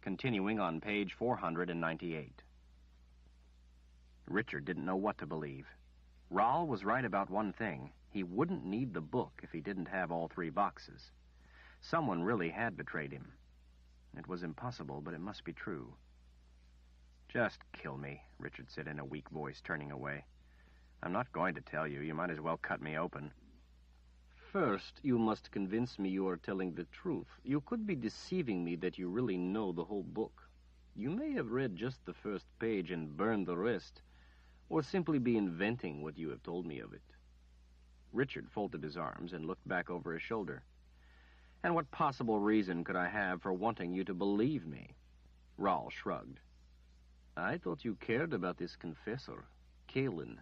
continuing on page 498. Richard didn't know what to believe. Rahl was right about one thing. He wouldn't need the book if he didn't have all 3 boxes. Someone really had betrayed him. It was impossible, but it must be true. "Just kill me," Richard said in a weak voice, turning away. "I'm not going to tell you. You might as well cut me open." "First, you must convince me you are telling the truth. You could be deceiving me that you really know the whole book. You may have read just the first page and burned the rest, or simply be inventing what you have told me of it." Richard folded his arms and looked back over his shoulder. "And what possible reason could I have for wanting you to believe me?" Rahl shrugged. "I thought you cared about this confessor, Kaelin.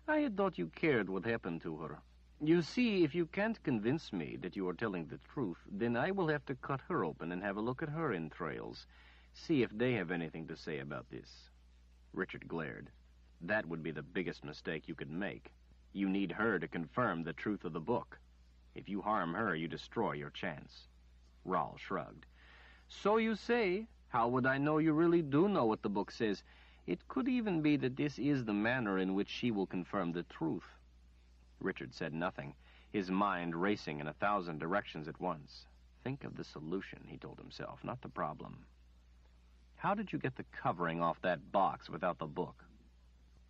I had thought you cared what happened to her. You see, if you can't convince me that you are telling the truth, then I will have to cut her open and have a look at her entrails, see if they have anything to say about this." Richard glared. "That would be the biggest mistake you could make. You need her to confirm the truth of the book. If you harm her, you destroy your chance." Rahl shrugged. "So you say. How would I know you really do know what the book says? It could even be that this is the manner in which she will confirm the truth." Richard said nothing, his mind racing in 1,000 directions at once. Think of the solution, he told himself, not the problem. "How did you get the covering off that box without the book?"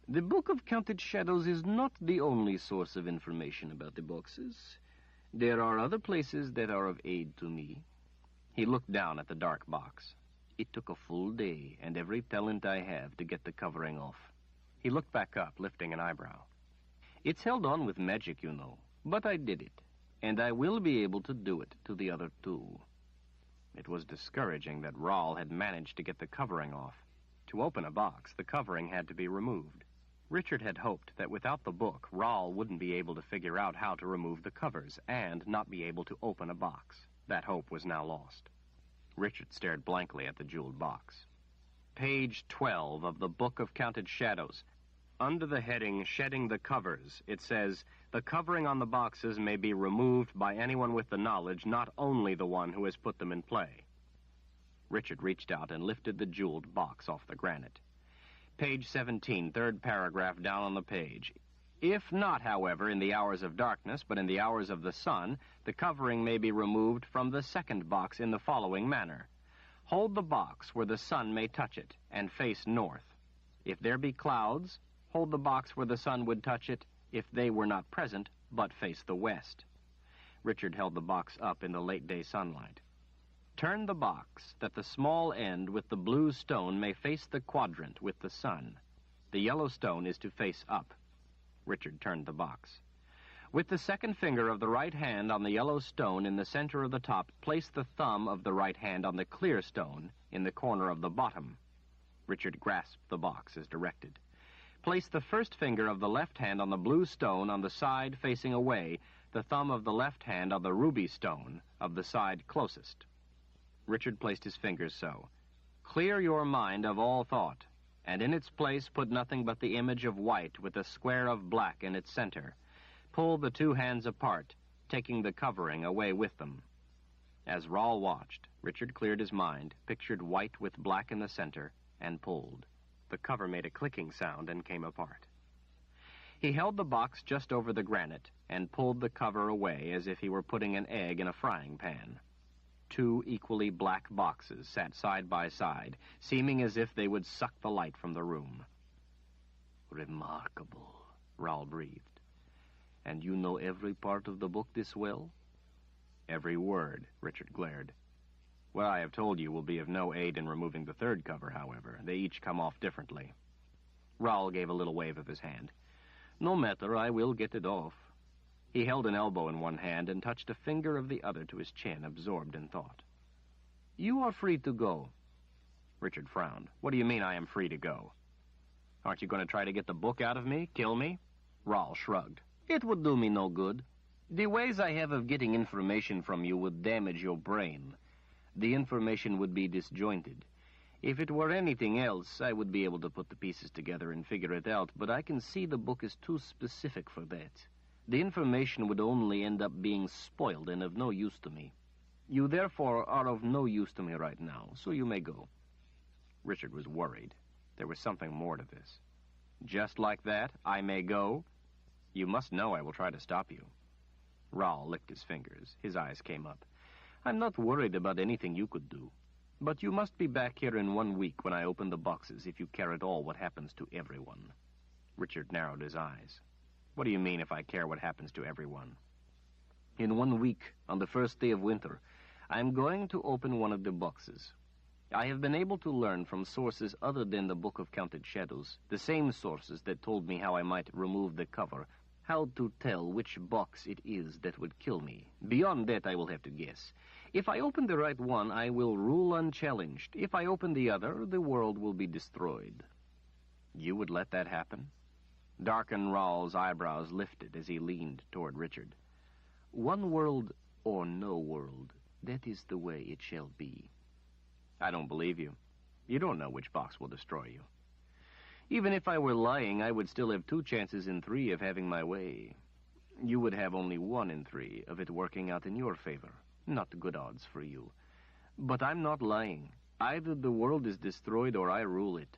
"The Book of Counted Shadows is not the only source of information about the boxes. There are other places that are of aid to me." He looked down at the dark box. "It took a full day and every talent I have to get the covering off." He looked back up, lifting an eyebrow. "It's held on with magic, you know, but I did it, and I will be able to do it to the other 2. It was discouraging that Rahl had managed to get the covering off. To open a box, the covering had to be removed. Richard had hoped that without the book, Rahl wouldn't be able to figure out how to remove the covers and not be able to open a box. That hope was now lost. Richard stared blankly at the jeweled box. Page 12 of the Book of Counted Shadows. Under the heading, Shedding the Covers, it says, "The covering on the boxes may be removed by anyone with the knowledge, not only the one who has put them in play." Richard reached out and lifted the jeweled box off the granite. Page 17, 3rd paragraph down on the page. "If not, however, in the hours of darkness, but in the hours of the sun, the covering may be removed from the 2nd box in the following manner. Hold the box where the sun may touch it, and face north. If there be clouds, hold the box where the sun would touch it, if they were not present, but face the west." Richard held the box up in the late-day sunlight. "Turn the box, that the small end with the blue stone may face the quadrant with the sun. The yellow stone is to face up." Richard turned the box. "With the 2nd finger of the right hand on the yellow stone in the center of the top, place the thumb of the right hand on the clear stone in the corner of the bottom." Richard grasped the box as directed. "Place the 1st finger of the left hand on the blue stone on the side facing away, the thumb of the left hand on the ruby stone of the side closest." Richard placed his fingers so. "Clear your mind of all thought, and in its place put nothing but the image of white with a square of black in its center. Pull the 2 hands apart, taking the covering away with them." As Rahl watched, Richard cleared his mind, pictured white with black in the center, and pulled. The cover made a clicking sound and came apart. He held the box just over the granite and pulled the cover away as if he were putting an egg in a frying pan. 2 equally black boxes sat side by side, seeming as if they would suck the light from the room. "Remarkable," Rahl breathed. "And you know every part of the book this well?" "Every word," Richard glared. "What I have told you will be of no aid in removing the 3rd cover, however. They each come off differently." Rahl gave a little wave of his hand. "No matter, I will get it off." He held an elbow in one hand and touched a finger of the other to his chin, absorbed in thought. "You are free to go." Richard frowned. "What do you mean I am free to go? Aren't you going to try to get the book out of me? Kill me?" Rahl shrugged. "It would do me no good. The ways I have of getting information from you would damage your brain. The information would be disjointed. If it were anything else, I would be able to put the pieces together and figure it out, but I can see the book is too specific for that. The information would only end up being spoiled and of no use to me." You therefore are of no use to me right now, so you may go. Richard was worried. There was something more to this. Just like that, I may go? You must know I will try to stop you. Rahl licked his fingers. His eyes came up. I'm not worried about anything you could do. But you must be back here in 1 week when I open the boxes if you care at all what happens to everyone. Richard narrowed his eyes. What do you mean if I care what happens to everyone? In 1 week, on the first day of winter, I'm going to open one of the boxes. I have been able to learn from sources other than the Book of Counted Shadows, the same sources that told me how I might remove the cover, how to tell which box it is that would kill me. Beyond that, I will have to guess. If I open the right one, I will rule unchallenged. If I open the other, the world will be destroyed. You would let that happen? Darken Rahl's eyebrows lifted as he leaned toward Richard. One world or no world, that is the way it shall be. I don't believe you. You don't know which box will destroy you. Even if I were lying, I would still have 2 chances in 3 of having my way. You would have only 1 in 3 of it working out in your favor. Not good odds for you. But I'm not lying. Either the world is destroyed or I rule it.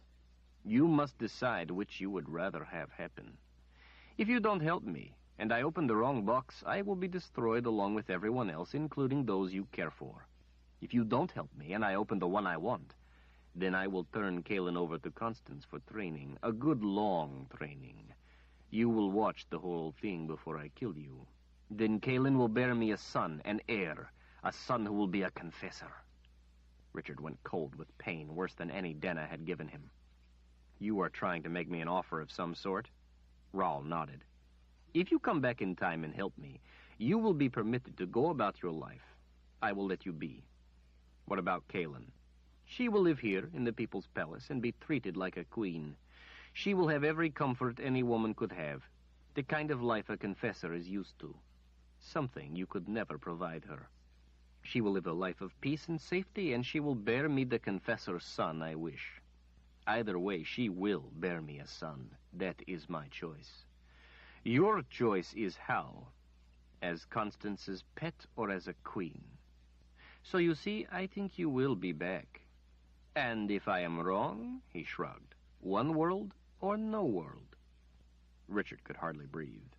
You must decide which you would rather have happen. If you don't help me, and I open the wrong box, I will be destroyed along with everyone else, including those you care for. If you don't help me, and I open the one I want, then I will turn Kalen over to Constance for training, a good long training. You will watch the whole thing before I kill you. Then Kalen will bear me a son, an heir, a son who will be a confessor. Richard went cold with pain, worse than any Denna had given him. You are trying to make me an offer of some sort? Rahl nodded. If you come back in time and help me, you will be permitted to go about your life. I will let you be. What about Kalen? She will live here in the People's Palace and be treated like a queen. She will have every comfort any woman could have, the kind of life a confessor is used to, something you could never provide her. She will live a life of peace and safety, and she will bear me the confessor's son I wish. Either way, she will bear me a son. That is my choice. Your choice is how, as Constance's pet or as a queen. So you see, I think you will be back. And if I am wrong, he shrugged, one world or no world. Richard could hardly breathe.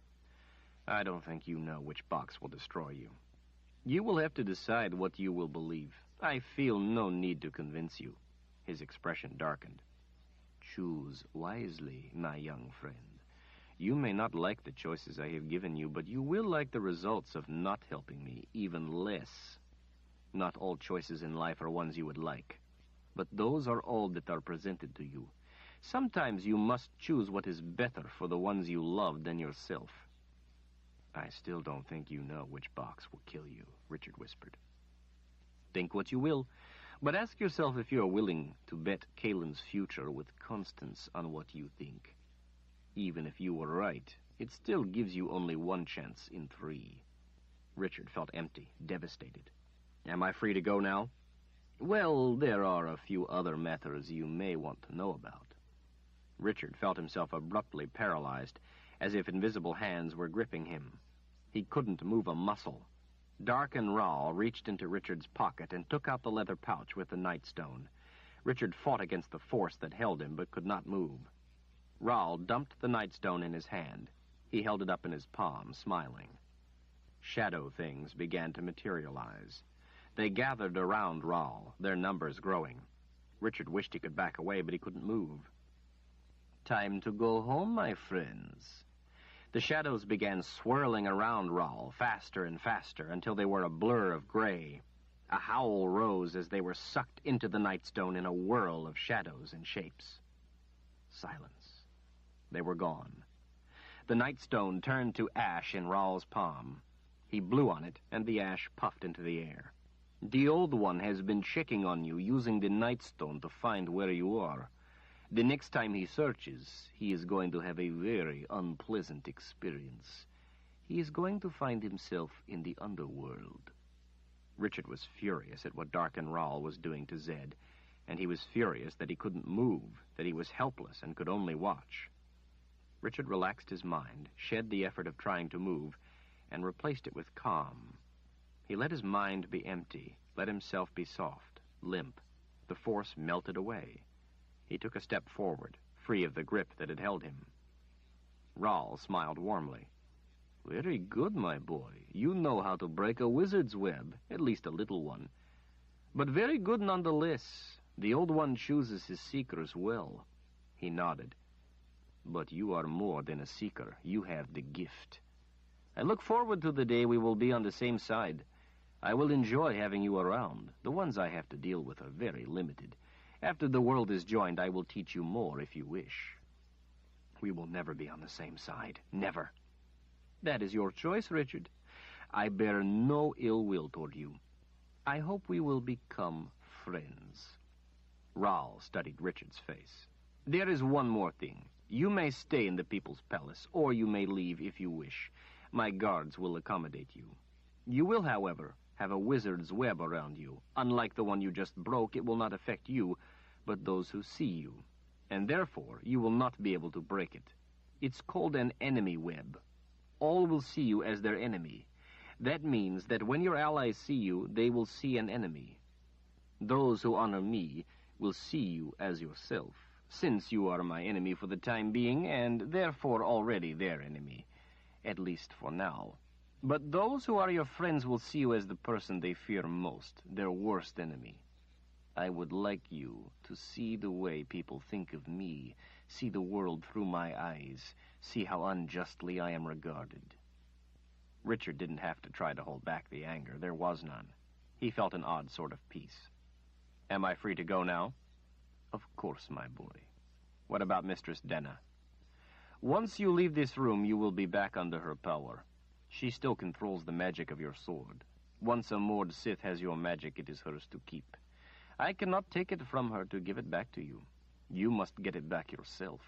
I don't think you know which box will destroy you. You will have to decide what you will believe. I feel no need to convince you. His expression darkened. Choose wisely, my young friend. You may not like the choices I have given you, but you will like the results of not helping me even less. Not all choices in life are ones you would like, but those are all that are presented to you. Sometimes you must choose what is better for the ones you love than yourself. I still don't think you know which box will kill you, Richard whispered. Think what you will, but ask yourself if you are willing to bet Kalen's future with Constance on what you think. Even if you were right, it still gives you only 1 chance in 3. Richard felt empty, devastated. Am I free to go now? Well, there are a few other matters you may want to know about. Richard felt himself abruptly paralyzed, as if invisible hands were gripping him. He couldn't move a muscle. Darken Rahl reached into Richard's pocket and took out the leather pouch with the nightstone. Richard fought against the force that held him, but could not move. Rahl dumped the nightstone in his hand. He held it up in his palm, smiling. Shadow things began to materialize. They gathered around Rahl, their numbers growing. Richard wished he could back away, but he couldn't move. Time to go home, my friends. The shadows began swirling around Rahl, faster and faster, until they were a blur of gray. A howl rose as they were sucked into the nightstone in a whirl of shadows and shapes. Silence. They were gone. The nightstone turned to ash in Rahl's palm. He blew on it, and the ash puffed into the air. The old one has been checking on you, using the nightstone to find where you are. The next time he searches, he is going to have a very unpleasant experience. He is going to find himself in the underworld. Richard was furious at what Darken Rahl was doing to Zed, and he was furious that he couldn't move, that he was helpless and could only watch. Richard relaxed his mind, shed the effort of trying to move, and replaced it with calm. He let his mind be empty, let himself be soft, limp. The force melted away. He took a step forward, free of the grip that had held him. Rahl smiled warmly. Very good, my boy. You know how to break a wizard's web, at least a little one. But very good nonetheless. The old one chooses his seekers well. He nodded. But you are more than a seeker. You have the gift. I look forward to the day we will be on the same side. I will enjoy having you around. The ones I have to deal with are very limited. After the world is joined, I will teach you more if you wish. We will never be on the same side. Never. That is your choice, Richard. I bear no ill will toward you. I hope we will become friends. Rahl studied Richard's face. There is one more thing. You may stay in the People's Palace, or you may leave if you wish. My guards will accommodate you. You will, however, have a wizard's web around you. Unlike the one you just broke, it will not affect you, but those who see you. And therefore, you will not be able to break it. It's called an enemy web. All will see you as their enemy. That means that when your allies see you, they will see an enemy. Those who honor me will see you as yourself, since you are my enemy for the time being, and therefore already their enemy, at least for now. But those who are your friends will see you as the person they fear most, their worst enemy. I would like you to see the way people think of me, see the world through my eyes, see how unjustly I am regarded. Richard didn't have to try to hold back the anger. There was none. He felt an odd sort of peace. Am I free to go now? Of course, my boy. What about Mistress Denna? Once you leave this room, you will be back under her power. She still controls the magic of your sword. Once a Mord Sith has your magic, it is hers to keep. I cannot take it from her to give it back to you. You must get it back yourself.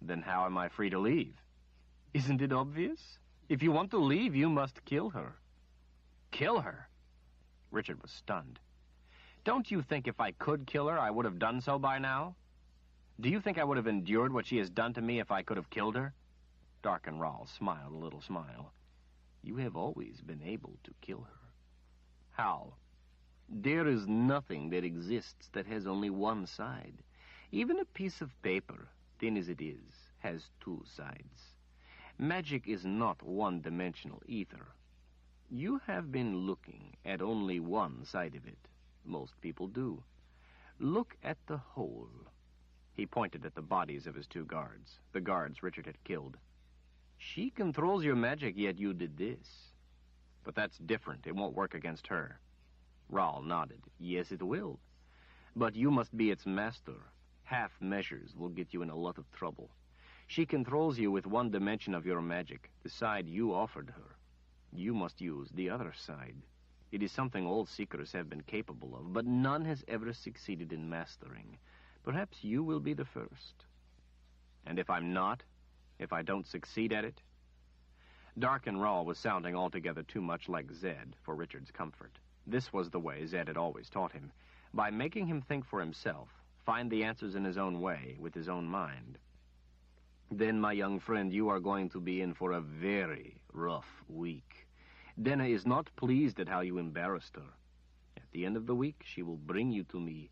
Then how am I free to leave? Isn't it obvious? If you want to leave, you must kill her. Kill her? Richard was stunned. Don't you think if I could kill her, I would have done so by now? Do you think I would have endured what she has done to me if I could have killed her? Darken Rahl smiled a little smile. You have always been able to kill her. How? There is nothing that exists that has only one side. Even a piece of paper, thin as it is, has two sides. Magic is not one-dimensional either. You have been looking at only one side of it. Most people do. Look at the whole. He pointed at the bodies of his two guards, the guards Richard had killed. She controls your magic, yet you did this. But that's different. It won't work against her. Rahl nodded. Yes, it will. But you must be its master. Half measures will get you in a lot of trouble. She controls you with one dimension of your magic, the side you offered her. You must use the other side. It is something all seekers have been capable of, but none has ever succeeded in mastering. Perhaps you will be the first. And if I'm not? If I don't succeed at it? Darken Rahl was sounding altogether too much like Zed for Richard's comfort. This was the way Zed had always taught him, by making him think for himself, find the answers in his own way, with his own mind. Then, my young friend, you are going to be in for a very rough week. Denna is not pleased at how you embarrassed her. At the end of the week, she will bring you to me,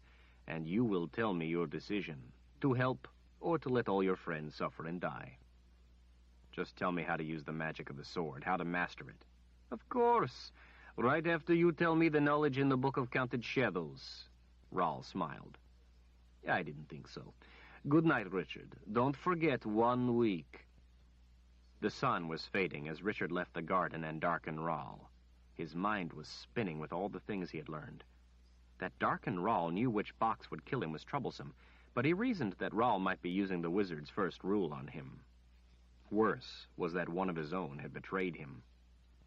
and you will tell me your decision, to help or to let all your friends suffer and die. Just tell me how to use the magic of the sword, how to master it. Of course. Right after you tell me the knowledge in the Book of Counted Shadows. Rahl smiled. I didn't think so. Good night, Richard. Don't forget 1 week. The sun was fading as Richard left the garden and darkened Rahl. His mind was spinning with all the things he had learned. That darkened Rahl knew which box would kill him was troublesome, but he reasoned that Rahl might be using the wizard's first rule on him. Worse was that one of his own had betrayed him.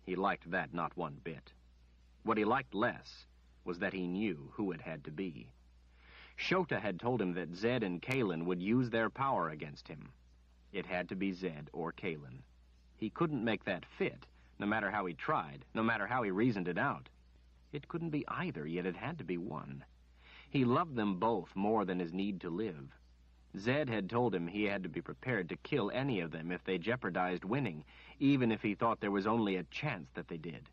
He liked that not one bit. What he liked less was that he knew who it had to be. Shota had told him that Zed and Kalen would use their power against him. It had to be Zed or Kalen. He couldn't make that fit, no matter how he tried, no matter how he reasoned it out. It couldn't be either, yet it had to be one. He loved them both more than his need to live. Zed had told him he had to be prepared to kill any of them if they jeopardized winning, even if he thought there was only a chance that they did.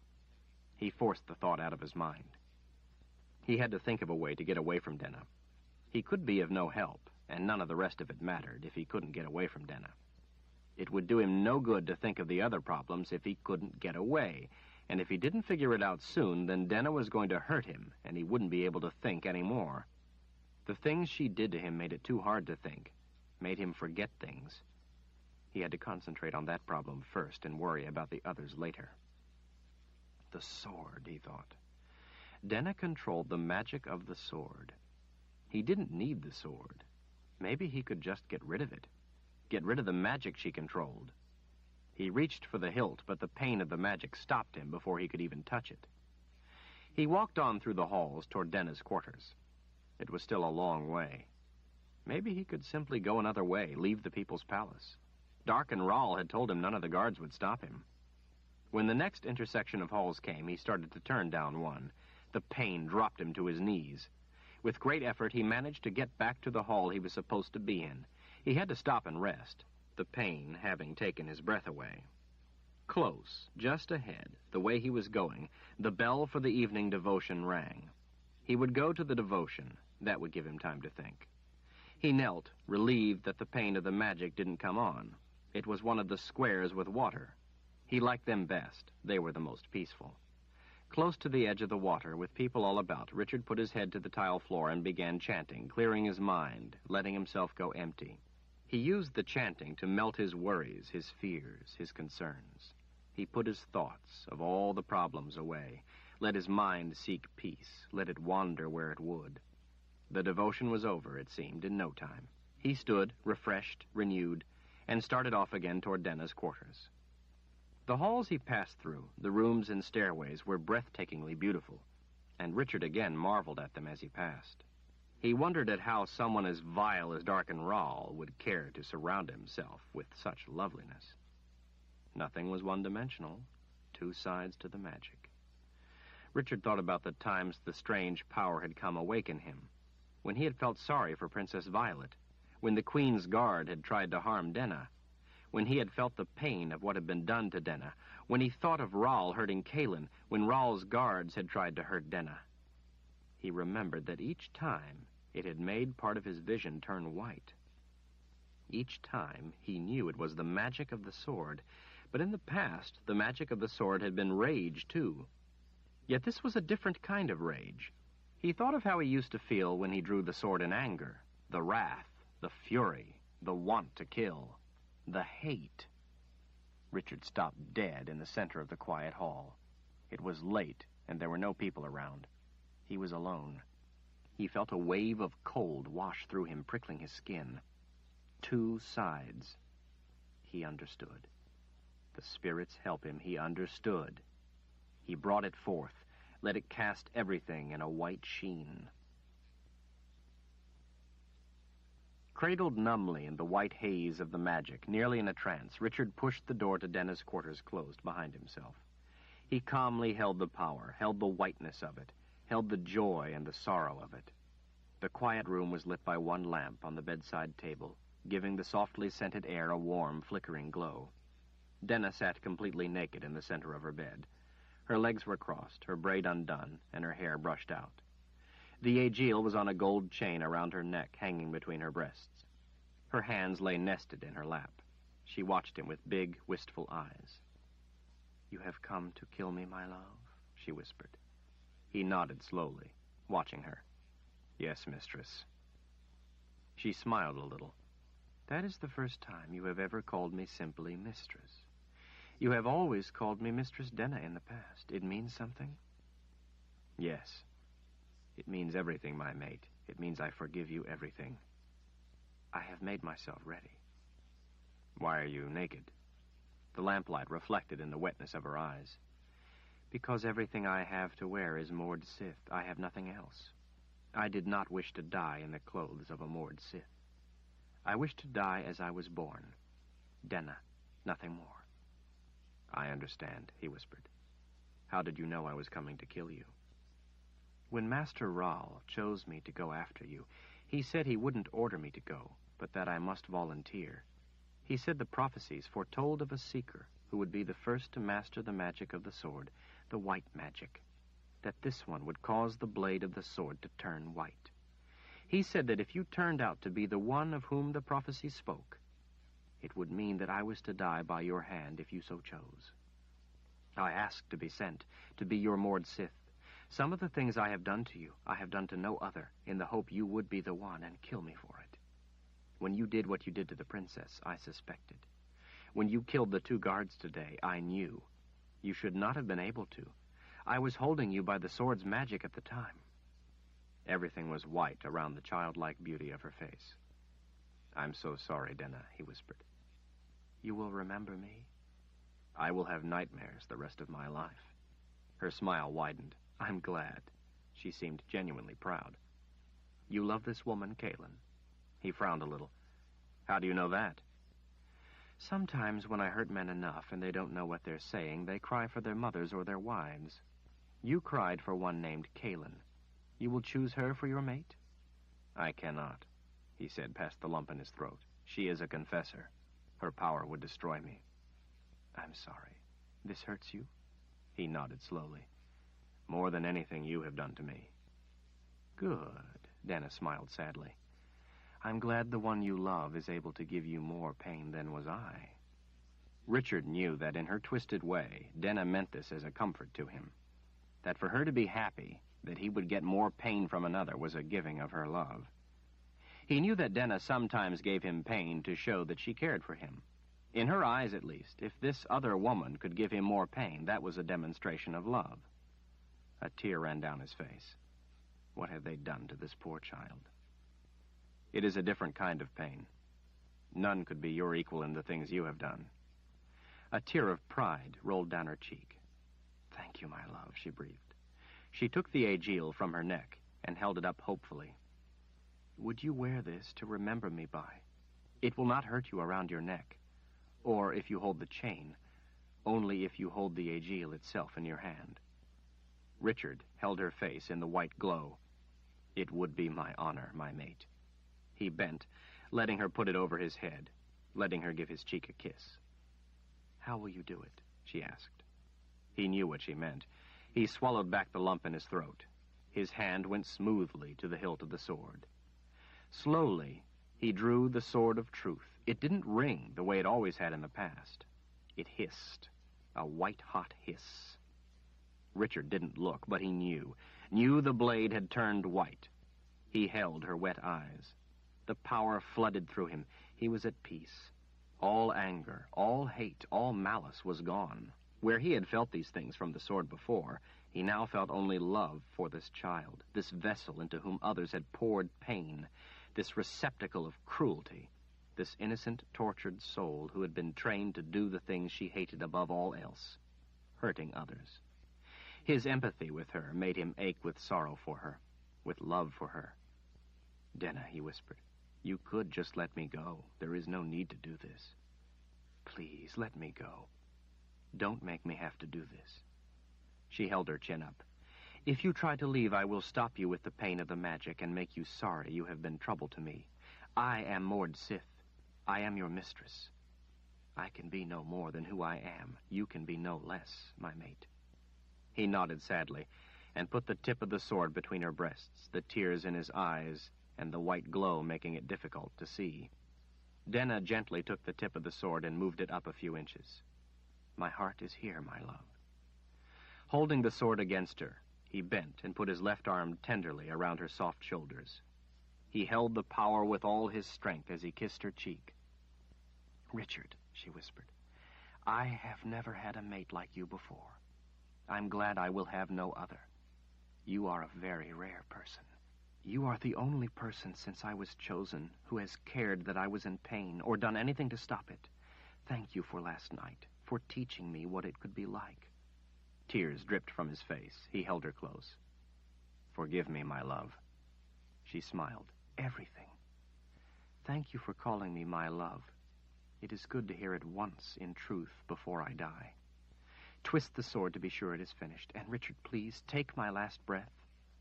He forced the thought out of his mind. He had to think of a way to get away from Denna. He could be of no help, and none of the rest of it mattered if he couldn't get away from Denna. It would do him no good to think of the other problems if he couldn't get away, and if he didn't figure it out soon, then Denna was going to hurt him, and he wouldn't be able to think anymore. The things she did to him made it too hard to think, made him forget things. He had to concentrate on that problem first and worry about the others later. The sword, he thought. Denna controlled the magic of the sword. He didn't need the sword. Maybe he could just get rid of it. Get rid of the magic she controlled. He reached for the hilt, but the pain of the magic stopped him before he could even touch it. He walked on through the halls toward Denna's quarters. It was still a long way. Maybe he could simply go another way, leave the people's palace. Dark and Rahl had told him none of the guards would stop him. When the next intersection of halls came, he started to turn down one. The pain dropped him to his knees. With great effort, he managed to get back to the hall he was supposed to be in. He had to stop and rest, the pain having taken his breath away. Close, just ahead, the way he was going, the bell for the evening devotion rang. He would go to the devotion. That would give him time to think. He knelt, relieved that the pain of the magic didn't come on. It was one of the squares with water. He liked them best. They were the most peaceful. Close to the edge of the water, with people all about, Richard put his head to the tile floor and began chanting, clearing his mind, letting himself go empty. He used the chanting to melt his worries, his fears, his concerns. He put his thoughts of all the problems away, let his mind seek peace, let it wander where it would. The devotion was over, it seemed, in no time. He stood, refreshed, renewed, and started off again toward Denna's quarters. The halls he passed through, the rooms and stairways, were breathtakingly beautiful, and Richard again marveled at them as he passed. He wondered at how someone as vile as Dark and Rahl would care to surround himself with such loveliness. Nothing was one-dimensional, two sides to the magic. Richard thought about the times the strange power had come awake in him, when he had felt sorry for Princess Violet, when the Queen's guard had tried to harm Denna, when he had felt the pain of what had been done to Denna, when he thought of Rahl hurting Kalin, when Rahl's guards had tried to hurt Denna. He remembered that each time it had made part of his vision turn white. Each time he knew it was the magic of the sword, but in the past the magic of the sword had been rage, too. Yet this was a different kind of rage. He thought of how he used to feel when he drew the sword in anger, the wrath, the fury, the want to kill, the hate. Richard stopped dead in the center of the quiet hall. It was late, and there were no people around. He was alone. He felt a wave of cold wash through him, prickling his skin. Two sides. He understood. The spirits help him. He understood. He brought it forth, let it cast everything in a white sheen. Cradled numbly in the white haze of the magic, nearly in a trance, Richard pushed the door to Denna's quarters closed behind himself. He calmly held the power, held the whiteness of it, held the joy and the sorrow of it. The quiet room was lit by one lamp on the bedside table, giving the softly scented air a warm, flickering glow. Denna sat completely naked in the center of her bed. Her legs were crossed, her braid undone, and her hair brushed out. The aegil was on a gold chain around her neck, hanging between her breasts. Her hands lay nested in her lap. She watched him with big, wistful eyes. "You have come to kill me, my love?" she whispered. He nodded slowly, watching her. "Yes, mistress." She smiled a little. "That is the first time you have ever called me simply mistress. You have always called me Mistress Denna in the past. It means something?" "Yes. It means everything, my mate. It means I forgive you everything." "I have made myself ready." "Why are you naked?" The lamplight reflected in the wetness of her eyes. "Because everything I have to wear is moored Sith. I have nothing else. I did not wish to die in the clothes of a moored Sith. I wish to die as I was born. Denna, nothing more." "I understand," he whispered. "How did you know I was coming to kill you?" "When Master Rahl chose me to go after you, he said he wouldn't order me to go, but that I must volunteer. He said the prophecies foretold of a seeker who would be the first to master the magic of the sword, the white magic, that this one would cause the blade of the sword to turn white. He said that if you turned out to be the one of whom the prophecy spoke, it would mean that I was to die by your hand if you so chose. I asked to be sent, to be your Mord Sith. Some of the things I have done to you, I have done to no other, in the hope you would be the one and kill me for it. When you did what you did to the princess, I suspected. When you killed the 2 guards today, I knew. You should not have been able to. I was holding you by the sword's magic at the time. Everything was white around the childlike beauty of her face. I'm so sorry, Denna, he whispered. You will remember me? I will have nightmares the rest of my life. Her smile widened. I'm glad. She seemed genuinely proud. You love this woman, Caitlin? He frowned a little. How do you know that? Sometimes when I hurt men enough and they don't know what they're saying, they cry for their mothers or their wives. You cried for one named Caitlin. You will choose her for your mate? I cannot, he said past the lump in his throat. She is a confessor. Her power would destroy me. I'm sorry. This hurts you? He nodded slowly. More than anything you have done to me. Good, Denna smiled sadly. I'm glad the one you love is able to give you more pain than was I. Richard knew that in her twisted way, Denna meant this as a comfort to him. That for her to be happy, that he would get more pain from another was a giving of her love. He knew that Denna sometimes gave him pain to show that she cared for him. In her eyes, at least, if this other woman could give him more pain, that was a demonstration of love. A tear ran down his face. What had they done to this poor child? It is a different kind of pain. None could be your equal in the things you have done. A tear of pride rolled down her cheek. Thank you, my love, she breathed. She took the aegil from her neck and held it up hopefully. Would you wear this to remember me by? It will not hurt you around your neck, or if you hold the chain, only if you hold the aegil itself in your hand. Richard held her face in the white glow. It would be my honor, my mate. He bent, letting her put it over his head, letting her give his cheek a kiss. How will you do it? She asked. He knew what she meant. He swallowed back the lump in his throat. His hand went smoothly to the hilt of the sword. Slowly, he drew the sword of truth. It didn't ring the way it always had in the past. It hissed, a white-hot hiss. Richard didn't look, but he knew the blade had turned white. He held her wet eyes. The power flooded through him. He was at peace. All anger, all hate, all malice was gone. Where he had felt these things from the sword before, he now felt only love for this child, this vessel into whom others had poured pain, this receptacle of cruelty, this innocent, tortured soul who had been trained to do the things she hated above all else, hurting others. His empathy with her made him ache with sorrow for her, with love for her. Denna, he whispered, you could just let me go. There is no need to do this. Please, let me go. Don't make me have to do this. She held her chin up. If you try to leave, I will stop you with the pain of the magic and make you sorry you have been trouble to me. I am Mord Sith. I am your mistress. I can be no more than who I am. You can be no less, my mate. He nodded sadly and put the tip of the sword between her breasts, the tears in his eyes and the white glow making it difficult to see. Denna gently took the tip of the sword and moved it up a few inches. My heart is here, my love. Holding the sword against her, he bent and put his left arm tenderly around her soft shoulders. He held the power with all his strength as he kissed her cheek. Richard, she whispered, I have never had a mate like you before. I'm glad I will have no other. You are a very rare person. You are the only person since I was chosen who has cared that I was in pain or done anything to stop it. Thank you for last night, for teaching me what it could be like. Tears dripped from his face. He held her close. Forgive me, my love. She smiled. Everything. Thank you for calling me my love. It is good to hear it once in truth before I die. Twist the sword to be sure it is finished. And Richard, please, take my last breath,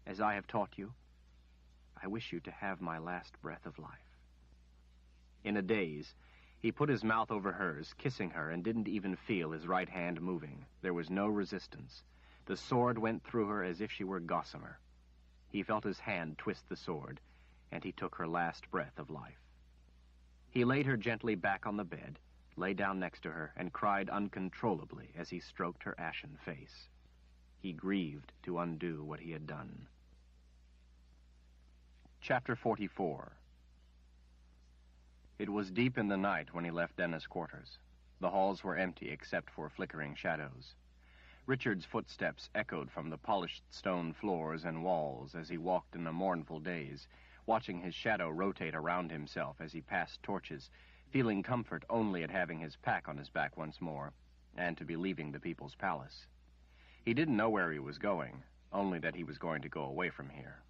as I have taught you. I wish you to have my last breath of life. In a daze, he put his mouth over hers, kissing her, and didn't even feel his right hand moving. There was no resistance. The sword went through her as if she were gossamer. He felt his hand twist the sword, and he took her last breath of life. He laid her gently back on the bed, lay down next to her, and cried uncontrollably as he stroked her ashen face. He grieved to undo what he had done. Chapter 44. It was deep in the night when he left Denna's quarters. The halls were empty except for flickering shadows. Richard's footsteps echoed from the polished stone floors and walls as he walked in a mournful daze, watching his shadow rotate around himself as he passed torches, feeling comfort only at having his pack on his back once more, and to be leaving the people's palace. He didn't know where he was going, only that he was going to go away from here.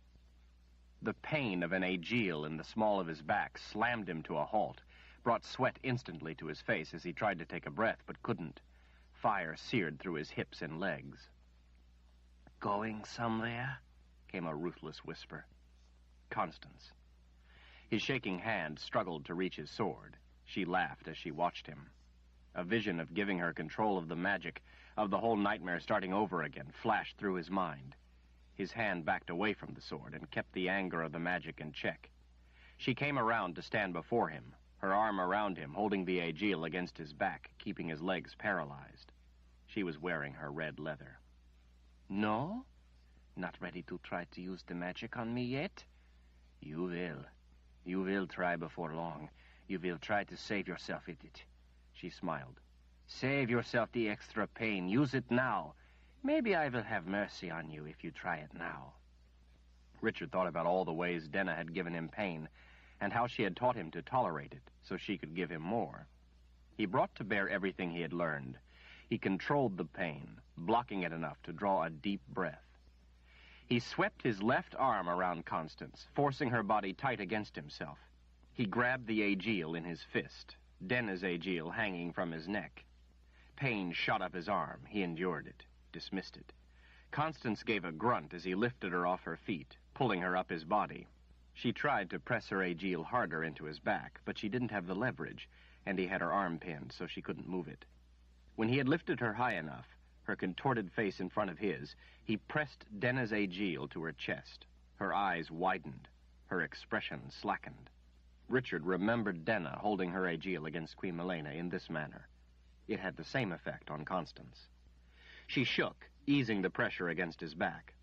The pain of an aegil in the small of his back slammed him to a halt, brought sweat instantly to his face as he tried to take a breath but couldn't. Fire seared through his hips and legs. "Going somewhere?" came a ruthless whisper. Constance. His shaking hand struggled to reach his sword. She laughed as she watched him. A vision of giving her control of the magic, of the whole nightmare starting over again, flashed through his mind. His hand backed away from the sword and kept the anger of the magic in check. She came around to stand before him, her arm around him, holding the aegil against his back, keeping his legs paralyzed. She was wearing her red leather. "No? Not ready to try to use the magic on me yet? You will. You will try before long. You will try to save yourself with it." She smiled. "Save yourself the extra pain. Use it now. Maybe I will have mercy on you if you try it now." Richard thought about all the ways Denna had given him pain, and how she had taught him to tolerate it so she could give him more. He brought to bear everything he had learned. He controlled the pain, blocking it enough to draw a deep breath. He swept his left arm around Constance, forcing her body tight against himself. He grabbed the aegil in his fist, Denna's aegil hanging from his neck. Pain shot up his arm. He endured it, dismissed it. Constance gave a grunt as he lifted her off her feet, pulling her up his body. She tried to press her aegil harder into his back, but she didn't have the leverage, and he had her arm pinned so she couldn't move it. When he had lifted her high enough, her contorted face in front of his, he pressed Denna's aegil to her chest. Her eyes widened. Her expression slackened. Richard remembered Denna holding her aegil against Queen Milena in this manner. It had the same effect on Constance. She shook, easing the pressure against his back.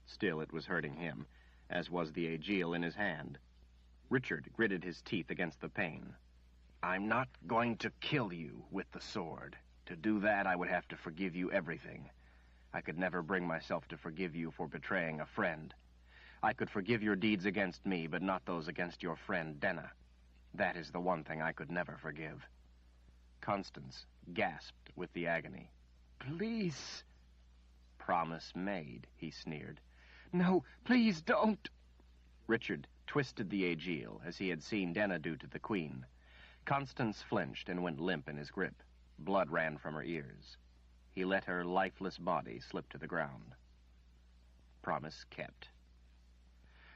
Still, it was hurting him, as was the aegil in his hand. Richard gritted his teeth against the pain. "I'm not going to kill you with the sword. To do that, I would have to forgive you everything. I could never bring myself to forgive you for betraying a friend. I could forgive your deeds against me, but not those against your friend Denna. That is the one thing I could never forgive." Constance gasped with the agony. "Please." "Promise made," he sneered. "No, please don't." Richard twisted the aegil, as he had seen Denna do to the Queen. Constance flinched and went limp in his grip. Blood ran from her ears. He let her lifeless body slip to the ground. Promise kept.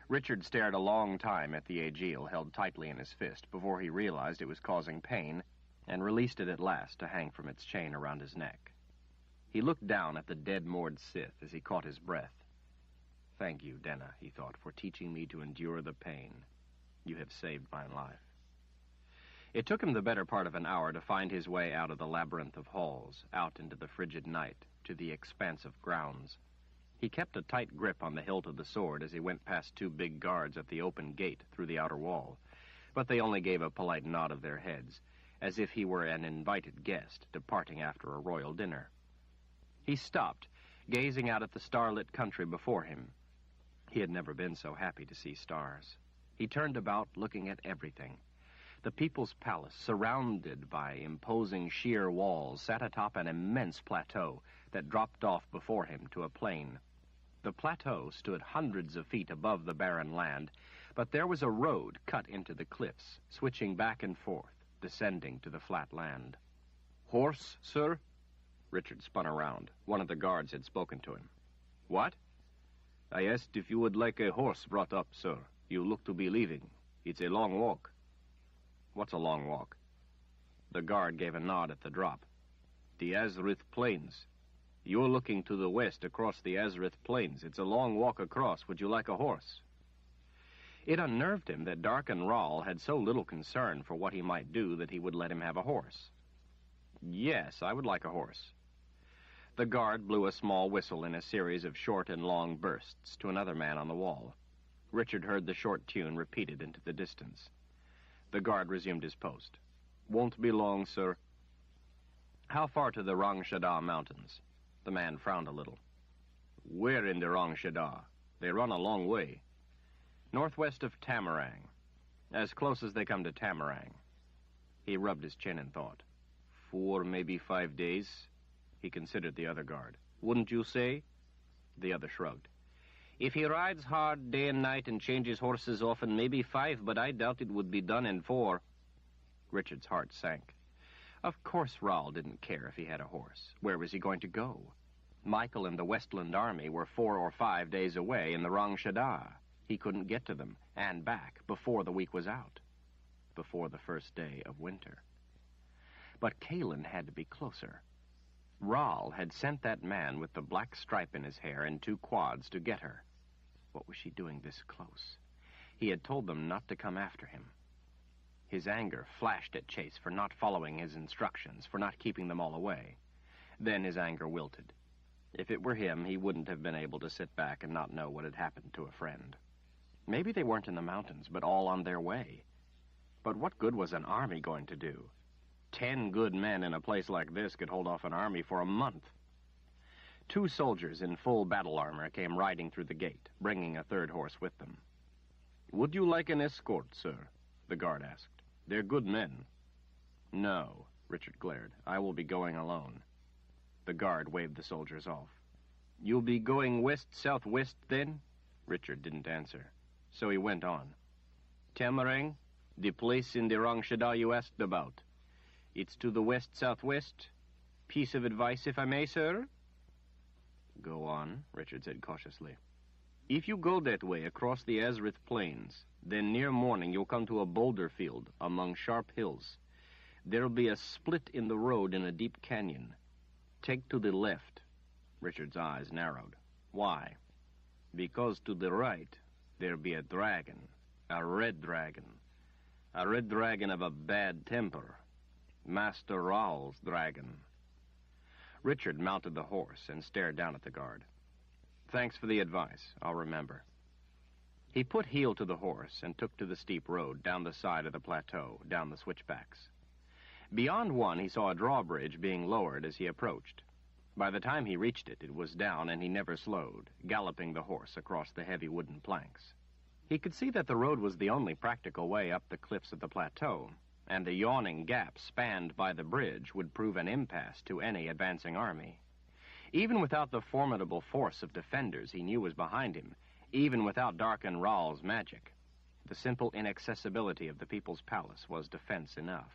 Richard stared a long time at the aegil held tightly in his fist before he realized it was causing pain and released it at last to hang from its chain around his neck. He looked down at the dead-moored Sith as he caught his breath. "Thank you, Denna," he thought, "for teaching me to endure the pain. You have saved my life." It took him the better part of an hour to find his way out of the labyrinth of halls, out into the frigid night, to the expansive grounds. He kept a tight grip on the hilt of the sword as he went past two big guards at the open gate through the outer wall, but they only gave a polite nod of their heads, as if he were an invited guest departing after a royal dinner. He stopped, gazing out at the starlit country before him. He had never been so happy to see stars. He turned about, looking at everything. The People's Palace, surrounded by imposing sheer walls, sat atop an immense plateau that dropped off before him to a plain. The plateau stood hundreds of feet above the barren land, but there was a road cut into the cliffs, switching back and forth, descending to the flat land. "Horse, sir?" Richard spun around. One of the guards had spoken to him. "What?" "I asked if you would like a horse brought up, sir. You look to be leaving. It's a long walk." "What's a long walk?" The guard gave a nod at the drop. "The Azrith Plains." You're looking to the west across the Azrith Plains. It's a long walk across. Would you like a horse? It unnerved him that Darken Rall had so little concern for what he might do that he would let him have a horse. Yes, I would like a horse. The guard blew a small whistle in a series of short and long bursts to another man on the wall. Richard heard the short tune repeated into the distance. The guard resumed his post. Won't be long, sir. How far to the Rangshada Mountains? The man frowned a little. Where in the Rangshada? They run a long way. Northwest of Tamarang. As close as they come to Tamarang. He rubbed his chin in thought. 4, maybe 5 days. He considered the other guard. Wouldn't you say? The other shrugged. If he rides hard day and night and changes horses often, maybe 5, but I doubt it would be done in 4. Richard's heart sank. Of course Rall didn't care if he had a horse. Where was he going to go? Michael and the Westland Army were 4 or 5 days away in the Rangshada. He couldn't get to them and back before the week was out, before the first day of winter. But Kalin had to be closer. Rall had sent that man with the black stripe in his hair and 2 quads to get her. What was she doing this close? He had told them not to come after him. His anger flashed at Chase for not following his instructions, for not keeping them all away. Then his anger wilted. If it were him, he wouldn't have been able to sit back and not know what had happened to a friend. Maybe they weren't in the mountains, but all on their way. But what good was an army going to do? 10 good men in a place like this could hold off an army for a month. 2 soldiers in full battle armor came riding through the gate, bringing a 3rd horse with them. Would you like an escort, sir? The guard asked. They're good men. No, Richard glared. I will be going alone. The guard waved the soldiers off. You'll be going west-southwest, then? Richard didn't answer, so he went on. Tamarang, the place in the Rangshada you asked about. It's to the west-southwest. Piece of advice, if I may, sir? Go on, Richard said cautiously. If you go that way across the Azrith Plains, then near morning you'll come to a boulder field among sharp hills. There'll be a split in the road in a deep canyon. Take to the left. Richard's eyes narrowed. Why? Because to the right there'll be a dragon, a red dragon of a bad temper. Master Rall's dragon. Richard mounted the horse and stared down at the guard. Thanks for the advice. I'll remember. He put heel to the horse and took to the steep road down the side of the plateau, down the switchbacks. Beyond one, he saw a drawbridge being lowered as he approached. By the time he reached it, it was down, and he never slowed, galloping the horse across the heavy wooden planks. He could see that the road was the only practical way up the cliffs of the plateau, and the yawning gap spanned by the bridge would prove an impasse to any advancing army. Even without the formidable force of defenders he knew was behind him, even without Darken Rall's magic, the simple inaccessibility of the People's Palace was defense enough.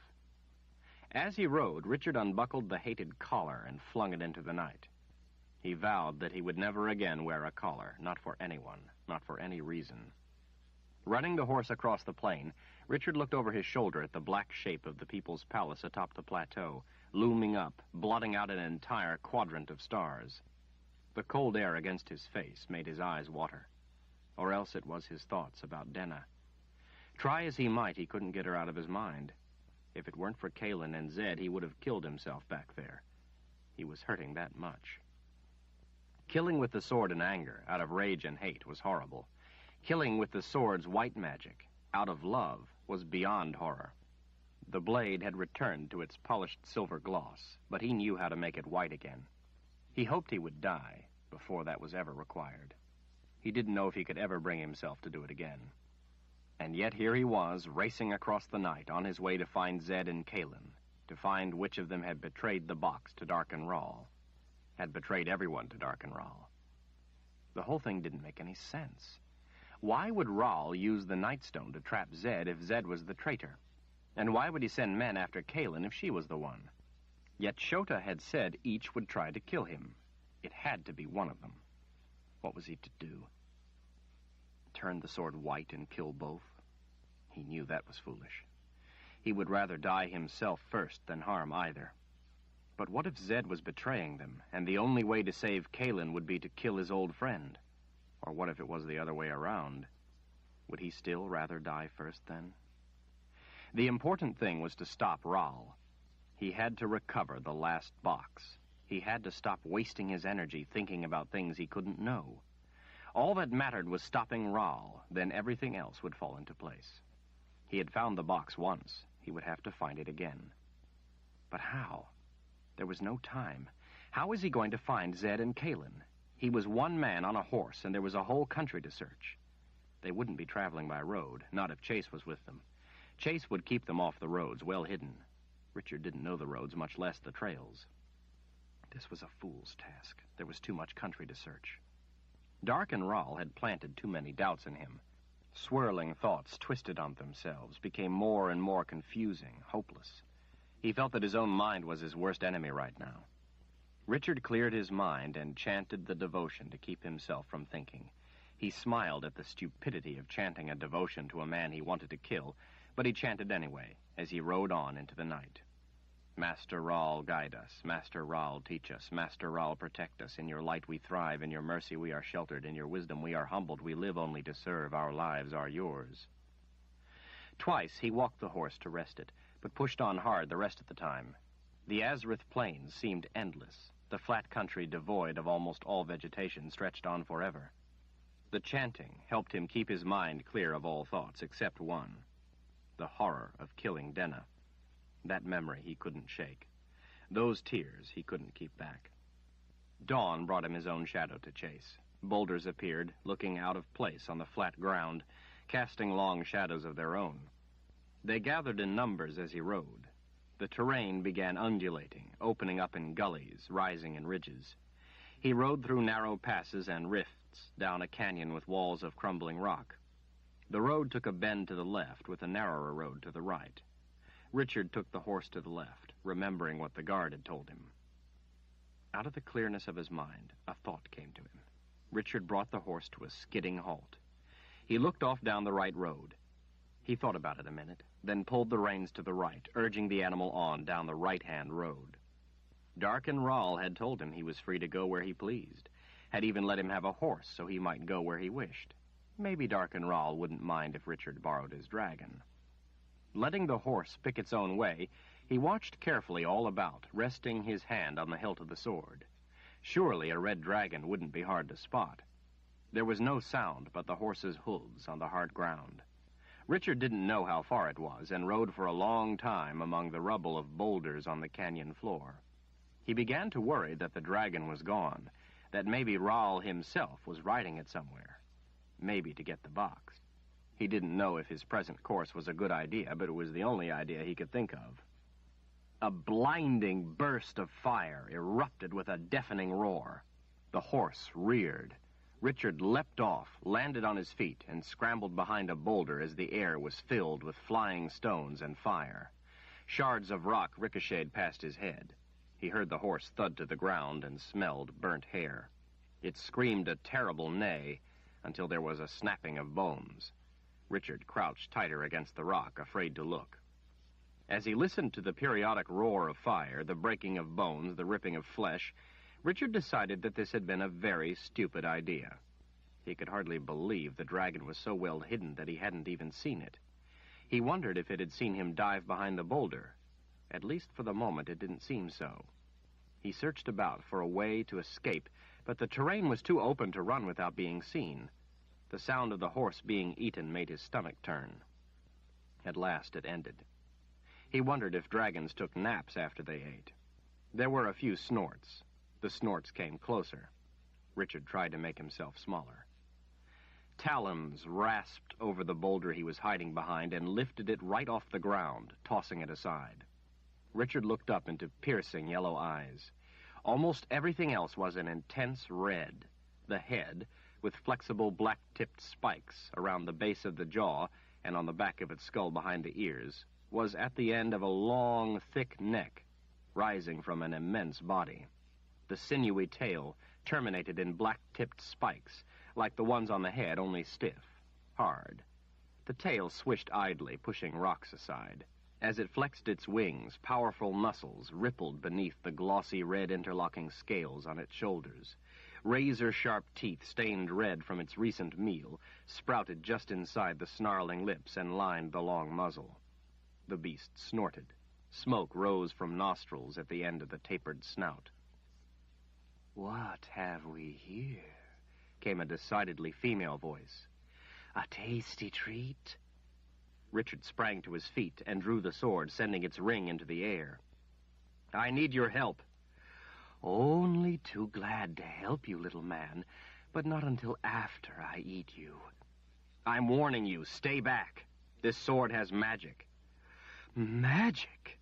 As he rode, Richard unbuckled the hated collar and flung it into the night. He vowed that he would never again wear a collar, not for anyone, not for any reason. Running the horse across the plain, Richard looked over his shoulder at the black shape of the People's Palace atop the plateau, looming up, blotting out an entire quadrant of stars. The cold air against his face made his eyes water. Or else it was his thoughts about Denna. Try as he might, he couldn't get her out of his mind. If it weren't for Kalin and Zed, he would have killed himself back there. He was hurting that much. Killing with the sword in anger, out of rage and hate, was horrible. Killing with the sword's white magic, out of love, was beyond horror. The blade had returned to its polished silver gloss, but he knew how to make it white again. He hoped he would die before that was ever required. He didn't know if he could ever bring himself to do it again. And yet here he was, racing across the night, on his way to find Zed and Kalin, to find which of them had betrayed the box to Darken Rall, had betrayed everyone to Darken Rall. The whole thing didn't make any sense. Why would Rall use the Nightstone to trap Zed if Zed was the traitor? And why would he send men after Kalin if she was the one? Yet Shota had said each would try to kill him. It had to be one of them. What was he to do? Turn the sword white and kill both? He knew that was foolish. He would rather die himself first than harm either. But what if Zed was betraying them, and the only way to save Kalin would be to kill his old friend? Or what if it was the other way around? Would he still rather die first, then? The important thing was to stop Rahl. He had to recover the last box. He had to stop wasting his energy thinking about things he couldn't know. All that mattered was stopping Rahl, then everything else would fall into place. He had found the box once. He would have to find it again. But how? There was no time. How was he going to find Zed and Kalin? He was one man on a horse, and there was a whole country to search. They wouldn't be traveling by road, not if Chase was with them. Chase would keep them off the roads, well hidden. Richard didn't know the roads, much less the trails. This was a fool's task. There was too much country to search. Dark and Rahl had planted too many doubts in him. Swirling thoughts twisted on themselves, became more and more confusing, hopeless. He felt that his own mind was his worst enemy right now. Richard cleared his mind and chanted the devotion to keep himself from thinking. He smiled at the stupidity of chanting a devotion to a man he wanted to kill, but he chanted anyway, as he rode on into the night. Master Rahl, guide us. Master Rahl, teach us. Master Rahl, protect us. In your light we thrive. In your mercy we are sheltered. In your wisdom we are humbled. We live only to serve. Our lives are yours. Twice he walked the horse to rest it, but pushed on hard the rest of the time. The Azrith Plains seemed endless. The flat country devoid of almost all vegetation stretched on forever. The chanting helped him keep his mind clear of all thoughts except one. The horror of killing Denna. That memory he couldn't shake. Those tears he couldn't keep back. Dawn brought him his own shadow to chase. Boulders appeared, looking out of place on the flat ground, casting long shadows of their own. They gathered in numbers as he rode. The terrain began undulating, opening up in gullies, rising in ridges. He rode through narrow passes and rifts, down a canyon with walls of crumbling rock. The road took a bend to the left, with a narrower road to the right. Richard took the horse to the left, remembering what the guard had told him. Out of the clearness of his mind, a thought came to him. Richard brought the horse to a skidding halt. He looked off down the right road. He thought about it a minute, then pulled the reins to the right, urging the animal on down the right-hand road. Dark and Rahl had told him he was free to go where he pleased, had even let him have a horse so he might go where he wished. Maybe Dark and Rahl wouldn't mind if Richard borrowed his dragon. Letting the horse pick its own way, he watched carefully all about, resting his hand on the hilt of the sword. Surely a red dragon wouldn't be hard to spot. There was no sound but the horse's hooves on the hard ground. Richard didn't know how far it was, and rode for a long time among the rubble of boulders on the canyon floor. He began to worry that the dragon was gone, that maybe Rahl himself was riding it somewhere, maybe to get the box. He didn't know if his present course was a good idea, but it was the only idea he could think of. A blinding burst of fire erupted with a deafening roar. The horse reared. Richard leapt off, landed on his feet, and scrambled behind a boulder as the air was filled with flying stones and fire. Shards of rock ricocheted past his head. He heard the horse thud to the ground and smelled burnt hair. It screamed a terrible neigh until there was a snapping of bones. Richard crouched tighter against the rock, afraid to look. As he listened to the periodic roar of fire, the breaking of bones, the ripping of flesh, Richard decided that this had been a very stupid idea. He could hardly believe the dragon was so well hidden that he hadn't even seen it. He wondered if it had seen him dive behind the boulder. At least for the moment, it didn't seem so. He searched about for a way to escape, but the terrain was too open to run without being seen. The sound of the horse being eaten made his stomach turn. At last it ended. He wondered if dragons took naps after they ate. There were a few snorts. The snorts came closer. Richard tried to make himself smaller. Talons rasped over the boulder he was hiding behind and lifted it right off the ground, tossing it aside. Richard looked up into piercing yellow eyes. Almost everything else was an intense red. The head, with flexible black-tipped spikes around the base of the jaw and on the back of its skull behind the ears, was at the end of a long, thick neck, rising from an immense body. The sinewy tail terminated in black-tipped spikes, like the ones on the head, only stiff, hard. The tail swished idly, pushing rocks aside. As it flexed its wings, powerful muscles rippled beneath the glossy red interlocking scales on its shoulders. Razor-sharp teeth, stained red from its recent meal, sprouted just inside the snarling lips and lined the long muzzle. The beast snorted. Smoke rose from nostrils at the end of the tapered snout. "What have we here?" came a decidedly female voice. "A tasty treat?" Richard sprang to his feet and drew the sword, sending its ring into the air. "I need your help." "Only too glad to help you, little man, but not until after I eat you." "I'm warning you, stay back. This sword has magic." "Magic?"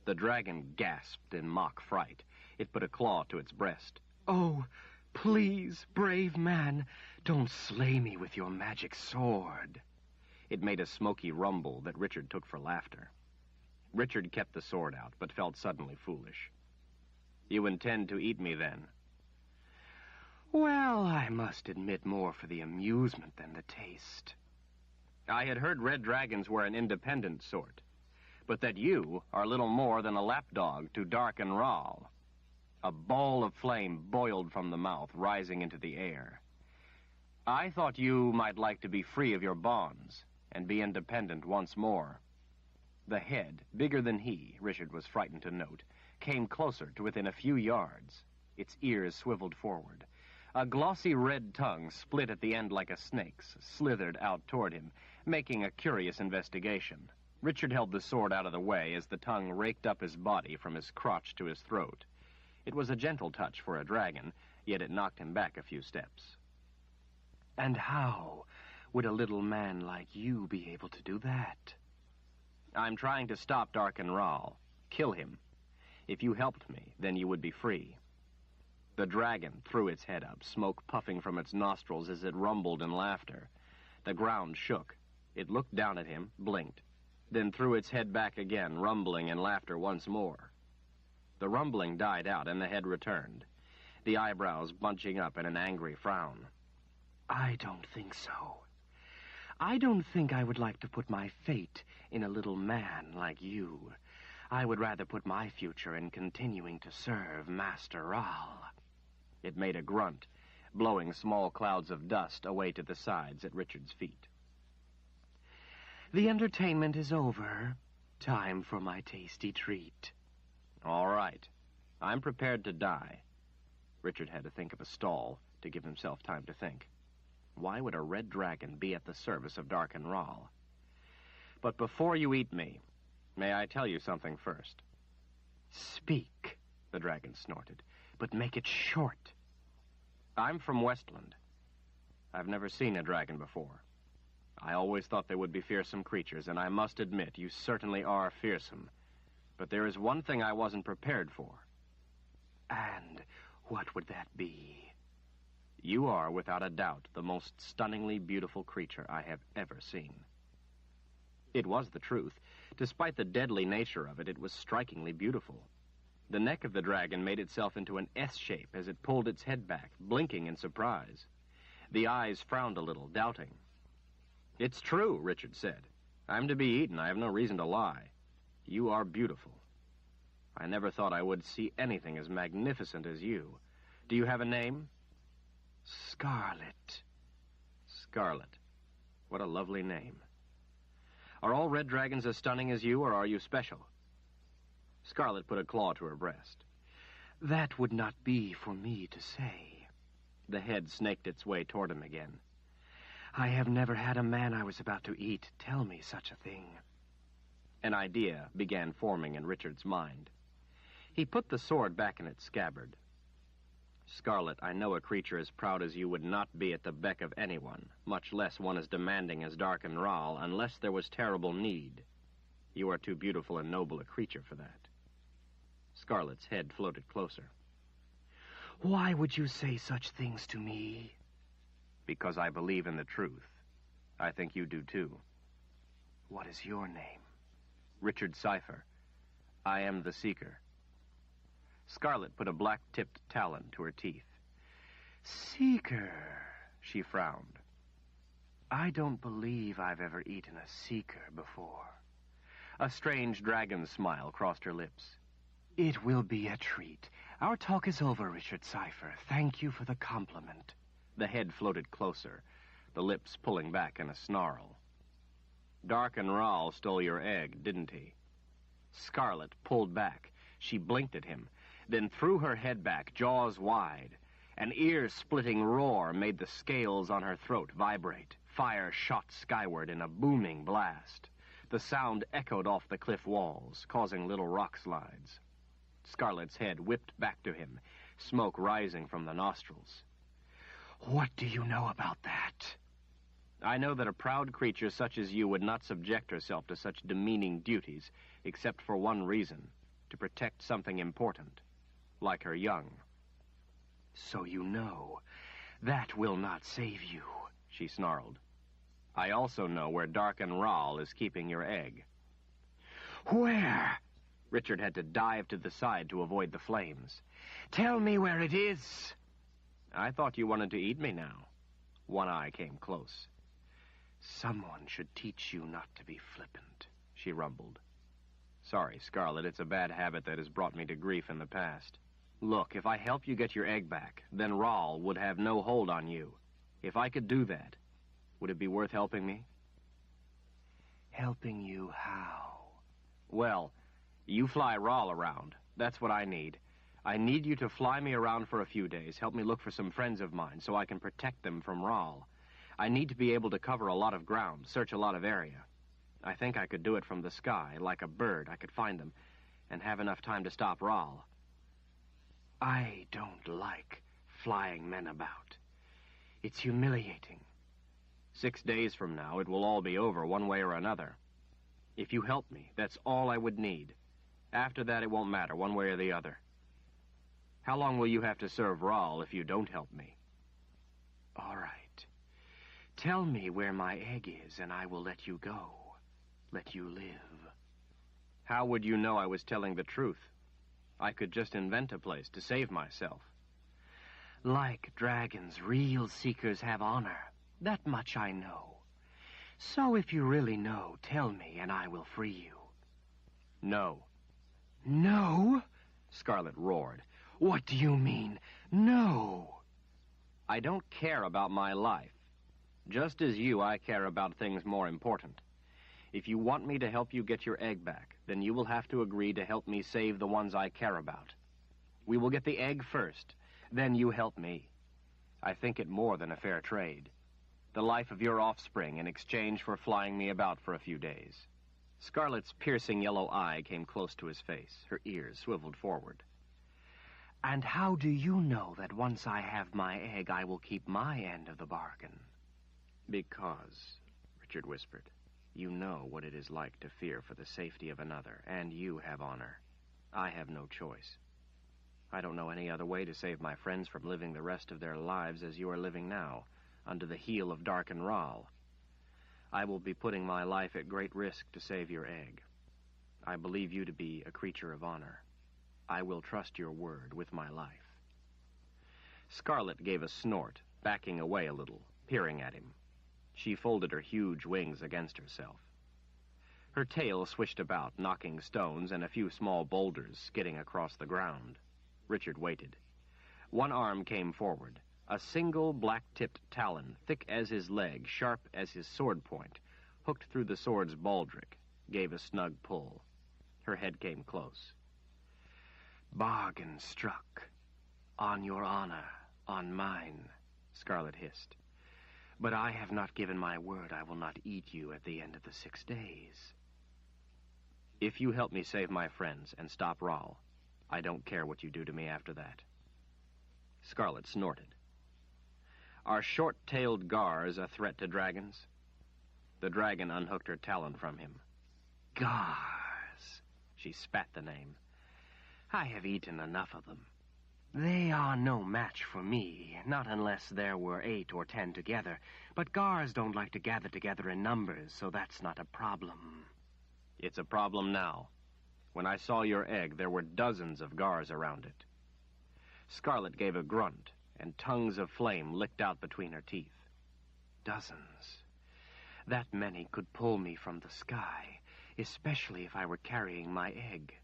The dragon gasped in mock fright. It put a claw to its breast. "Oh, please, brave man, don't slay me with your magic sword." It made a smoky rumble that Richard took for laughter. Richard kept the sword out, but felt suddenly foolish. "You intend to eat me, then?" "Well, I must admit more for the amusement than the taste." "I had heard red dragons were an independent sort, but that you are little more than a lapdog to Dark and Rahl." A ball of flame boiled from the mouth, rising into the air. "I thought you might like to be free of your bonds and be independent once more." The head, bigger than he, Richard was frightened to note, came closer to within a few yards. Its ears swiveled forward. A glossy red tongue, split at the end like a snake's, slithered out toward him, making a curious investigation. Richard held the sword out of the way as the tongue raked up his body from his crotch to his throat. It was a gentle touch for a dragon, yet it knocked him back a few steps. "And how would a little man like you be able to do that?" "I'm trying to stop Dark and Rahl. Kill him. If you helped me, then you would be free." The dragon threw its head up, smoke puffing from its nostrils as it rumbled in laughter. The ground shook. It looked down at him, blinked, then threw its head back again, rumbling in laughter once more. The rumbling died out, and the head returned, the eyebrows bunching up in an angry frown. "I don't think so. I don't think I would like to put my fate in a little man like you. I would rather put my future in continuing to serve Master Rahl." It made a grunt, blowing small clouds of dust away to the sides at Richard's feet. "The entertainment is over. Time for my tasty treat." "All right. I'm prepared to die." Richard had to think of a stall to give himself time to think. Why would a red dragon be at the service of Dark and Rahl? "But before you eat me, may I tell you something first?" "Speak," the dragon snorted, "but make it short." "I'm from Westland. I've never seen a dragon before. I always thought they would be fearsome creatures, and I must admit you certainly are fearsome. But there is one thing I wasn't prepared for." "And what would that be?" "You are, without a doubt, the most stunningly beautiful creature I have ever seen." It was the truth. Despite the deadly nature of it, it was strikingly beautiful. The neck of the dragon made itself into an S shape as it pulled its head back, blinking in surprise. The eyes frowned a little, doubting. "It's true," Richard said. "I'm to be eaten. I have no reason to lie. You are beautiful. I never thought I would see anything as magnificent as you. Do you have a name?" "Scarlet." "Scarlet. What a lovely name. Are all red dragons as stunning as you, or are you special?" Scarlet put a claw to her breast. "That would not be for me to say." The head snaked its way toward him again. "I have never had a man I was about to eat tell me such a thing." An idea began forming in Richard's mind. He put the sword back in its scabbard. "Scarlet, I know a creature as proud as you would not be at the beck of anyone, much less one as demanding as Dark and Rahl, unless there was terrible need. You are too beautiful and noble a creature for that." Scarlet's head floated closer. "Why would you say such things to me?" "Because I believe in the truth. I think you do, too." "What is your name?" "Richard Cipher. I am the Seeker." Scarlet put a black-tipped talon to her teeth. "Seeker," she frowned. "I don't believe I've ever eaten a seeker before. A strange dragon smile crossed her lips. It will be a treat. Our talk is over, Richard Cypher. Thank you for the compliment. The head floated closer, the lips pulling back in a snarl. Dark and Rahl stole your egg, didn't he? Scarlet pulled back. She blinked at him, then threw her head back, jaws wide. An ear-splitting roar made the scales on her throat vibrate. Fire shot skyward in a booming blast. The sound echoed off the cliff walls, causing little rock slides. Scarlet's head whipped back to him, smoke rising from the nostrils. What do you know about that? I know that a proud creature such as you would not subject herself to such demeaning duties, except for one reason, to protect something important, like her young. So you know. That will not save you, she snarled. I also know where Dark and Rahl is keeping your egg. Where? Richard had to dive to the side to avoid the flames. Tell me where it is. I thought you wanted to eat me now. One eye came close. Someone should teach you not to be flippant, she rumbled. Sorry, Scarlet, it's a bad habit that has brought me to grief in the past. Look, if I help you get your egg back, then Rahl would have no hold on you. If I could do that, would it be worth helping me? Helping you how? Well, you fly Rahl around. That's what I need. I need you to fly me around for a few days, help me look for some friends of mine so I can protect them from Rahl. I need to be able to cover a lot of ground, search a lot of area. I think I could do it from the sky, like a bird. I could find them and have enough time to stop Rahl. I don't like flying men about. It's humiliating. 6 days from now, it will all be over one way or another. If you help me, that's all I would need. After that, it won't matter one way or the other. How long will you have to serve Rahl if you don't help me? All right. Tell me where my egg is, and I will let you go. Let you live. How would you know I was telling the truth? I could just invent a place to save myself. Like dragons, real seekers have honor. That much I know. So if you really know, tell me, and I will free you. No. No? Scarlet roared. What do you mean, no? I don't care about my life. Just as you, I care about things more important. If you want me to help you get your egg back, then you will have to agree to help me save the ones I care about. We will get the egg first, then you help me. I think it more than a fair trade. The life of your offspring in exchange for flying me about for a few days. Scarlet's piercing yellow eye came close to his face. Her ears swiveled forward. And how do you know that once I have my egg, I will keep my end of the bargain? Because, Richard whispered, you know what it is like to fear for the safety of another, and you have honor. I have no choice. I don't know any other way to save my friends from living the rest of their lives as you are living now, under the heel of Dark and Rahl. I will be putting my life at great risk to save your egg. I believe you to be a creature of honor. I will trust your word with my life. Scarlet gave a snort, backing away a little, peering at him. She folded her huge wings against herself. Her tail swished about, knocking stones and a few small boulders skidding across the ground. Richard waited. One arm came forward. A single black-tipped talon, thick as his leg, sharp as his sword point, hooked through the sword's baldric, gave a snug pull. Her head came close. Bargain struck. On your honor, on mine, Scarlet hissed. But I have not given my word I will not eat you at the end of the 6 days. If you help me save my friends and stop Rahl, I don't care what you do to me after that. Scarlet snorted. Are short-tailed gars a threat to dragons? The dragon unhooked her talon from him. Gars. She spat the name. I have eaten enough of them. They are no match for me, not unless there were 8 or 10 together. But gars don't like to gather together in numbers, so that's not a problem. It's a problem now. When I saw your egg, there were dozens of gars around it. Scarlet gave a grunt, and tongues of flame licked out between her teeth. Dozens. That many could pull me from the sky. especially if I were carrying my egg.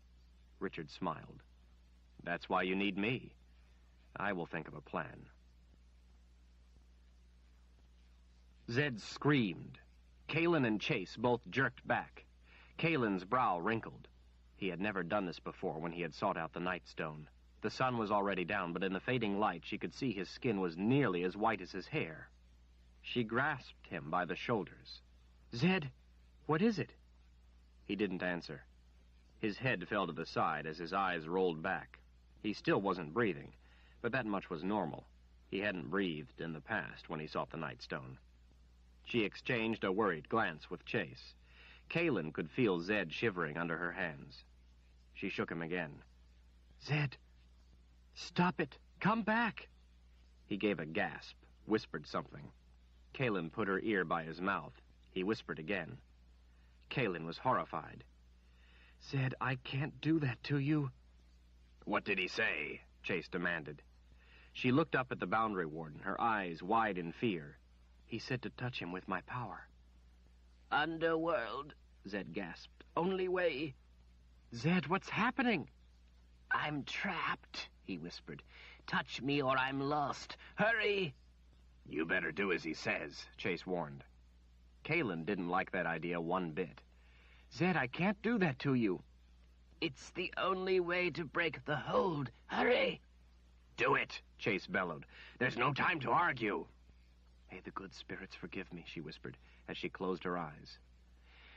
Richard smiled. That's why you need me. I will think of a plan. Zed screamed. Kalin and Chase both jerked back. Kalin's brow wrinkled. He had never done this before when he had sought out the Nightstone. The sun was already down, but in the fading light she could see his skin was nearly as white as his hair. She grasped him by the shoulders. Zed, what is it? He didn't answer. His head fell to the side as his eyes rolled back. He still wasn't breathing, but that much was normal. He hadn't breathed in the past when he sought the Nightstone. She exchanged a worried glance with Chase. Kalin could feel Zed shivering under her hands. She shook him again. Zed, stop it. Come back. He gave a gasp, whispered something. Kalin put her ear by his mouth. He whispered again. Kalin was horrified. Zed, I can't do that to you. What did he say? Chase demanded. She looked up at the boundary warden, her eyes wide in fear. He said to touch him with my power. Underworld, Zed gasped. Only way. Zed, what's happening? I'm trapped, he whispered. Touch me or I'm lost. Hurry! You better do as he says, Chase warned. Kalin didn't like that idea one bit. Zed, I can't do that to you. It's the only way to break the hold. Hurry! Do it, Chase bellowed. There's no time to argue. May the good spirits forgive me, she whispered, as she closed her eyes.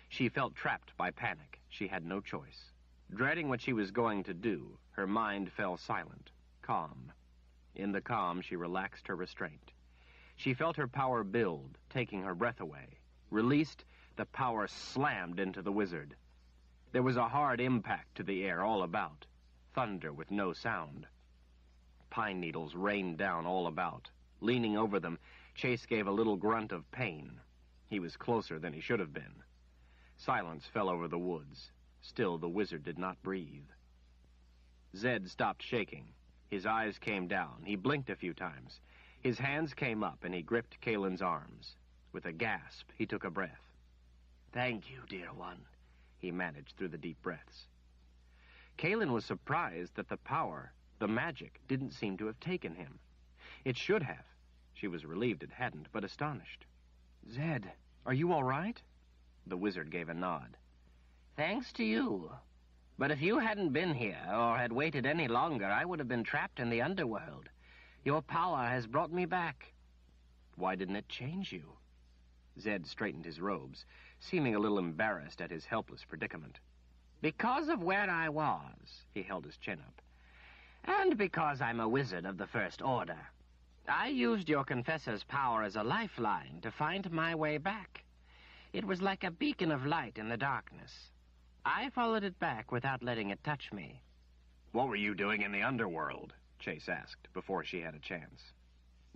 She felt trapped by panic. She had no choice. Dreading what she was going to do, her mind fell silent, calm. In the calm, she relaxed her restraint. She felt her power build, taking her breath away. Released, the power slammed into the wizard. There was a hard impact to the air all about, thunder with no sound. Pine needles rained down all about. Leaning over them, Chase gave a little grunt of pain. He was closer than he should have been. Silence fell over the woods. Still, the wizard did not breathe. Zed stopped shaking. His eyes came down. He blinked a few times. His hands came up, and he gripped Kalin's arms. With a gasp, he took a breath. Thank you, dear one, he managed through the deep breaths. Kalin was surprised that the power, the magic, didn't seem to have taken him. It should have. She was relieved it hadn't, but astonished. Zed, are you all right? The wizard gave a nod. Thanks to you. But if you hadn't been here, or had waited any longer, I would have been trapped in the underworld. Your power has brought me back. Why didn't it change you? Zed straightened his robes, seeming a little embarrassed at his helpless predicament. Because of where I was, he held his chin up. And because I'm a wizard of the First Order. I used your confessor's power as a lifeline to find my way back. It was like a beacon of light in the darkness. I followed it back without letting it touch me. What were you doing in the underworld? Chase asked, before she had a chance.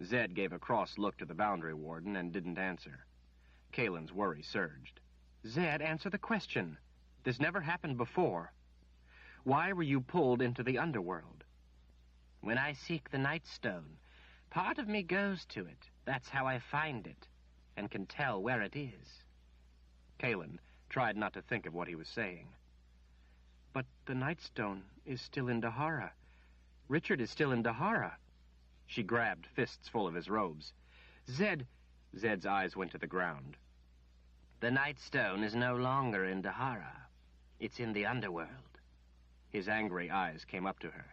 Zed gave a cross look to the boundary warden and didn't answer. Kalin's worry surged. Zed, answer the question. This never happened before. Why were you pulled into the underworld? When I seek the Nightstone, part of me goes to it. That's how I find it, and can tell where it is. Kalin tried not to think of what he was saying. But the Nightstone is still in Dahara. Richard is still in Dahara. She grabbed fists full of his robes. Zed's eyes went to the ground. The Nightstone is no longer in Dahara. It's in the underworld. His angry eyes came up to her.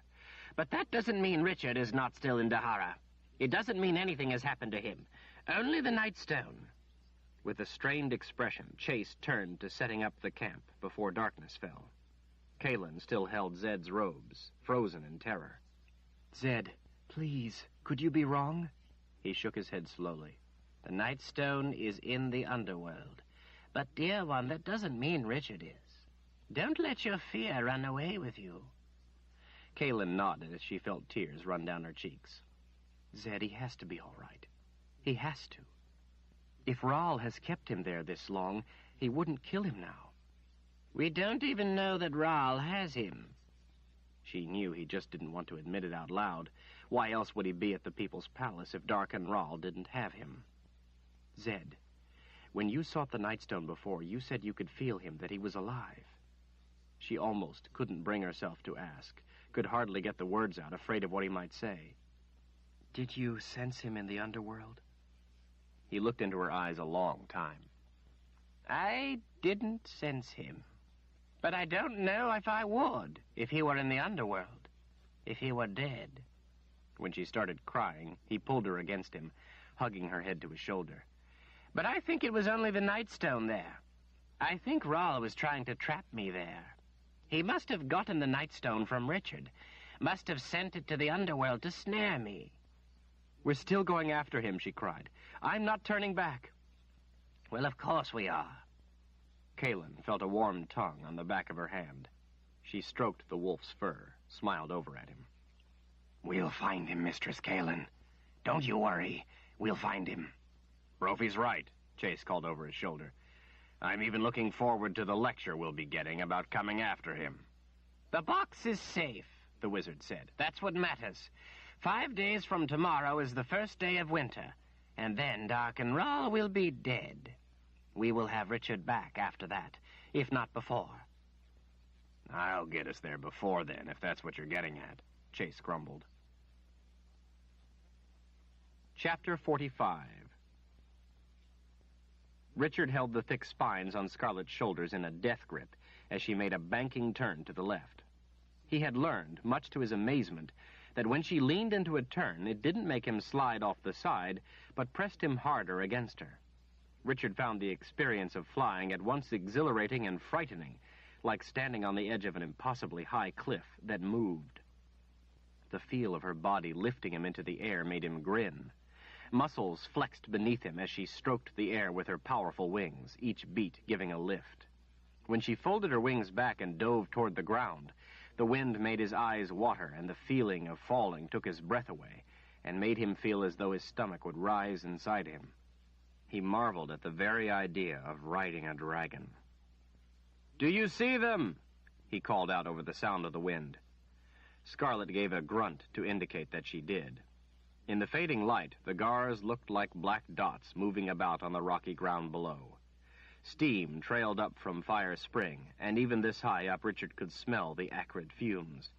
But that doesn't mean Richard is not still in Dahara. It doesn't mean anything has happened to him. Only the Nightstone. With a strained expression, Chase turned to setting up the camp before darkness fell. Kalin still held Zed's robes, frozen in terror. Zed, please, could you be wrong? He shook his head slowly. The Nightstone is in the underworld. But, dear one, that doesn't mean Richard is. Don't let your fear run away with you. Kalin nodded as she felt tears run down her cheeks. Zed, he has to be all right. He has to. If Rahl has kept him there this long, he wouldn't kill him now. We don't even know that Rahl has him. She knew he just didn't want to admit it out loud. Why else would he be at the People's Palace if Dark and Rahl didn't have him? Zed, When you sought the Nightstone before, you said you could feel him, that he was alive. She almost couldn't bring herself to ask, could hardly get the words out, afraid of what he might say. Did you sense him in the underworld? He looked into her eyes a long time. I didn't sense him. But I don't know if I would, if he were in the underworld, if he were dead. When she started crying, he pulled her against him, hugging her head to his shoulder. But I think it was only the Nightstone there. I think Rahl was trying to trap me there. He must have gotten the Nightstone from Richard, must have sent it to the underworld to snare me. We're still going after him, she cried. I'm not turning back. Well, of course we are. Kaelin felt a warm tongue on the back of her hand. She stroked the wolf's fur, smiled over at him. We'll find him, Mistress Kaelin. Don't you worry. We'll find him. Brophy's right, Chase called over his shoulder. I'm even looking forward to the lecture we'll be getting about coming after him. The box is safe, the wizard said. That's what matters. 5 days from tomorrow is the first day of winter, and then Dark and Rahl will be dead. We will have Richard back after that, if not before. I'll get us there before then, if that's what you're getting at, Chase grumbled. Chapter 45. Richard held the thick spines on Scarlet's shoulders in a death grip as she made a banking turn to the left. He had learned, much to his amazement, that when she leaned into a turn, it didn't make him slide off the side, but pressed him harder against her. Richard found the experience of flying at once exhilarating and frightening, like standing on the edge of an impossibly high cliff that moved. The feel of her body lifting him into the air made him grin. Muscles flexed beneath him as she stroked the air with her powerful wings, each beat giving a lift. When she folded her wings back and dove toward the ground, the wind made his eyes water, and the feeling of falling took his breath away and made him feel as though his stomach would rise inside him. He marveled at the very idea of riding a dragon. "Do you see them?" he called out over the sound of the wind. Scarlet gave a grunt to indicate that she did. In the fading light, the gars looked like black dots moving about on the rocky ground below. Steam trailed up from Fire Spring, and even this high up Richard could smell the acrid fumes.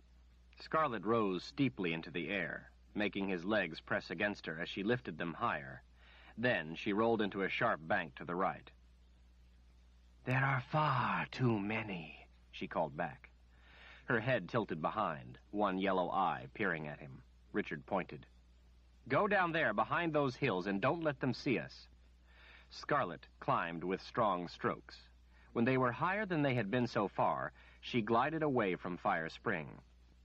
Scarlet rose steeply into the air, making his legs press against her as she lifted them higher. Then she rolled into a sharp bank to the right. "There are far too many," she called back. Her head tilted behind, one yellow eye peering at him. Richard pointed. "Go down there behind those hills and don't let them see us." Scarlet climbed with strong strokes. When they were higher than they had been so far, she glided away from Fire Spring.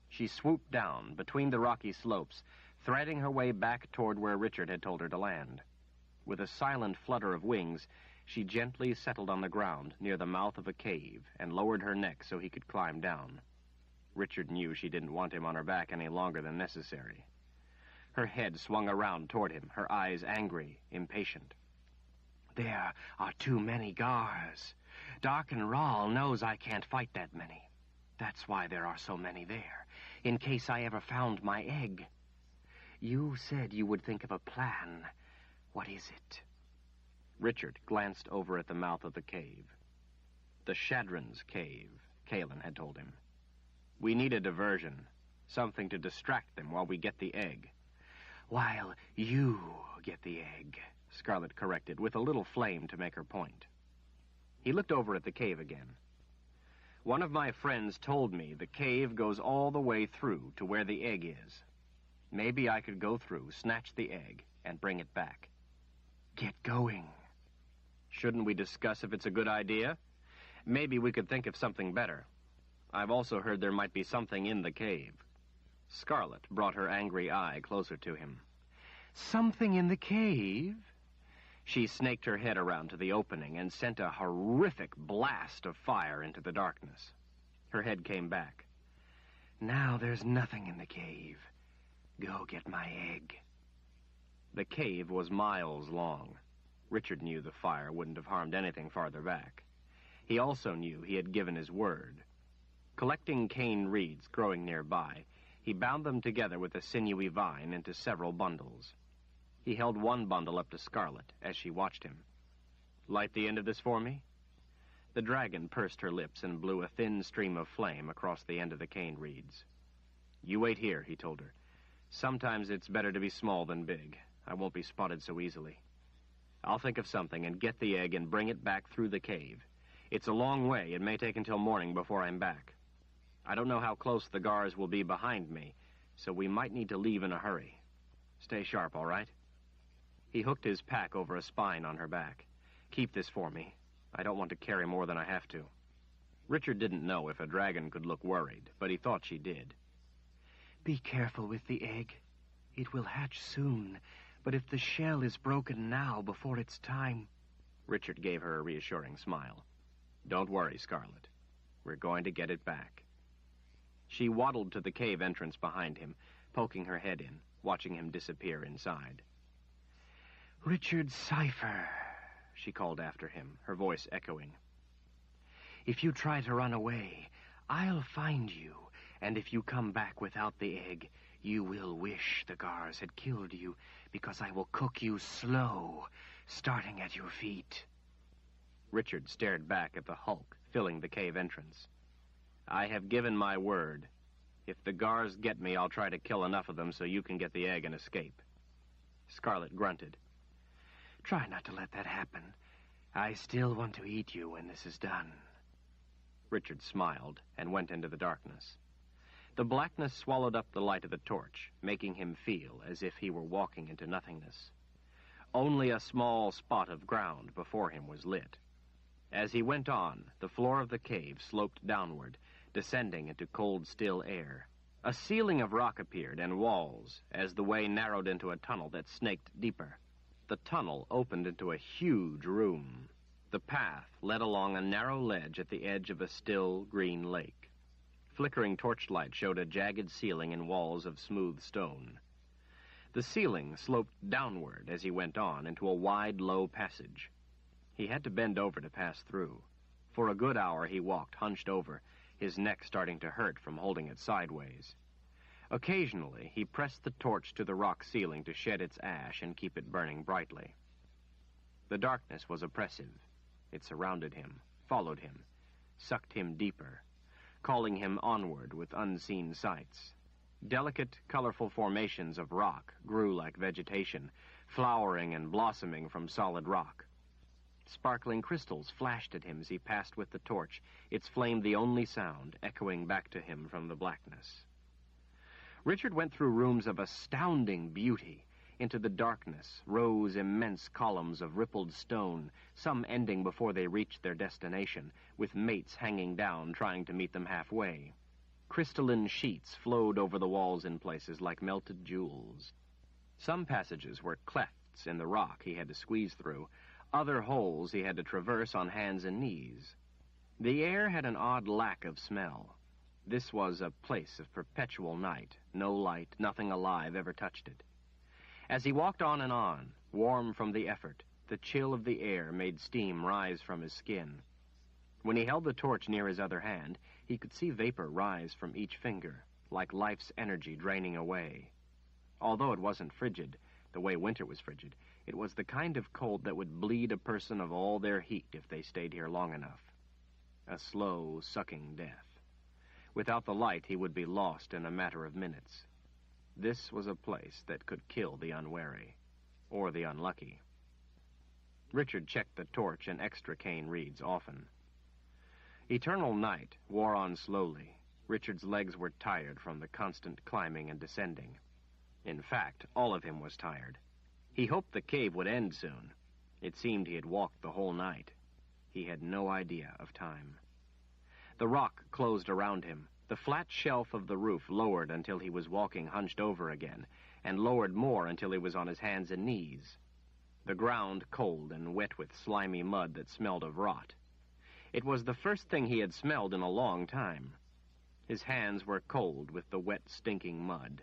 She swooped down between the rocky slopes, threading her way back toward where Richard had told her to land. With a silent flutter of wings, she gently settled on the ground near the mouth of a cave and lowered her neck so he could climb down. Richard knew she didn't want him on her back any longer than necessary. Her head swung around toward him, her eyes angry, impatient. "There are too many gars. Dark and Rahl knows I can't fight that many. That's why there are so many there, in case I ever found my egg. You said you would think of a plan. What is it?" Richard glanced over at the mouth of the cave. The Shadron's cave, Kaelin had told him. "We need a diversion, something to distract them while we get the egg." "While you get the egg," Scarlet corrected, with a little flame to make her point. He looked over at the cave again. "One of my friends told me the cave goes all the way through to where the egg is. Maybe I could go through, snatch the egg, and bring it back." "Get going." "Shouldn't we discuss if it's a good idea? Maybe we could think of something better. I've also heard there might be something in the cave." Scarlet brought her angry eye closer to him. "Something in the cave?" She snaked her head around to the opening and sent a horrific blast of fire into the darkness. Her head came back. "Now there's nothing in the cave. Go get my egg." The cave was miles long. Richard knew the fire wouldn't have harmed anything farther back. He also knew he had given his word. Collecting cane reeds growing nearby, he bound them together with a sinewy vine into several bundles. He held one bundle up to Scarlet as she watched him. Light the end of this for me?" The dragon pursed her lips and blew a thin stream of flame across the end of the cane reeds. "You wait here," he told her. "Sometimes it's better to be small than big. I won't be spotted so easily. I'll think of something and get the egg and bring it back through the cave. It's a long way. It may take until morning before I'm back. I don't know how close the guards will be behind me, so we might need to leave in a hurry. Stay sharp, all right?" He hooked his pack over a spine on her back. "Keep this for me. I don't want to carry more than I have to." Richard didn't know if a dragon could look worried, but he thought she did. "Be careful with the egg. It will hatch soon, but if the shell is broken now before its time..." Richard gave her a reassuring smile. "Don't worry, Scarlet. We're going to get it back." She waddled to the cave entrance behind him, poking her head in, watching him disappear inside. "Richard Cypher," she called after him, her voice echoing. "If you try to run away, I'll find you, and if you come back without the egg, you will wish the guards had killed you, because I will cook you slow, starting at your feet." Richard stared back at the hulk filling the cave entrance. "I have given my word. If the guards get me, I'll try to kill enough of them so you can get the egg and escape." Scarlet grunted. "Try not to let that happen. I still want to eat you when this is done." Richard smiled and went into the darkness. The blackness swallowed up the light of the torch, making him feel as if he were walking into nothingness. Only a small spot of ground before him was lit. As he went on, the floor of the cave sloped downward, descending into cold, still air. A ceiling of rock appeared and walls as the way narrowed into a tunnel that snaked deeper. The tunnel opened into a huge room. The path led along a narrow ledge at the edge of a still, green lake. Flickering torchlight showed a jagged ceiling and walls of smooth stone. The ceiling sloped downward as he went on into a wide, low passage. He had to bend over to pass through. For a good hour he walked hunched over, his neck starting to hurt from holding it sideways. Occasionally, he pressed the torch to the rock ceiling to shed its ash and keep it burning brightly. The darkness was oppressive. It surrounded him, followed him, sucked him deeper, calling him onward with unseen sights. Delicate, colorful formations of rock grew like vegetation, flowering and blossoming from solid rock. Sparkling crystals flashed at him as he passed with the torch, its flame the only sound, echoing back to him from the blackness. Richard went through rooms of astounding beauty. Into the darkness rose immense columns of rippled stone, some ending before they reached their destination, with mates hanging down trying to meet them halfway. Crystalline sheets flowed over the walls in places like melted jewels. Some passages were clefts in the rock he had to squeeze through, other holes he had to traverse on hands and knees. The air had an odd lack of smell. This was a place of perpetual night. No light, nothing alive ever touched it. As he walked on and on, warm from the effort, the chill of the air made steam rise from his skin. When he held the torch near his other hand, he could see vapor rise from each finger, like life's energy draining away. Although it wasn't frigid, the way winter was frigid, it was the kind of cold that would bleed a person of all their heat if they stayed here long enough. A slow, sucking death. Without the light, he would be lost in a matter of minutes. This was a place that could kill the unwary, or the unlucky. Richard checked the torch and extra cane reeds often. Eternal night wore on slowly. Richard's legs were tired from the constant climbing and descending. In fact, all of him was tired. He hoped the cave would end soon. It seemed he had walked the whole night. He had no idea of time. The rock closed around him. The flat shelf of the roof lowered until he was walking hunched over again, and lowered more until he was on his hands and knees. The ground cold and wet with slimy mud that smelled of rot. It was the first thing he had smelled in a long time. His hands were cold with the wet, stinking mud.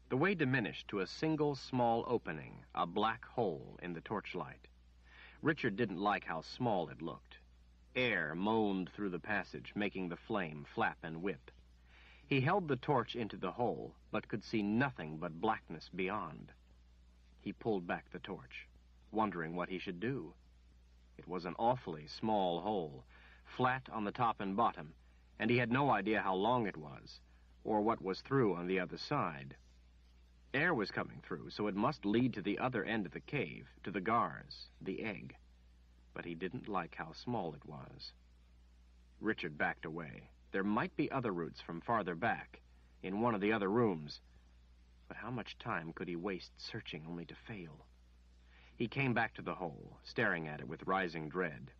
The way diminished to a single small opening, a black hole in the torchlight. Richard didn't like how small it looked. Air moaned through the passage, making the flame flap and whip. He held the torch into the hole, but could see nothing but blackness beyond. He pulled back the torch, wondering what he should do. It was an awfully small hole, flat on the top and bottom, and he had no idea how long it was, or what was through on the other side. Air was coming through, so it must lead to the other end of the cave, to the gars, the egg. But he didn't like how small it was. Richard backed away. There might be other routes from farther back, in one of the other rooms. But how much time could he waste searching only to fail? He came back to the hole, staring at it with rising dread.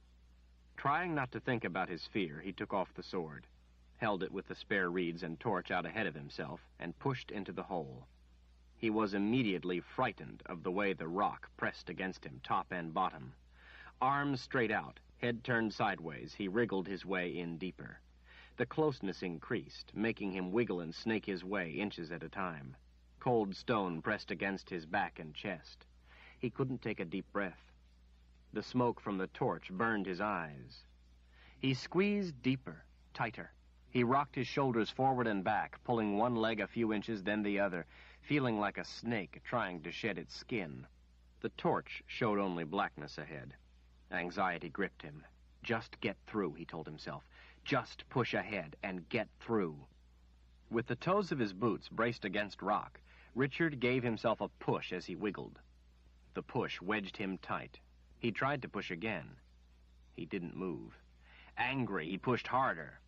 Trying not to think about his fear, he took off the sword, held it with the spare reeds and torch out ahead of himself, and pushed into the hole. He was immediately frightened of the way the rock pressed against him, top and bottom. Arms straight out, head turned sideways, he wriggled his way in deeper. The closeness increased, making him wiggle and snake his way inches at a time. Cold stone pressed against his back and chest. He couldn't take a deep breath. The smoke from the torch burned his eyes. He squeezed deeper, tighter. He rocked his shoulders forward and back, pulling one leg a few inches, then the other, feeling like a snake trying to shed its skin. The torch showed only blackness ahead. Anxiety gripped him. Just get through, he told himself. Just push ahead and get through. With the toes of his boots braced against rock, Richard gave himself a push as he wiggled. The push wedged him tight. He tried to push again. He didn't move. Angry, he pushed harder.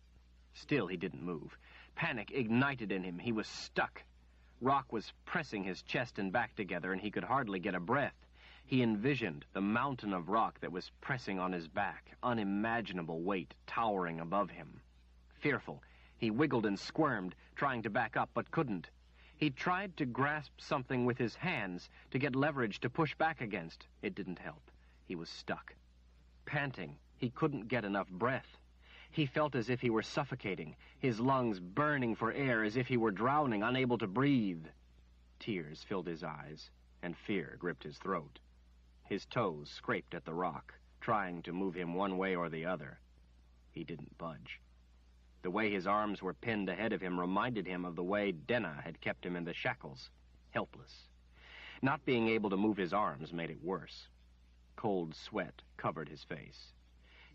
Still he didn't move. Panic ignited in him. He was stuck. Rock was pressing his chest and back together, and he could hardly get a breath. He envisioned the mountain of rock that was pressing on his back, unimaginable weight towering above him. Fearful, he wiggled and squirmed, trying to back up, but couldn't. He tried to grasp something with his hands to get leverage to push back against. It didn't help. He was stuck. Panting, he couldn't get enough breath. He felt as if he were suffocating, his lungs burning for air, as if he were drowning, unable to breathe. Tears filled his eyes, and fear gripped his throat. His toes scraped at the rock, trying to move him one way or the other. He didn't budge. The way his arms were pinned ahead of him reminded him of the way Denna had kept him in the shackles, helpless. Not being able to move his arms made it worse. Cold sweat covered his face.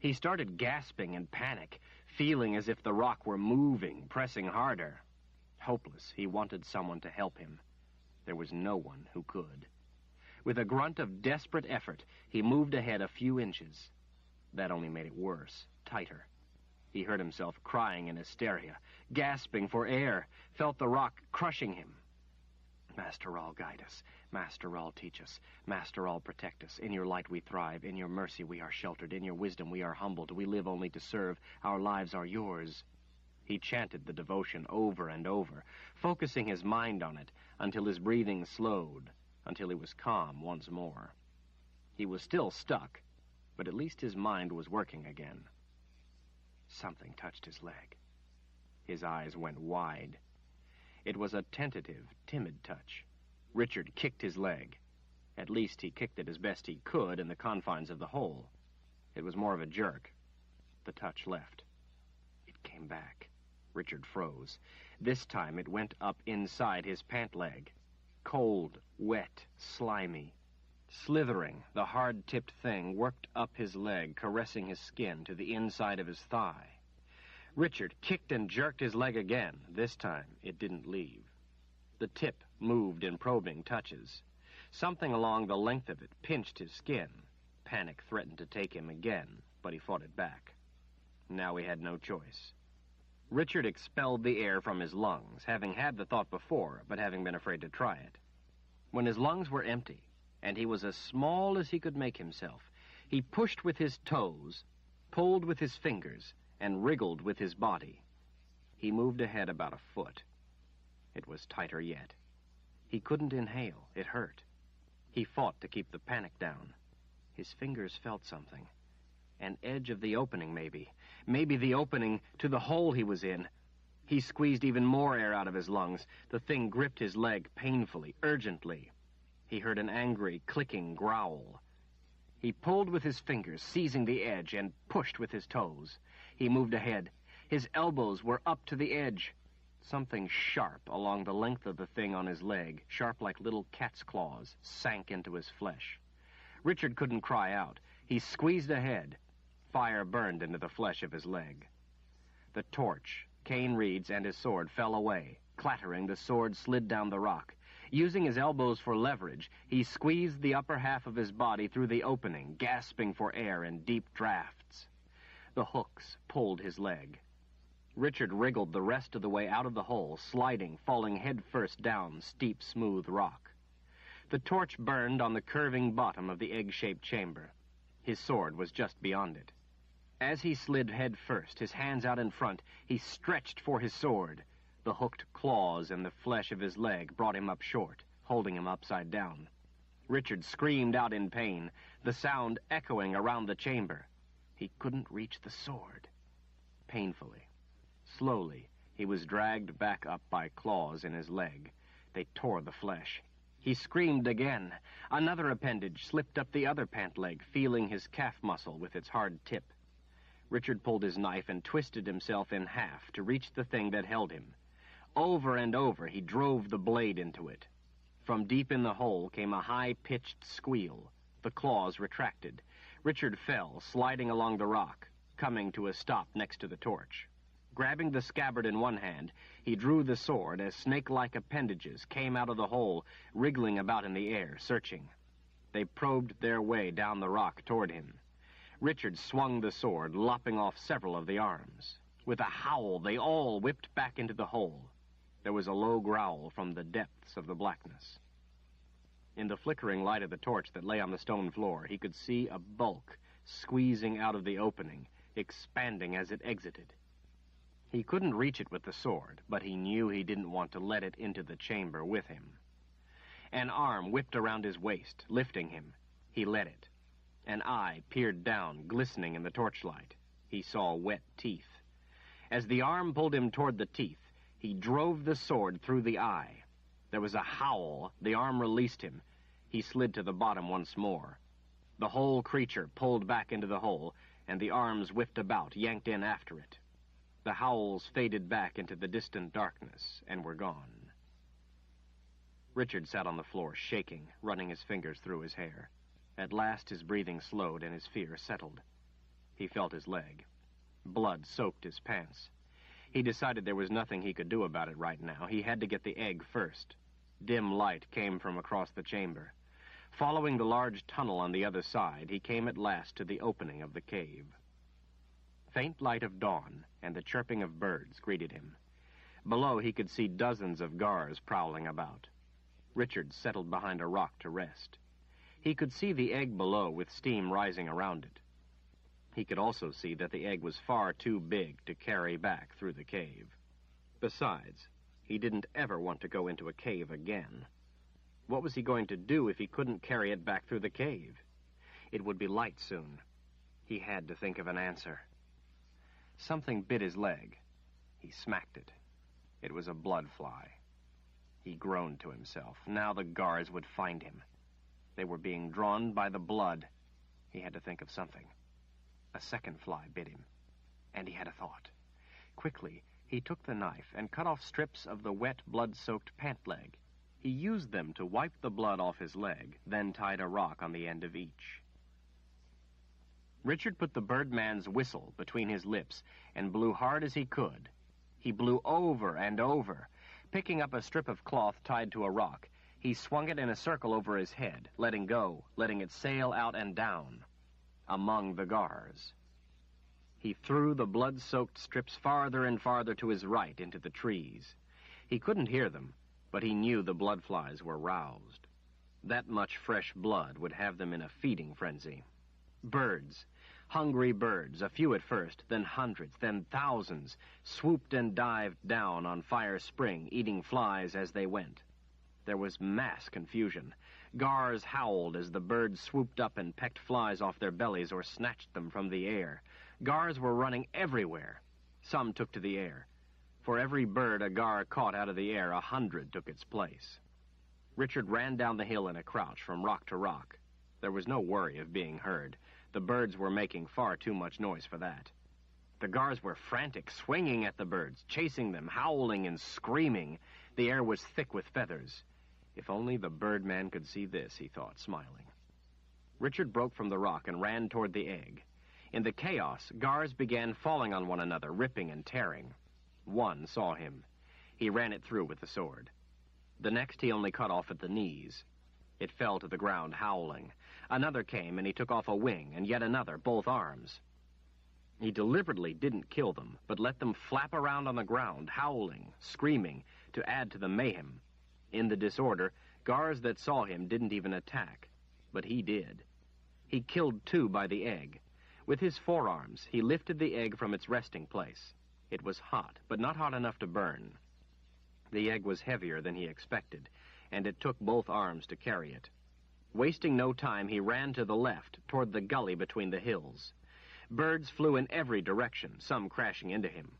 He started gasping in panic, feeling as if the rock were moving, pressing harder. Hopeless, he wanted someone to help him. There was no one who could. With a grunt of desperate effort, he moved ahead a few inches. That only made it worse, tighter. He heard himself crying in hysteria, gasping for air, felt the rock crushing him. Master All, guide us. Master All, teach us. Master All, protect us. In your light we thrive. In your mercy we are sheltered. In your wisdom we are humbled. We live only to serve. Our lives are yours. He chanted the devotion over and over, focusing his mind on it until his breathing slowed, until he was calm once more. He was still stuck, but at least his mind was working again. Something touched his leg. His eyes went wide. It was a tentative, timid touch. Richard kicked his leg. At least he kicked it as best he could in the confines of the hole. It was more of a jerk. The touch left. It came back. Richard froze. This time it went up inside his pant leg. Cold, wet, slimy. Slithering, the hard-tipped thing worked up his leg, caressing his skin to the inside of his thigh. Richard kicked and jerked his leg again. This time, it didn't leave. The tip moved in probing touches. Something along the length of it pinched his skin. Panic threatened to take him again, but he fought it back. Now he had no choice. Richard expelled the air from his lungs, having had the thought before, but having been afraid to try it. When his lungs were empty, and he was as small as he could make himself, he pushed with his toes, pulled with his fingers, and wriggled with his body. He moved ahead about a foot. It was tighter yet. He couldn't inhale. It hurt. He fought to keep the panic down. His fingers felt something. An edge of the opening, maybe. Maybe the opening to the hole he was in. He squeezed even more air out of his lungs. The thing gripped his leg painfully, urgently. He heard an angry, clicking growl. He pulled with his fingers, seizing the edge, and pushed with his toes. He moved ahead. His elbows were up to the edge. Something sharp along the length of the thing on his leg, sharp like little cat's claws, sank into his flesh. Richard couldn't cry out. He squeezed ahead. Fire burned into the flesh of his leg. The torch, cane reeds, and his sword fell away. Clattering, the sword slid down the rock. Using his elbows for leverage, he squeezed the upper half of his body through the opening, gasping for air in deep drafts. The hooks pulled his leg. Richard wriggled the rest of the way out of the hole, sliding, falling head-first down steep, smooth rock. The torch burned on the curving bottom of the egg-shaped chamber. His sword was just beyond it. As he slid head-first, his hands out in front, he stretched for his sword. The hooked claws in the flesh of his leg brought him up short, holding him upside down. Richard screamed out in pain, the sound echoing around the chamber. He couldn't reach the sword. Painfully, slowly, he was dragged back up by claws in his leg. They tore the flesh. He screamed again. Another appendage slipped up the other pant leg, feeling his calf muscle with its hard tip. Richard pulled his knife and twisted himself in half to reach the thing that held him. Over and over, he drove the blade into it. From deep in the hole came a high-pitched squeal. The claws retracted. Richard fell, sliding along the rock, coming to a stop next to the torch. Grabbing the scabbard in one hand, he drew the sword as snake-like appendages came out of the hole, wriggling about in the air, searching. They probed their way down the rock toward him. Richard swung the sword, lopping off several of the arms. With a howl, they all whipped back into the hole. There was a low growl from the depths of the blackness. In the flickering light of the torch that lay on the stone floor, he could see a bulk squeezing out of the opening, expanding as it exited. He couldn't reach it with the sword, but he knew he didn't want to let it into the chamber with him. An arm whipped around his waist, lifting him. He let it. An eye peered down, glistening in the torchlight. He saw wet teeth. As the arm pulled him toward the teeth, he drove the sword through the eye. There was a howl. The arm released him. He slid to the bottom once more. The whole creature pulled back into the hole, and the arms whipped about, yanked in after it. The howls faded back into the distant darkness and were gone. Richard sat on the floor, shaking, running his fingers through his hair. At last his breathing slowed and his fear settled. He felt his leg. Blood soaked his pants. He decided there was nothing he could do about it right now. He had to get the egg first. Dim light came from across the chamber. Following the large tunnel on the other side, he came at last to the opening of the cave. Faint light of dawn and the chirping of birds greeted him. Below, he could see dozens of gars prowling about. Richard settled behind a rock to rest. He could see the egg below with steam rising around it. He could also see that the egg was far too big to carry back through the cave. Besides, he didn't ever want to go into a cave again. What was he going to do if he couldn't carry it back through the cave? It would be light soon. He had to think of an answer. Something bit his leg. He smacked it. It was a blood fly. He groaned to himself. Now the guards would find him. They were being drawn by the blood. He had to think of something. A second fly bit him, and he had a thought. Quickly, he took the knife and cut off strips of the wet, blood-soaked pant leg. He used them to wipe the blood off his leg, then tied a rock on the end of each. Richard put the birdman's whistle between his lips and blew hard as he could. He blew over and over. Picking up a strip of cloth tied to a rock, he swung it in a circle over his head, letting go, letting it sail out and down, among the gars. He threw the blood-soaked strips farther and farther to his right into the trees. He couldn't hear them, but he knew the blood flies were roused. That much fresh blood would have them in a feeding frenzy. Birds, hungry birds, a few at first, then hundreds, then thousands, swooped and dived down on Fire Spring, eating flies as they went. There was mass confusion. Gars howled as the birds swooped up and pecked flies off their bellies or snatched them from the air. Gars were running everywhere. Some took to the air. For every bird a gar caught out of the air, 100 took its place. Richard ran down the hill in a crouch from rock to rock. There was no worry of being heard. The birds were making far too much noise for that. The gars were frantic, swinging at the birds, chasing them, howling and screaming. The air was thick with feathers. If only the birdman could see this, he thought, smiling. Richard broke from the rock and ran toward the egg. In the chaos, gars began falling on one another, ripping and tearing. One saw him. He ran it through with the sword. The next he only cut off at the knees. It fell to the ground, howling. Another came, and he took off a wing, and yet another, both arms. He deliberately didn't kill them, but let them flap around on the ground, howling, screaming, to add to the mayhem. In the disorder, gars that saw him didn't even attack, but he did. He killed two by the egg. With his forearms, he lifted the egg from its resting place. It was hot, but not hot enough to burn. The egg was heavier than he expected, and it took both arms to carry it. Wasting no time, he ran to the left, toward the gully between the hills. Birds flew in every direction, some crashing into him.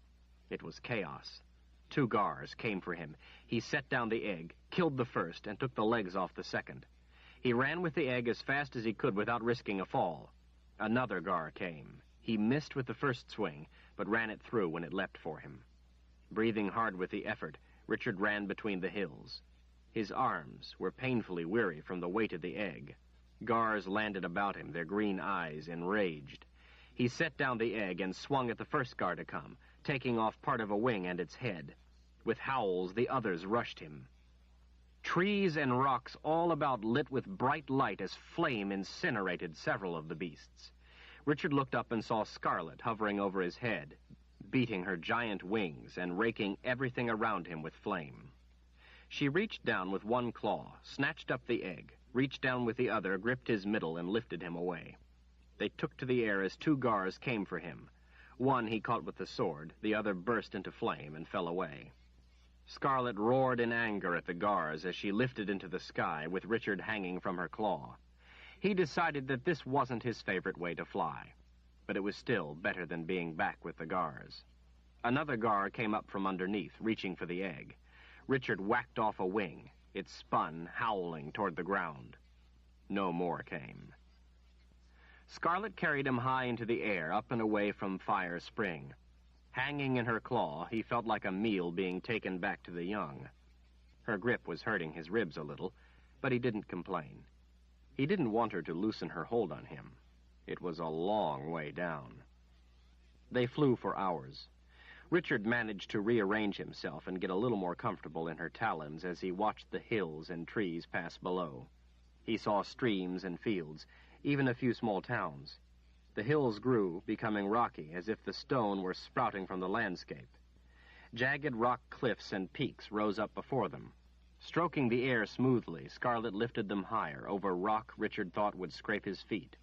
It was chaos. Two gars came for him. He set down the egg, killed the first, and took the legs off the second. He ran with the egg as fast as he could without risking a fall. Another gar came. He missed with the first swing, but ran it through when it leapt for him. Breathing hard with the effort, Richard ran between the hills. His arms were painfully weary from the weight of the egg. Gars landed about him, their green eyes enraged. He set down the egg and swung at the first gar to come, taking off part of a wing and its head. With howls, the others rushed him. Trees and rocks all about lit with bright light as flame incinerated several of the beasts. Richard looked up and saw Scarlet hovering over his head, beating her giant wings and raking everything around him with flame. She reached down with one claw, snatched up the egg, reached down with the other, gripped his middle, and lifted him away. They took to the air as two gars came for him. One he caught with the sword, the other burst into flame and fell away. Scarlet roared in anger at the gars as she lifted into the sky with Richard hanging from her claw. He decided that this wasn't his favorite way to fly, but it was still better than being back with the gars. Another gar came up from underneath, reaching for the egg. Richard whacked off a wing. It spun, howling, toward the ground. No more came. Scarlet carried him high into the air, up and away from Fire Spring. Hanging in her claw, he felt like a meal being taken back to the young. Her grip was hurting his ribs a little, but he didn't complain. He didn't want her to loosen her hold on him. It was a long way down. They flew for hours. Richard managed to rearrange himself and get a little more comfortable in her talons as he watched the hills and trees pass below. He saw streams and fields, even a few small towns. The hills grew, becoming rocky, as if the stone were sprouting from the landscape. Jagged rock cliffs and peaks rose up before them. Stroking the air smoothly, Scarlet lifted them higher, over rock Richard thought would scrape his feet.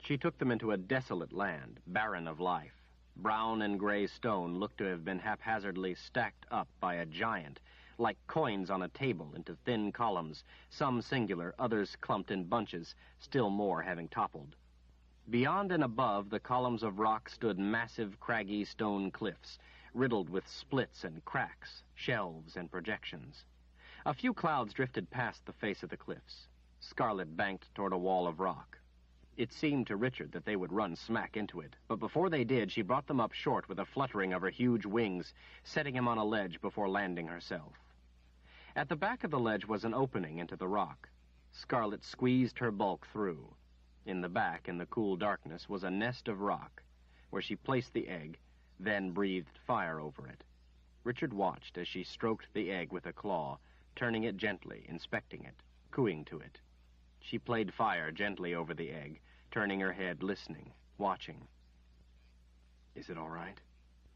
She took them into a desolate land, barren of life. Brown and gray stone looked to have been haphazardly stacked up by a giant, like coins on a table, into thin columns, some singular, others clumped in bunches, still more having toppled. Beyond and above the columns of rock stood massive, craggy stone cliffs, riddled with splits and cracks, shelves and projections. A few clouds drifted past the face of the cliffs. Scarlet banked toward a wall of rock. It seemed to Richard that they would run smack into it, but before they did, she brought them up short with a fluttering of her huge wings, setting him on a ledge before landing herself. At the back of the ledge was an opening into the rock. Scarlet squeezed her bulk through. In the back, in the cool darkness, was a nest of rock, where she placed the egg, then breathed fire over it. Richard watched as she stroked the egg with a claw, turning it gently, inspecting it, cooing to it. She played fire gently over the egg, turning her head, listening, watching. "Is it all right?"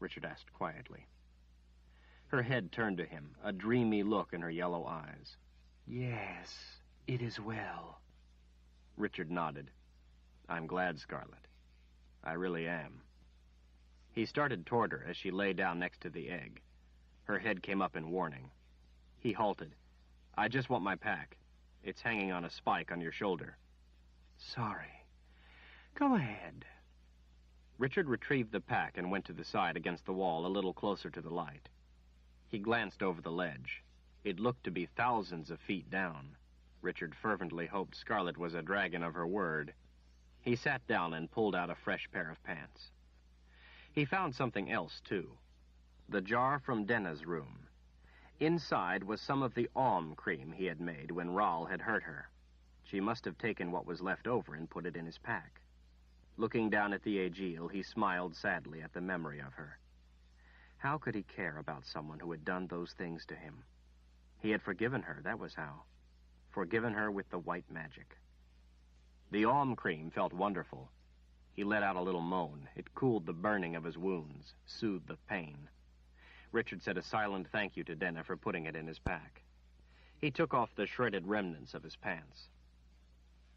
Richard asked quietly. Her head turned to him, a dreamy look in her yellow eyes. "Yes, it is well." Richard nodded. "I'm glad, Scarlet. I really am." He started toward her as she lay down next to the egg. Her head came up in warning. He halted. "I just want my pack. It's hanging on a spike on your shoulder." "Sorry. Go ahead." Richard retrieved the pack and went to the side against the wall a little closer to the light. He glanced over the ledge. It looked to be thousands of feet down. Richard fervently hoped Scarlet was a dragon of her word. He sat down and pulled out a fresh pair of pants. He found something else, too. The jar from Denna's room. Inside was some of the alm cream he had made when Rahl had hurt her. She must have taken what was left over and put it in his pack. Looking down at the Aegil, he smiled sadly at the memory of her. How could he care about someone who had done those things to him? He had forgiven her, that was how. Forgiven her with the white magic. The Alm cream felt wonderful. He let out a little moan. It cooled the burning of his wounds, soothed the pain. Richard said a silent thank you to Denna for putting it in his pack. He took off the shredded remnants of his pants.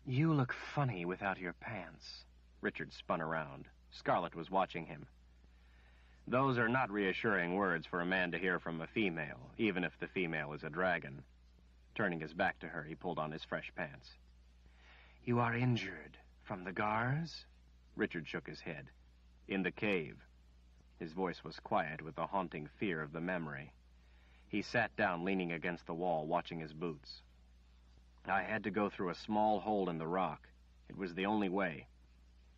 You look funny without your pants. Richard spun around. Scarlet was watching him. Those are not reassuring words for a man to hear from a female, even if the female is a dragon. Turning his back to her, he pulled on his fresh pants. You are injured. From the Gars? Richard shook his head. In the cave. His voice was quiet with the haunting fear of the memory. He sat down, leaning against the wall, watching his boots. I had to go through a small hole in the rock. It was the only way.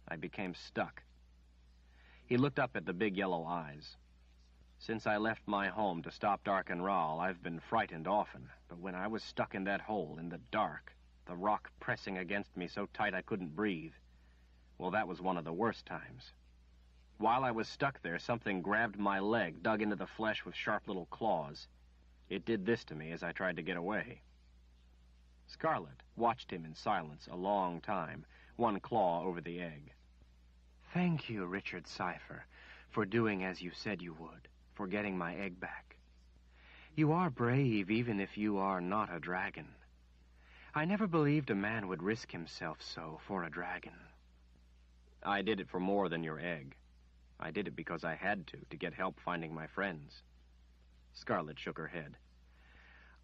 I became stuck. He looked up at the big yellow eyes. Since I left my home to stop Dark and Rahl, I've been frightened often. But when I was stuck in that hole, in the dark, the rock pressing against me so tight I couldn't breathe, well, that was one of the worst times. While I was stuck there, something grabbed my leg, dug into the flesh with sharp little claws. It did this to me as I tried to get away. Scarlet watched him in silence a long time, one claw over the egg. Thank you, Richard Cypher, for doing as you said you would, for getting my egg back. You are brave, even if you are not a dragon. I never believed a man would risk himself so for a dragon. I did it for more than your egg. I did it because I had to get help finding my friends. Scarlet shook her head.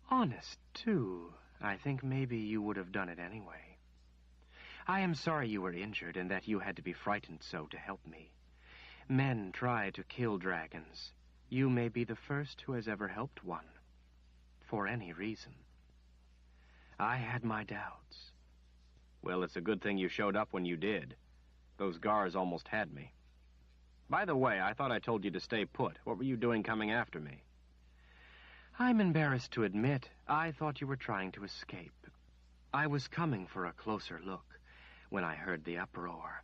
Honest, too. I think maybe you would have done it anyway. I am sorry you were injured and that you had to be frightened so to help me. Men try to kill dragons. You may be the first who has ever helped one. For any reason. I had my doubts. Well, it's a good thing you showed up when you did. Those Gars almost had me. By the way, I thought I told you to stay put. What were you doing coming after me? I'm embarrassed to admit, I thought you were trying to escape. I was coming for a closer look when I heard the uproar.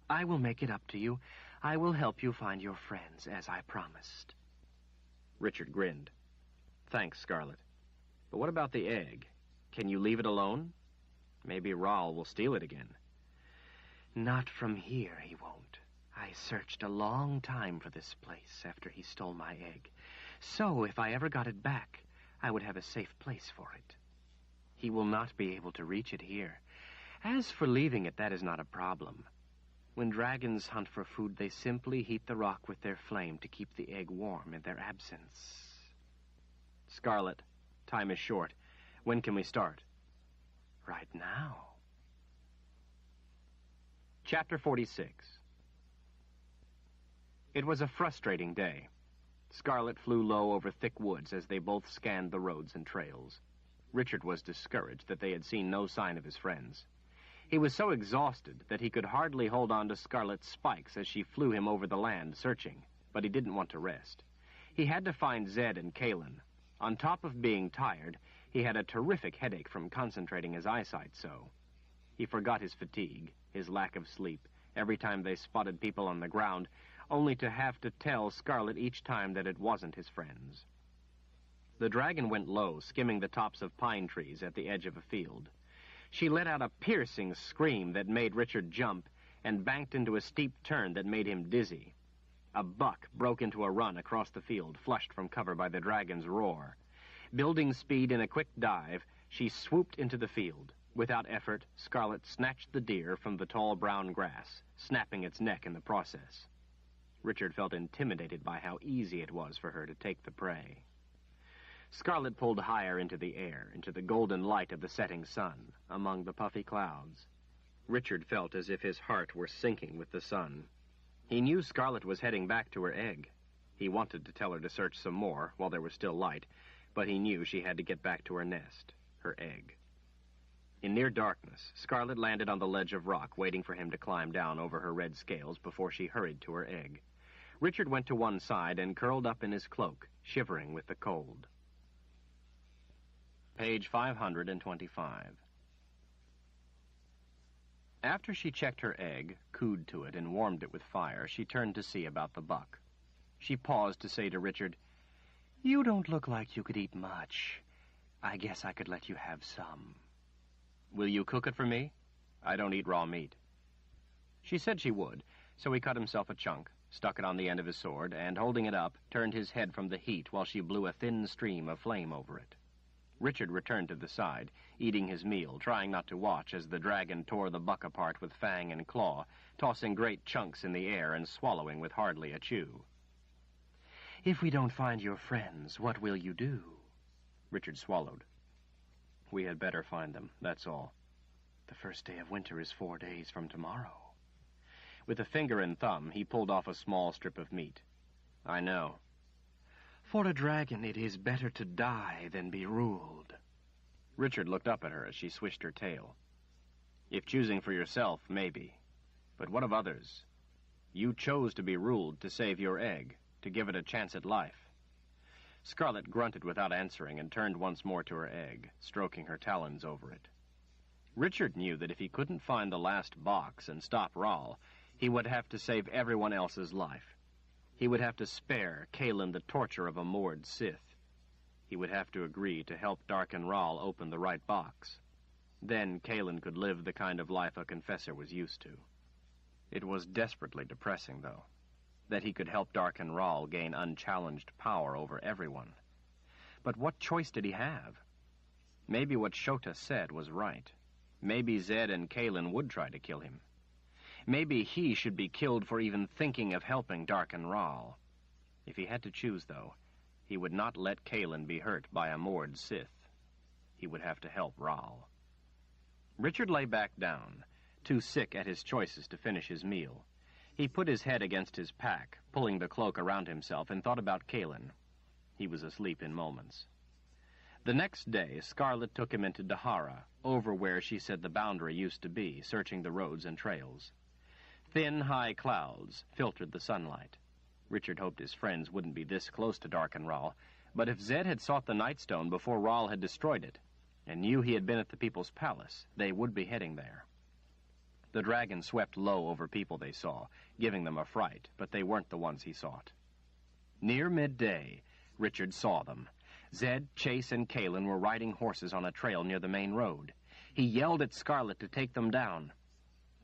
I will make it up to you. I will help you find your friends, as I promised. Richard grinned. Thanks, Scarlet. But what about the egg? Can you leave it alone? Maybe Rahl will steal it again. Not from here, he won't. I searched a long time for this place after he stole my egg. So, if I ever got it back, I would have a safe place for it. He will not be able to reach it here. As for leaving it, that is not a problem. When dragons hunt for food, they simply heat the rock with their flame to keep the egg warm in their absence. Scarlet, time is short. When can we start? Right now. Chapter 46. It was a frustrating day. Scarlet flew low over thick woods as they both scanned the roads and trails. Richard was discouraged that they had seen no sign of his friends. He was so exhausted that he could hardly hold on to Scarlet's spikes as she flew him over the land, searching, but he didn't want to rest. He had to find Zed and Kaelin. On top of being tired, he had a terrific headache from concentrating his eyesight so. He forgot his fatigue, his lack of sleep, every time they spotted people on the ground, only to have to tell Scarlet each time that it wasn't his friends. The dragon went low, skimming the tops of pine trees at the edge of a field. She let out a piercing scream that made Richard jump and banked into a steep turn that made him dizzy. A buck broke into a run across the field, flushed from cover by the dragon's roar. Building speed in a quick dive, she swooped into the field. Without effort, Scarlet snatched the deer from the tall brown grass, snapping its neck in the process. Richard felt intimidated by how easy it was for her to take the prey. Scarlet pulled higher into the air, into the golden light of the setting sun, among the puffy clouds. Richard felt as if his heart were sinking with the sun. He knew Scarlet was heading back to her egg. He wanted to tell her to search some more while there was still light, but he knew she had to get back to her nest, her egg. In near darkness, Scarlet landed on the ledge of rock, waiting for him to climb down over her red scales before she hurried to her egg. Richard went to one side and curled up in his cloak, shivering with the cold. Page 525. After she checked her egg, cooed to it, and warmed it with fire, she turned to see about the buck. She paused to say to Richard, "You don't look like you could eat much. I guess I could let you have some." "Will you cook it for me? I don't eat raw meat." She said she would, so he cut himself a chunk, stuck it on the end of his sword, and, holding it up, turned his head from the heat while she blew a thin stream of flame over it. Richard returned to the side, eating his meal, trying not to watch as the dragon tore the buck apart with fang and claw, tossing great chunks in the air and swallowing with hardly a chew. "If we don't find your friends, what will you do?" Richard swallowed. "We had better find them, that's all. The first day of winter is 4 days from tomorrow." With a finger and thumb, he pulled off a small strip of meat. "I know. For a dragon, it is better to die than be ruled." Richard looked up at her as she swished her tail. "If choosing for yourself, maybe. But what of others? You chose to be ruled, to save your egg, to give it a chance at life." Scarlet grunted without answering and turned once more to her egg, stroking her talons over it. Richard knew that if he couldn't find the last box and stop Rahl, he would have to save everyone else's life. He would have to spare Kaelin the torture of a moored Sith. He would have to agree to help darken Rahl open the right box. Then Kaelin could live the kind of life a confessor was used to. It was desperately depressing, though, that he could help darken Rahl gain unchallenged power over everyone. But what choice did he have? Maybe what Shota said was right. Maybe Zed and Kaelin would try to kill him. Maybe he should be killed for even thinking of helping darken Rahl. If he had to choose, though, he would not let Kaelin be hurt by a moored Sith. He would have to help Rahl. Richard lay back down, too sick at his choices to finish his meal. He put his head against his pack, pulling the cloak around himself, and thought about Kaelin. He was asleep in moments. The next day, Scarlet took him into Dahara, over where she said the boundary used to be, searching the roads and trails. Thin, high clouds filtered the sunlight. Richard hoped his friends wouldn't be this close to darken Rahl, but if Zed had sought the Nightstone before Rahl had destroyed it, and knew he had been at the People's Palace, they would be heading there. The dragon swept low over people they saw, giving them a fright, but they weren't the ones he sought. Near midday, Richard saw them. Zed, Chase, and Kaelin were riding horses on a trail near the main road. He yelled at Scarlet to take them down.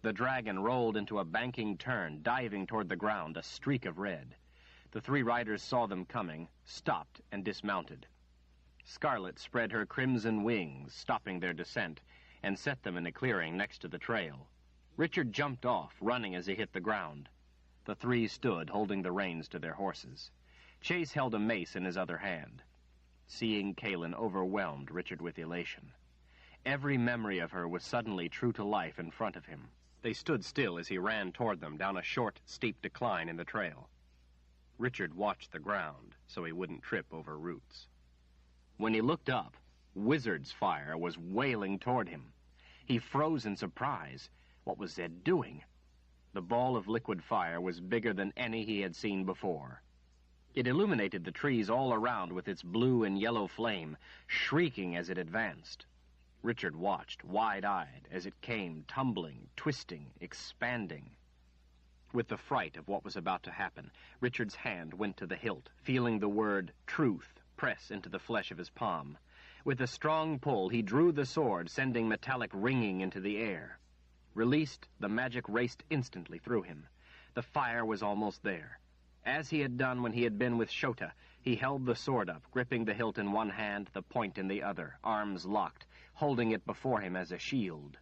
The dragon rolled into a banking turn, diving toward the ground, a streak of red. The 3 riders saw them coming, stopped, and dismounted. Scarlet spread her crimson wings, stopping their descent, and set them in a clearing next to the trail. Richard jumped off, running as he hit the ground. The 3 stood, holding the reins to their horses. Chase held a mace in his other hand. Seeing Kaelin overwhelmed Richard with elation. Every memory of her was suddenly true to life in front of him. They stood still as he ran toward them down a short, steep decline in the trail. Richard watched the ground so he wouldn't trip over roots. When he looked up, Wizard's fire was wailing toward him. He froze in surprise. What was Zed doing? The ball of liquid fire was bigger than any he had seen before. It illuminated the trees all around with its blue and yellow flame, shrieking as it advanced. Richard watched, wide-eyed, as it came, tumbling, twisting, expanding. With the fright of what was about to happen, Richard's hand went to the hilt, feeling the word truth press into the flesh of his palm. With a strong pull, he drew the sword, sending metallic ringing into the air. Released, the magic raced instantly through him. The fire was almost there. As he had done when he had been with Shota, he held the sword up, gripping the hilt in one hand, the point in the other, arms locked, holding it before him as a shield.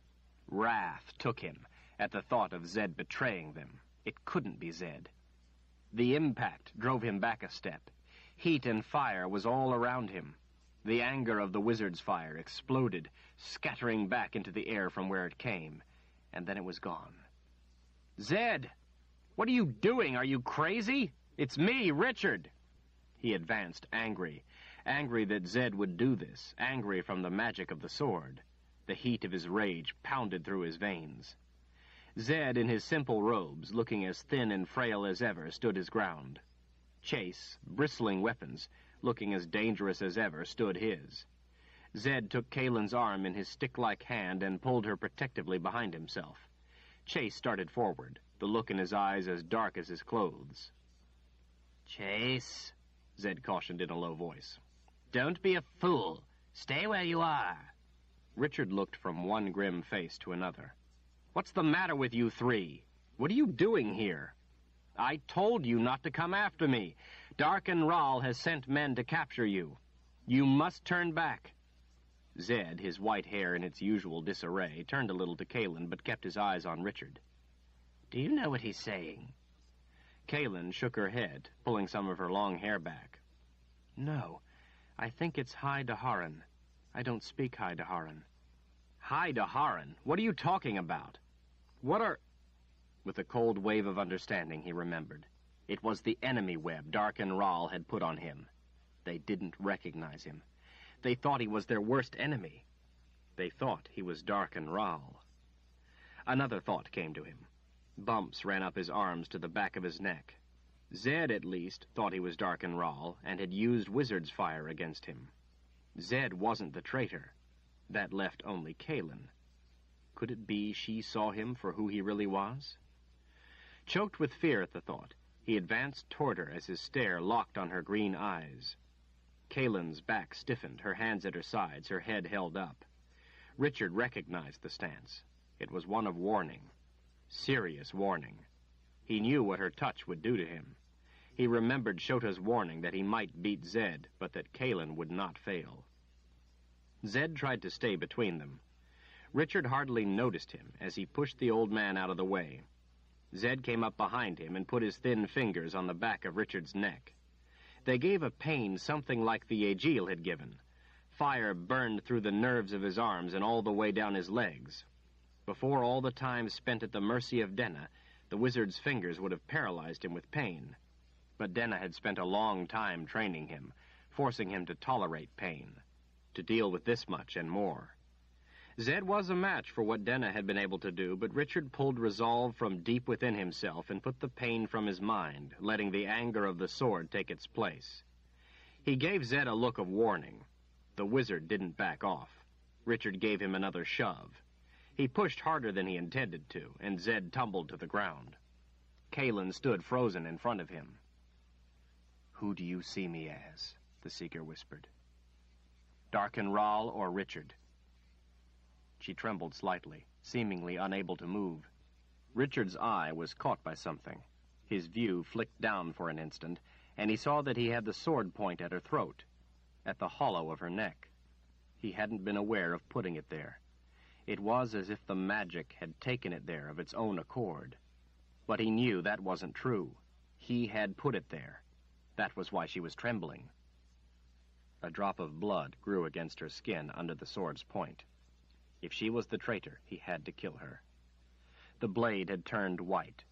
Wrath took him at the thought of Zed betraying them. It couldn't be Zed. The impact drove him back a step. Heat and fire was all around him. The anger of the wizard's fire exploded, scattering back into the air from where it came, and then it was gone. "Zed! What are you doing? Are you crazy? It's me, Richard!" He advanced, angry that Zed would do this, angry from the magic of the sword. The heat of his rage pounded through his veins. Zed, in his simple robes, looking as thin and frail as ever, stood his ground. Chase, bristling weapons, looking as dangerous as ever, stood his. Zed took Kaelin's arm in his stick-like hand and pulled her protectively behind himself. Chase started forward, the look in his eyes as dark as his clothes. Chase, Zed cautioned in a low voice. don't be a fool. Stay where you are. Richard looked from one grim face to another. What's the matter with you three? What are you doing here? I told you not to come after me. Darken Rahl has sent men to capture you. You must turn back. Zed, his white hair in its usual disarray, turned a little to Kaelin, but kept his eyes on Richard. Do you know what he's saying? Kaelin shook her head, pulling some of her long hair back. No, I think it's High Daharan. I don't speak High Daharan. High Daharan? What are you talking about? What are... With a cold wave of understanding, he remembered. It was the enemy web Darken Rahl had put on him. They didn't recognize him. They thought he was their worst enemy. They thought he was Darken Rahl. Another thought came to him. Bumps ran up his arms to the back of his neck. Zed, at least, thought he was Darken Rahl and had used wizard's fire against him. Zed wasn't the traitor. That left only Kaelin. Could it be she saw him for who he really was? Choked with fear at the thought, he advanced toward her as his stare locked on her green eyes. Kaelin's back stiffened, her hands at her sides, her head held up. Richard recognized the stance. It was one of warning. Serious warning. He knew what her touch would do to him. He remembered Shota's warning that he might beat Zed, but that Kaelin would not fail. Zed tried to stay between them. Richard hardly noticed him as he pushed the old man out of the way. Zed came up behind him and put his thin fingers on the back of Richard's neck. They gave a pain something like the Aegil had given. Fire burned through the nerves of his arms and all the way down his legs. Before all the time spent at the mercy of Denna, the wizard's fingers would have paralyzed him with pain. But Denna had spent a long time training him, forcing him to tolerate pain, to deal with this much and more. Zed was a match for what Denna had been able to do, but Richard pulled resolve from deep within himself and put the pain from his mind, letting the anger of the sword take its place. He gave Zed a look of warning. The wizard didn't back off. Richard gave him another shove. He pushed harder than he intended to, and Zed tumbled to the ground. Kaelin stood frozen in front of him. Who do you see me as? The Seeker whispered. Darken Rahl or Richard? She trembled slightly, seemingly unable to move. Richard's eye was caught by something. His view flicked down for an instant, and he saw that he had the sword point at her throat, at the hollow of her neck. He hadn't been aware of putting it there. It was as if the magic had taken it there of its own accord. But he knew that wasn't true. He had put it there. That was why she was trembling. A drop of blood grew against her skin under the sword's point. If she was the traitor, he had to kill her. The blade had turned white.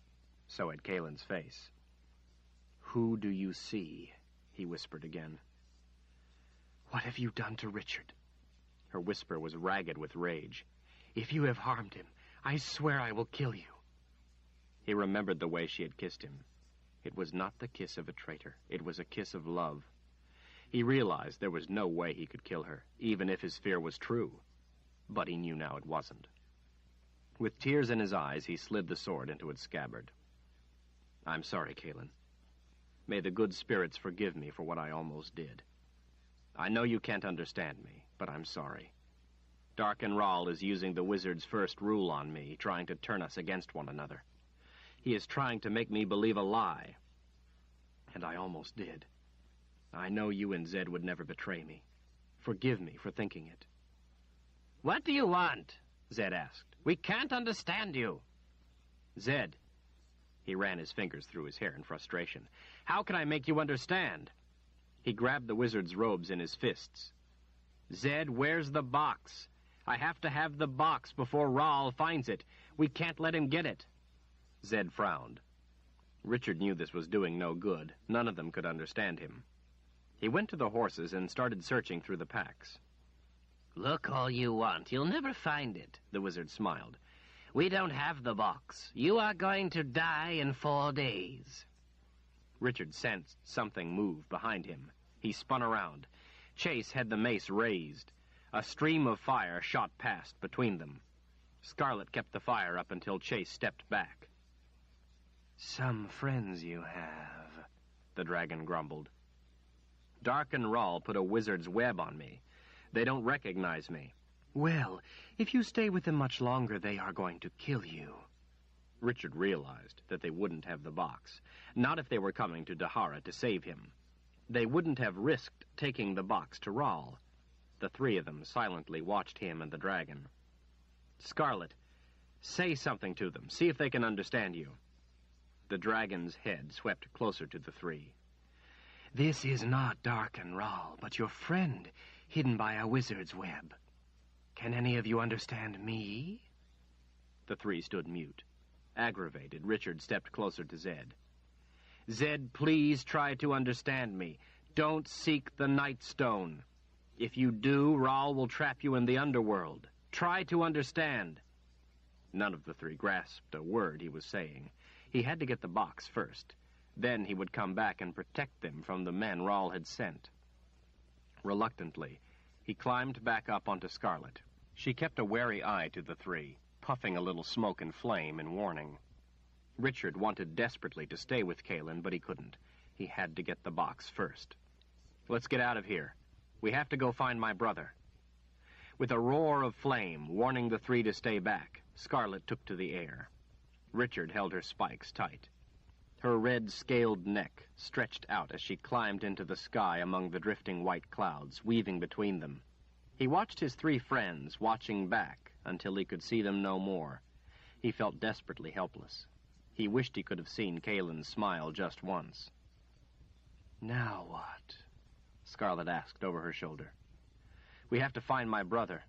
So had Kaelin's face. "Who do you see?" he whispered again. What have you done to Richard? Her whisper was ragged with rage. If you have harmed him, I swear I will kill you. He remembered the way she had kissed him. It was not the kiss of a traitor. It was a kiss of love. He realized there was no way he could kill her, even if his fear was true. But he knew now it wasn't. With tears in his eyes, he slid the sword into its scabbard. "I'm sorry, Kaelin. May the good spirits forgive me for what I almost did. I know you can't understand me, but I'm sorry. Darken Rahl is using the wizard's first rule on me, trying to turn us against one another. He is trying to make me believe a lie. And I almost did. I know you and Zed would never betray me. Forgive me for thinking it." What do you want? Zed asked. We can't understand you. "Zed." He ran his fingers through his hair in frustration. "How can I make you understand?" He grabbed the wizard's robes in his fists. "Zed, where's the box? I have to have the box before Rahl finds it. We can't let him get it." Zed frowned. Richard knew this was doing no good. None of them could understand him. He went to the horses and started searching through the packs. Look all you want. You'll never find it, the wizard smiled. We don't have the box. You are going to die in 4 days. Richard sensed something move behind him. He spun around. Chase had the mace raised. A stream of fire shot past between them. Scarlet kept the fire up until Chase stepped back. "Some friends you have," the dragon grumbled. "Dark and Rawl put a wizard's web on me. They don't recognize me." "Well, if you stay with them much longer, they are going to kill you." Richard realized that they wouldn't have the box, not if they were coming to Dahara to save him. They wouldn't have risked taking the box to Rawl. The three of them silently watched him and the dragon. "Scarlet, say something to them. See if they can understand you." The dragon's head swept closer to the three. "This is not Dark and Rawl, but your friend, hidden by a wizard's web. Can any of you understand me?" The three stood mute. Aggravated, Richard stepped closer to Zed. "Zed, please try to understand me. Don't seek the Nightstone. If you do, Rawl will trap you in the underworld. Try to understand." None of the three grasped a word he was saying. He had to get the box first. Then he would come back and protect them from the men Rawl had sent. Reluctantly, he climbed back up onto Scarlet. She kept a wary eye to the three, puffing a little smoke and flame in warning. Richard wanted desperately to stay with Kaelin, but he couldn't. He had to get the box first. "Let's get out of here. We have to go find my brother." With a roar of flame, warning the three to stay back, Scarlet took to the air. Richard held her spikes tight. Her red scaled neck stretched out as she climbed into the sky among the drifting white clouds, weaving between them. He watched his three friends, watching back until he could see them no more. He felt desperately helpless. He wished he could have seen Kaelin smile just once. "Now what?" Scarlet asked over her shoulder. "We have to find my brother.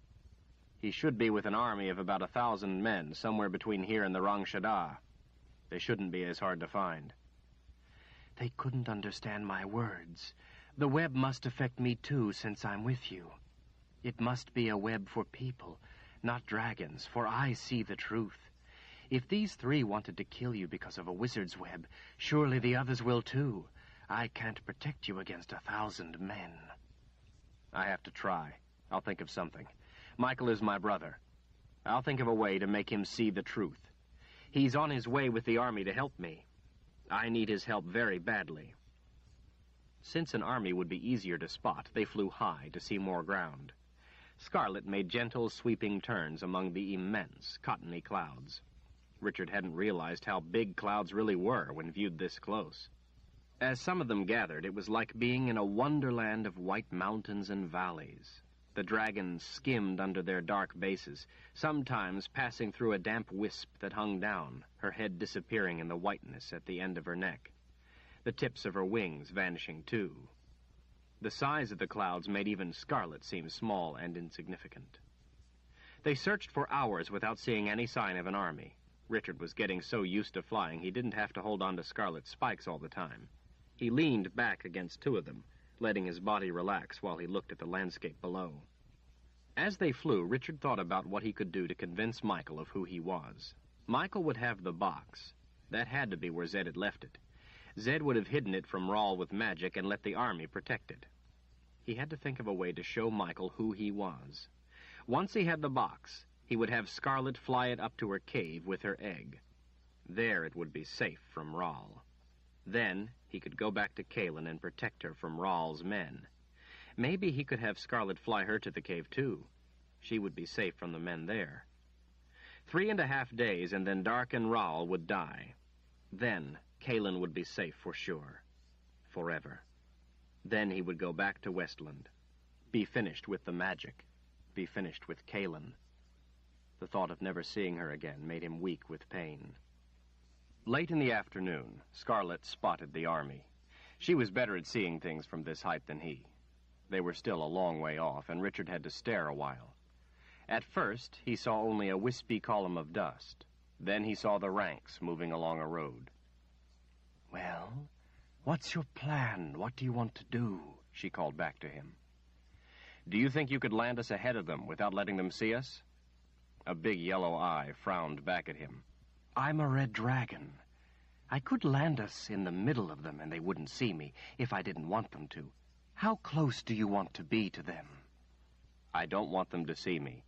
He should be with an army of about 1,000 men, somewhere between here and the Rang Shada. They shouldn't be as hard to find." "They couldn't understand my words. The web must affect me too, since I'm with you. It must be a web for people, not dragons, for I see the truth. If these three wanted to kill you because of a wizard's web, surely the others will too. I can't protect you against 1,000 men." "I have to try. I'll think of something. Michael is my brother. I'll think of a way to make him see the truth. He's on his way with the army to help me. I need his help very badly." Since an army would be easier to spot, they flew high to see more ground. Scarlet made gentle, sweeping turns among the immense, cottony clouds. Richard hadn't realized how big clouds really were when viewed this close. As some of them gathered, it was like being in a wonderland of white mountains and valleys. The dragons skimmed under their dark bases, sometimes passing through a damp wisp that hung down, her head disappearing in the whiteness at the end of her neck. The tips of her wings vanishing too. The size of the clouds made even Scarlet seem small and insignificant. They searched for hours without seeing any sign of an army. Richard was getting so used to flying he didn't have to hold on to Scarlet's spikes all the time. He leaned back against two of them, letting his body relax while he looked at the landscape below. As they flew, Richard thought about what he could do to convince Michael of who he was. Michael would have the box. That had to be where Zed had left it. Zed would have hidden it from Rawl with magic and let the army protect it. He had to think of a way to show Michael who he was. Once he had the box, he would have Scarlet fly it up to her cave with her egg. There it would be safe from Rawl. Then he could go back to Kaelin and protect her from Rawl's men. Maybe he could have Scarlet fly her to the cave, too. She would be safe from the men there. 3.5 days, and then Dark and Rawl would die. Then Kaelin would be safe for sure. Forever. Then he would go back to Westland. Be finished with the magic. Be finished with Kaelin. The thought of never seeing her again made him weak with pain. Late in the afternoon, Scarlet spotted the army. She was better at seeing things from this height than he. They were still a long way off, and Richard had to stare a while. At first, he saw only a wispy column of dust. Then he saw the ranks moving along a road. "Well, what's your plan? What do you want to do?" she called back to him. "Do you think you could land us ahead of them without letting them see us?" A big yellow eye frowned back at him. "I'm a red dragon. I could land us in the middle of them and they wouldn't see me if I didn't want them to. How close do you want to be to them?" "I don't want them to see me.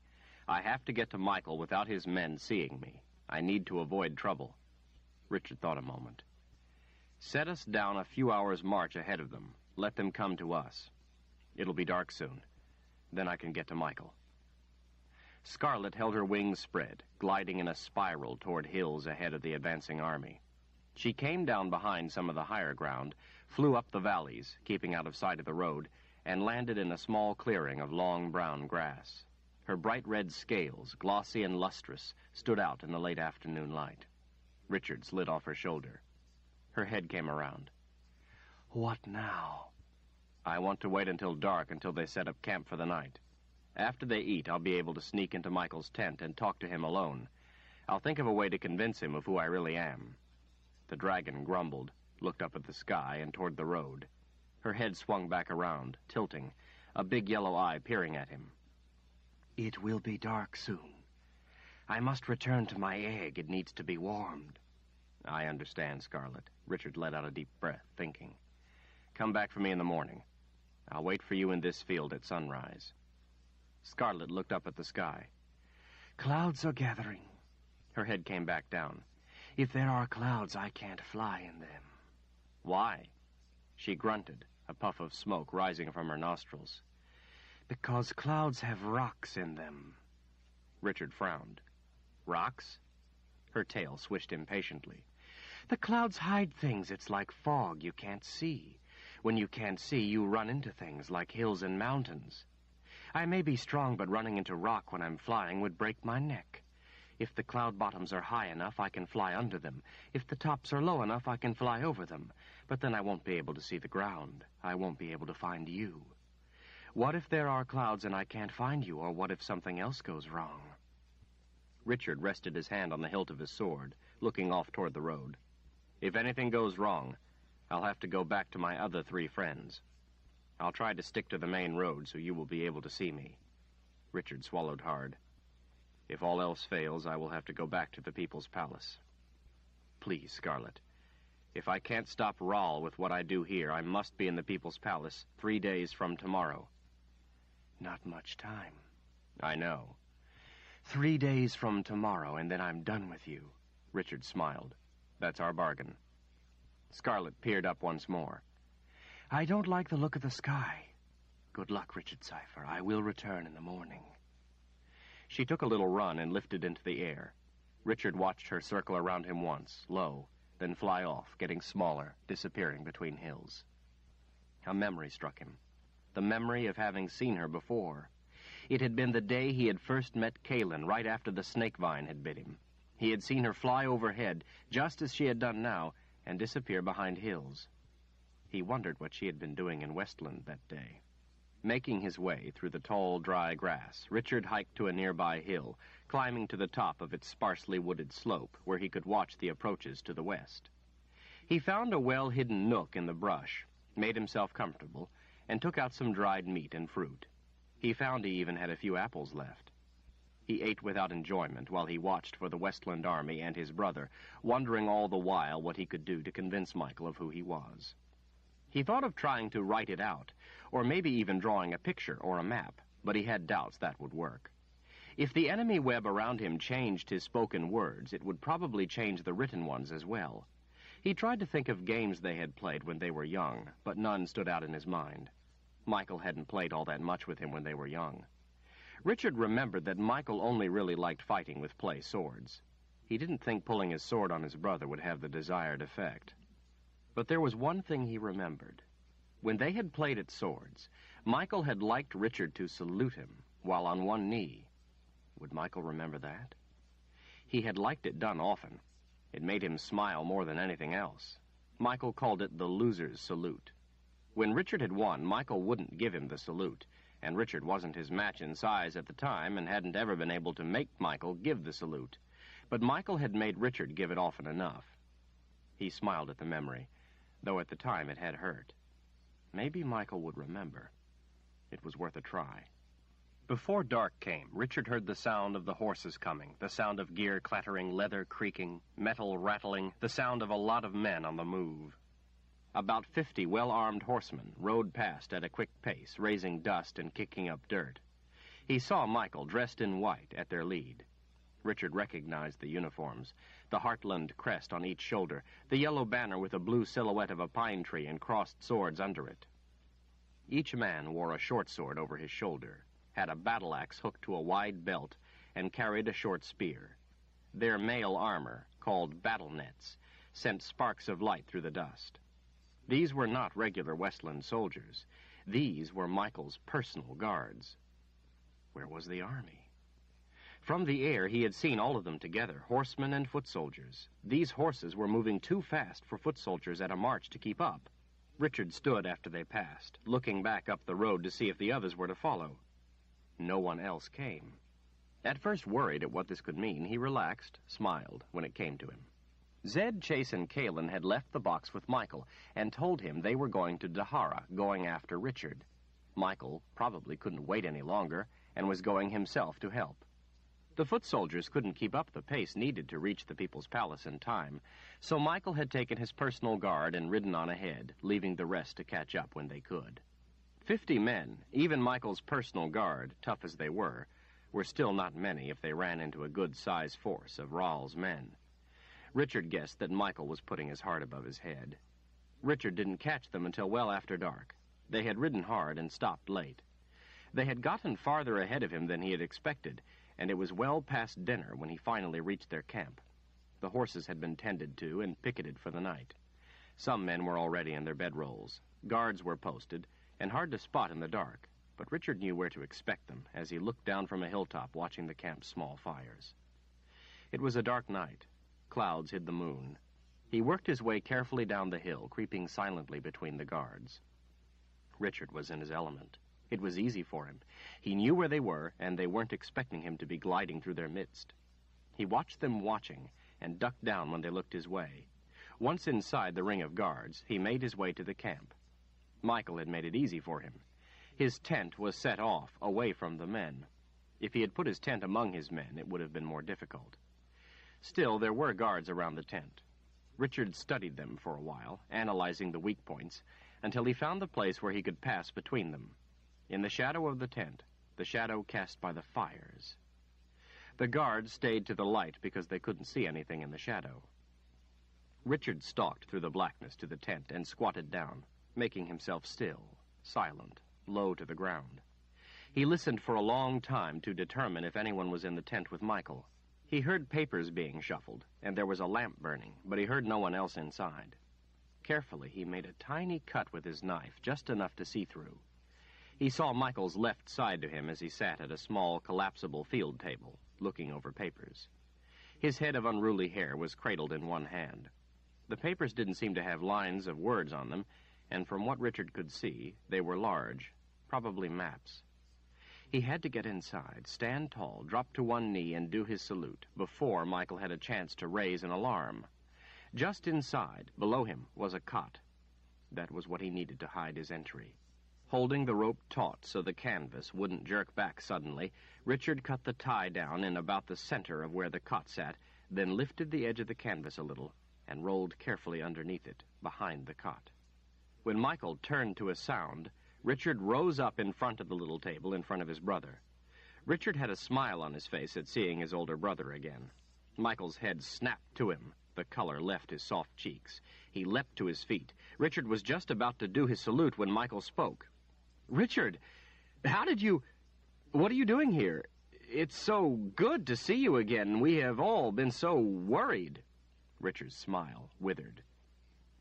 I have to get to Michael without his men seeing me. I need to avoid trouble." Richard thought a moment. "Set us down a few hours' march ahead of them. Let them come to us. It'll be dark soon. Then I can get to Michael." Scarlet held her wings spread, gliding in a spiral toward hills ahead of the advancing army. She came down behind some of the higher ground, flew up the valleys, keeping out of sight of the road, and landed in a small clearing of long brown grass. Her bright red scales, glossy and lustrous, stood out in the late afternoon light. Richard slid off her shoulder. Her head came around. "What now?" "I want to wait until dark, until they set up camp for the night. After they eat, I'll be able to sneak into Michael's tent and talk to him alone. I'll think of a way to convince him of who I really am." The dragon grumbled, looked up at the sky and toward the road. Her head swung back around, tilting, a big yellow eye peering at him. "It will be dark soon. I must return to my egg. It needs to be warmed." "I understand, Scarlet." Richard let out a deep breath, thinking. "Come back for me in the morning. I'll wait for you in this field at sunrise." Scarlet looked up at the sky. "Clouds are gathering." Her head came back down. "If there are clouds, I can't fly in them." "Why?" She grunted, a puff of smoke rising from her nostrils. "Because clouds have rocks in them." Richard frowned. "Rocks?" Her tail swished impatiently. "The clouds hide things. It's like fog you can't see. When you can't see, you run into things like hills and mountains. I may be strong, but running into rock when I'm flying would break my neck. If the cloud bottoms are high enough, I can fly under them. If the tops are low enough, I can fly over them. But then I won't be able to see the ground. I won't be able to find you. What if there are clouds and I can't find you, or what if something else goes wrong?" Richard rested his hand on the hilt of his sword, looking off toward the road. "If anything goes wrong, I'll have to go back to my other 3 friends. I'll try to stick to the main road so you will be able to see me." Richard swallowed hard. "If all else fails, I will have to go back to the People's Palace. Please, Scarlet, if I can't stop Rahl with what I do here, I must be in the People's Palace 3 days from tomorrow." "Not much time." "I know." 3 days from tomorrow, and then I'm done with you." Richard smiled. "That's our bargain." Scarlet peered up once more. "I don't like the look of the sky. Good luck, Richard Cypher. I will return in the morning." She took a little run and lifted into the air. Richard watched her circle around him once, low, then fly off, getting smaller, disappearing between hills. A memory struck him. The memory of having seen her before. It had been the day he had first met Kaylin, right after the snake vine had bit him. He had seen her fly overhead, just as she had done now, and disappear behind hills. He wondered what she had been doing in Westland that day. Making his way through the tall, dry grass, Richard hiked to a nearby hill, climbing to the top of its sparsely wooded slope, where he could watch the approaches to the west. He found a well-hidden nook in the brush, made himself comfortable, and took out some dried meat and fruit. He found he even had a few apples left. He ate without enjoyment while he watched for the Westland army and his brother, wondering all the while what he could do to convince Michael of who he was. He thought of trying to write it out, or maybe even drawing a picture or a map, but he had doubts that would work. If the enemy web around him changed his spoken words, it would probably change the written ones as well. He tried to think of games they had played when they were young, but none stood out in his mind. Michael hadn't played all that much with him when they were young. Richard remembered that Michael only really liked fighting with play swords. He didn't think pulling his sword on his brother would have the desired effect. But there was one thing he remembered. When they had played at swords, Michael had liked Richard to salute him while on one knee. Would Michael remember that? He had liked it done often. It made him smile more than anything else. Michael called it the loser's salute. When Richard had won, Michael wouldn't give him the salute, and Richard wasn't his match in size at the time and hadn't ever been able to make Michael give the salute. But Michael had made Richard give it often enough. He smiled at the memory, though at the time it had hurt. Maybe Michael would remember. It was worth a try. Before dark came, Richard heard the sound of the horses coming, the sound of gear clattering, leather creaking, metal rattling, the sound of a lot of men on the move. About 50 well-armed horsemen rode past at a quick pace, raising dust and kicking up dirt. He saw Michael dressed in white at their lead. Richard recognized the uniforms, the Heartland crest on each shoulder, the yellow banner with a blue silhouette of a pine tree and crossed swords under it. Each man wore a short sword over his shoulder, had a battle axe hooked to a wide belt, and carried a short spear. Their mail armor, called battle nets, sent sparks of light through the dust. These were not regular Westland soldiers. These were Michael's personal guards. Where was the army? From the air, he had seen all of them together, horsemen and foot soldiers. These horses were moving too fast for foot soldiers at a march to keep up. Richard stood after they passed, looking back up the road to see if the others were to follow. No one else came. At first worried at what this could mean, he relaxed, smiled when it came to him. Zed, Chase, and Kalin had left the box with Michael and told him they were going to Dahara, going after Richard. Michael probably couldn't wait any longer and was going himself to help. The foot soldiers couldn't keep up the pace needed to reach the People's Palace in time, so Michael had taken his personal guard and ridden on ahead, leaving the rest to catch up when they could. 50 men, even Michael's personal guard, tough as they were still not many if they ran into a good-sized force of Rawl's men. Richard guessed that Michael was putting his heart above his head. Richard didn't catch them until well after dark. They had ridden hard and stopped late. They had gotten farther ahead of him than he had expected, and it was well past dinner when he finally reached their camp. The horses had been tended to and picketed for the night. Some men were already in their bedrolls. Guards were posted, and hard to spot in the dark, but Richard knew where to expect them as he looked down from a hilltop watching the camp's small fires. It was a dark night. Clouds hid the moon. He worked his way carefully down the hill, creeping silently between the guards. Richard was in his element. It was easy for him. He knew where they were, and they weren't expecting him to be gliding through their midst. He watched them watching and ducked down when they looked his way. Once inside the ring of guards, he made his way to the camp. Michael had made it easy for him. His tent was set off, away from the men. If he had put his tent among his men, it would have been more difficult. Still, there were guards around the tent. Richard studied them for a while, analyzing the weak points, until he found the place where he could pass between them. In the shadow of the tent, the shadow cast by the fires. The guards stayed to the light because they couldn't see anything in the shadow. Richard stalked through the blackness to the tent and squatted down, making himself still, silent, low to the ground. He listened for a long time to determine if anyone was in the tent with Michael. He heard papers being shuffled, and there was a lamp burning, but he heard no one else inside. Carefully, he made a tiny cut with his knife, just enough to see through. He saw Michael's left side to him as he sat at a small, collapsible field table, looking over papers. His head of unruly hair was cradled in one hand. The papers didn't seem to have lines of words on them, and from what Richard could see, they were large, probably maps. He had to get inside, stand tall, drop to one knee, and do his salute before Michael had a chance to raise an alarm. Just inside, below him, was a cot. That was what he needed to hide his entry. Holding the rope taut so the canvas wouldn't jerk back suddenly, Richard cut the tie down in about the center of where the cot sat, then lifted the edge of the canvas a little and rolled carefully underneath it, behind the cot. When Michael turned to a sound, Richard rose up in front of the little table in front of his brother. Richard had a smile on his face at seeing his older brother again. Michael's head snapped to him. The color left his soft cheeks. He leapt to his feet. Richard was just about to do his salute when Michael spoke. "Richard, what are you doing here? It's so good to see you again. We have all been so worried." Richard's smile withered.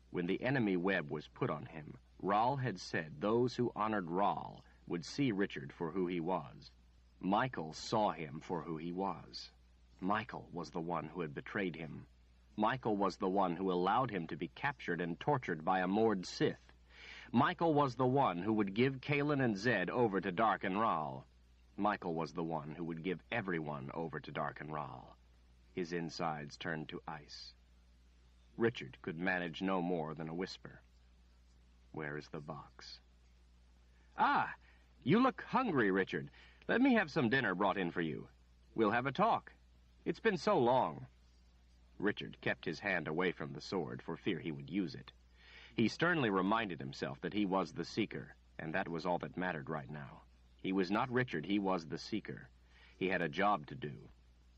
When the enemy web was put on him, Rawl had said those who honored Rawl would see Richard for who he was. Michael saw him for who he was. Michael was the one who had betrayed him. Michael was the one who allowed him to be captured and tortured by a Mord Sith. Michael was the one who would give Kalin and Zed over to Dark and Rawl. Michael was the one who would give everyone over to Dark and Rawl. His insides turned to ice. Richard could manage no more than a whisper. "Where is the box?" "Ah, you look hungry, Richard. Let me have some dinner brought in for you. We'll have a talk. It's been so long." Richard kept his hand away from the sword for fear he would use it. He sternly reminded himself that he was the Seeker, and that was all that mattered right now. He was not Richard, he was the Seeker. He had a job to do.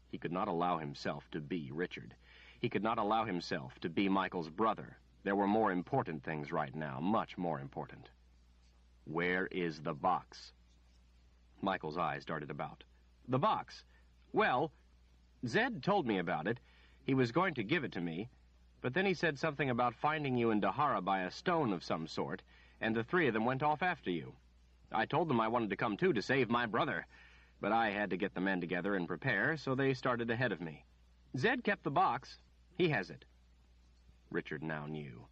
He could not allow himself to be Richard. He could not allow himself to be Michael's brother. There were more important things right now, much more important. Where is the box? Michael's eyes darted about. The box? Well, Zed told me about it. He was going to give it to me, but then he said something about finding you in Dahara by a stone of some sort, and the three of them went off after you. I told them I wanted to come too to save my brother, but I had to get the men together and prepare, so they started ahead of me. Zed kept the box. He has it. Richard now knew.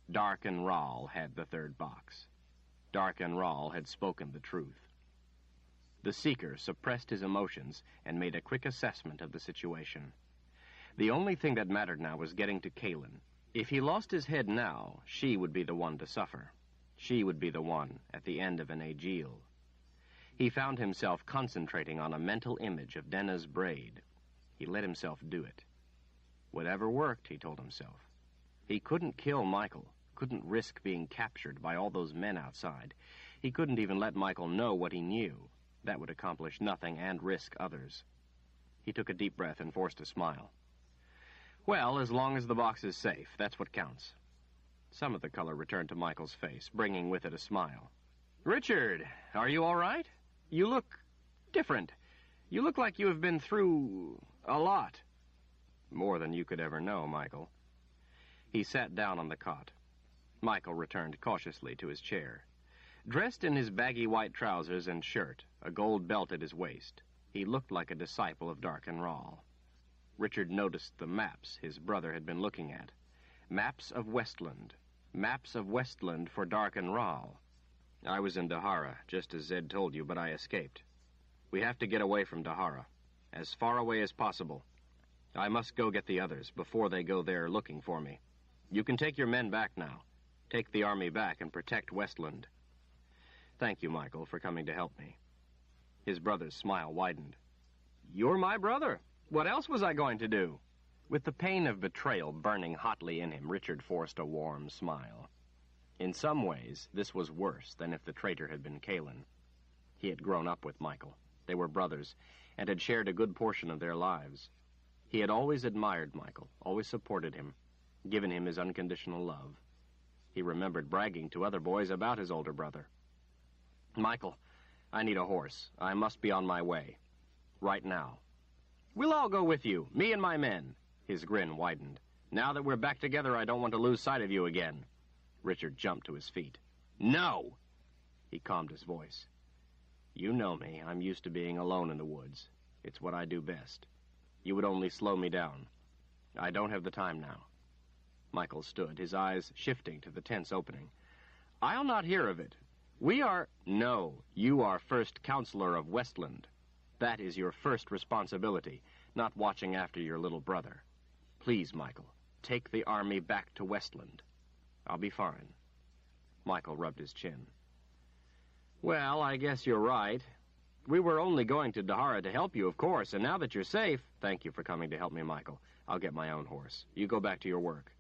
Dark and Rahl had the third box. Dark and Rahl had spoken the truth. The Seeker suppressed his emotions and made a quick assessment of the situation. The only thing that mattered now was getting to Kaylin. If he lost his head now, she would be the one to suffer. She would be the one at the end of an Ageal. He found himself concentrating on a mental image of Denna's braid. He let himself do it. Whatever worked, he told himself. He couldn't kill Michael, couldn't risk being captured by all those men outside. He couldn't even let Michael know what he knew. That would accomplish nothing and risk others. He took a deep breath and forced a smile. Well, as long as the box is safe, that's what counts. Some of the color returned to Michael's face, bringing with it a smile. Richard, are you all right? You look different. You look like you have been through a lot. More than you could ever know, Michael. He sat down on the cot. Michael returned cautiously to his chair. Dressed in his baggy white trousers and shirt, a gold belt at his waist, he looked like a disciple of Dark and Rahl. Richard noticed the maps his brother had been looking at. Maps of Westland. Maps of Westland for Dark and Rahl. I was in Dahara, just as Zed told you, but I escaped. We have to get away from Dahara, as far away as possible. I must go get the others before they go there looking for me. You can take your men back now. Take the army back and protect Westland. Thank you, Michael, for coming to help me. His brother's smile widened. You're my brother. What else was I going to do? With the pain of betrayal burning hotly in him, Richard forced a warm smile. In some ways, this was worse than if the traitor had been Kaylin. He had grown up with Michael. They were brothers, and had shared a good portion of their lives. He had always admired Michael, always supported him, given him his unconditional love. He remembered bragging to other boys about his older brother. Michael, I need a horse. I must be on my way. Right now. We'll all go with you, me and my men. His grin widened. Now that we're back together, I don't want to lose sight of you again. Richard jumped to his feet. No! He calmed his voice. You know me. I'm used to being alone in the woods. It's what I do best. You would only slow me down. I don't have the time now. Michael stood, his eyes shifting to the tent's opening. I'll not hear of it. We are... No, you are first counselor of Westland. That is your first responsibility, not watching after your little brother. Please, Michael, take the army back to Westland. I'll be fine. Michael rubbed his chin. Well, I guess you're right. We were only going to Dahara to help you, of course, and now that you're safe... Thank you for coming to help me, Michael. I'll get my own horse. You go back to your work.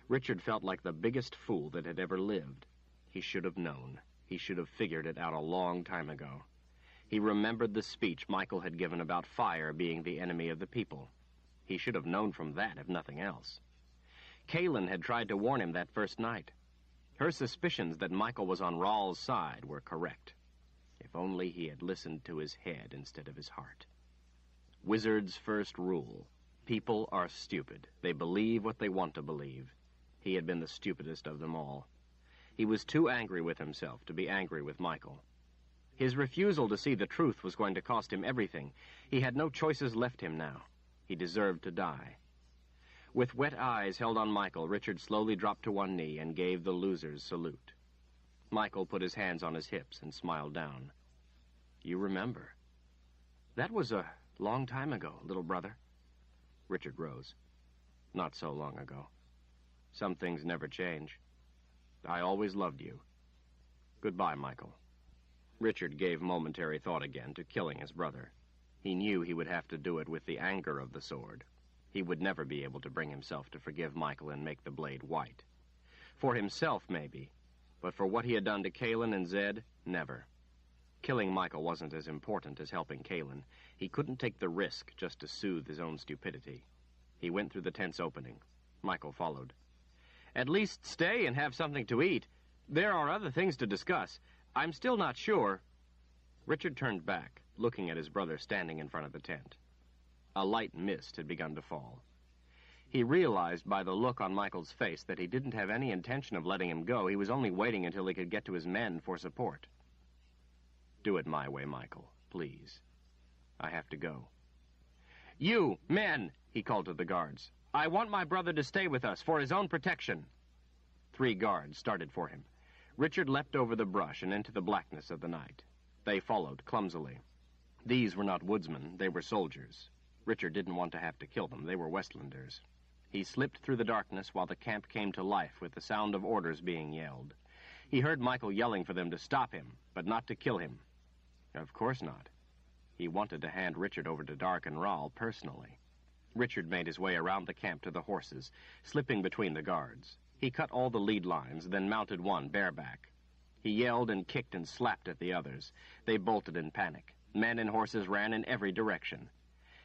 Richard felt like the biggest fool that had ever lived. He should have known. He should have figured it out a long time ago. He remembered the speech Michael had given about fire being the enemy of the people. He should have known from that, if nothing else. Kaylin had tried to warn him that first night. Her suspicions that Michael was on Rahl's side were correct. If only he had listened to his head instead of his heart. Wizard's first rule. People are stupid. They believe what they want to believe. He had been the stupidest of them all. He was too angry with himself to be angry with Michael. His refusal to see the truth was going to cost him everything. He had no choices left him now. He deserved to die. With wet eyes held on Michael, Richard slowly dropped to one knee and gave the loser's salute. Michael put his hands on his hips and smiled down. You remember. That was a long time ago, little brother. Richard rose. Not so long ago. Some things never change. I always loved you. Goodbye, Michael. Richard gave momentary thought again to killing his brother. He knew he would have to do it with the anger of the sword. He would never be able to bring himself to forgive Michael and make the blade white. For himself, maybe, but for what he had done to Kaylin and Zed, never. Killing Michael wasn't as important as helping Kalin. He couldn't take the risk just to soothe his own stupidity. He went through the tent's opening. Michael followed. "At least stay and have something to eat. There are other things to discuss. I'm still not sure." Richard turned back, looking at his brother standing in front of the tent. A light mist had begun to fall. He realized by the look on Michael's face that he didn't have any intention of letting him go. He was only waiting until he could get to his men for support. "Do it my way, Michael, please. I have to go." "You, men," he called to the guards. "I want my brother to stay with us for his own protection." 3 guards started for him. Richard leapt over the brush and into the blackness of the night. They followed clumsily. These were not woodsmen, they were soldiers. Richard didn't want to have to kill them. They were Westlanders. He slipped through the darkness while the camp came to life with the sound of orders being yelled. He heard Michael yelling for them to stop him, but not to kill him. Of course not. He wanted to hand Richard over to Dark and Rahl personally. Richard made his way around the camp to the horses, slipping between the guards. He cut all the lead lines, then mounted one bareback. He yelled and kicked and slapped at the others. They bolted in panic. Men and horses ran in every direction.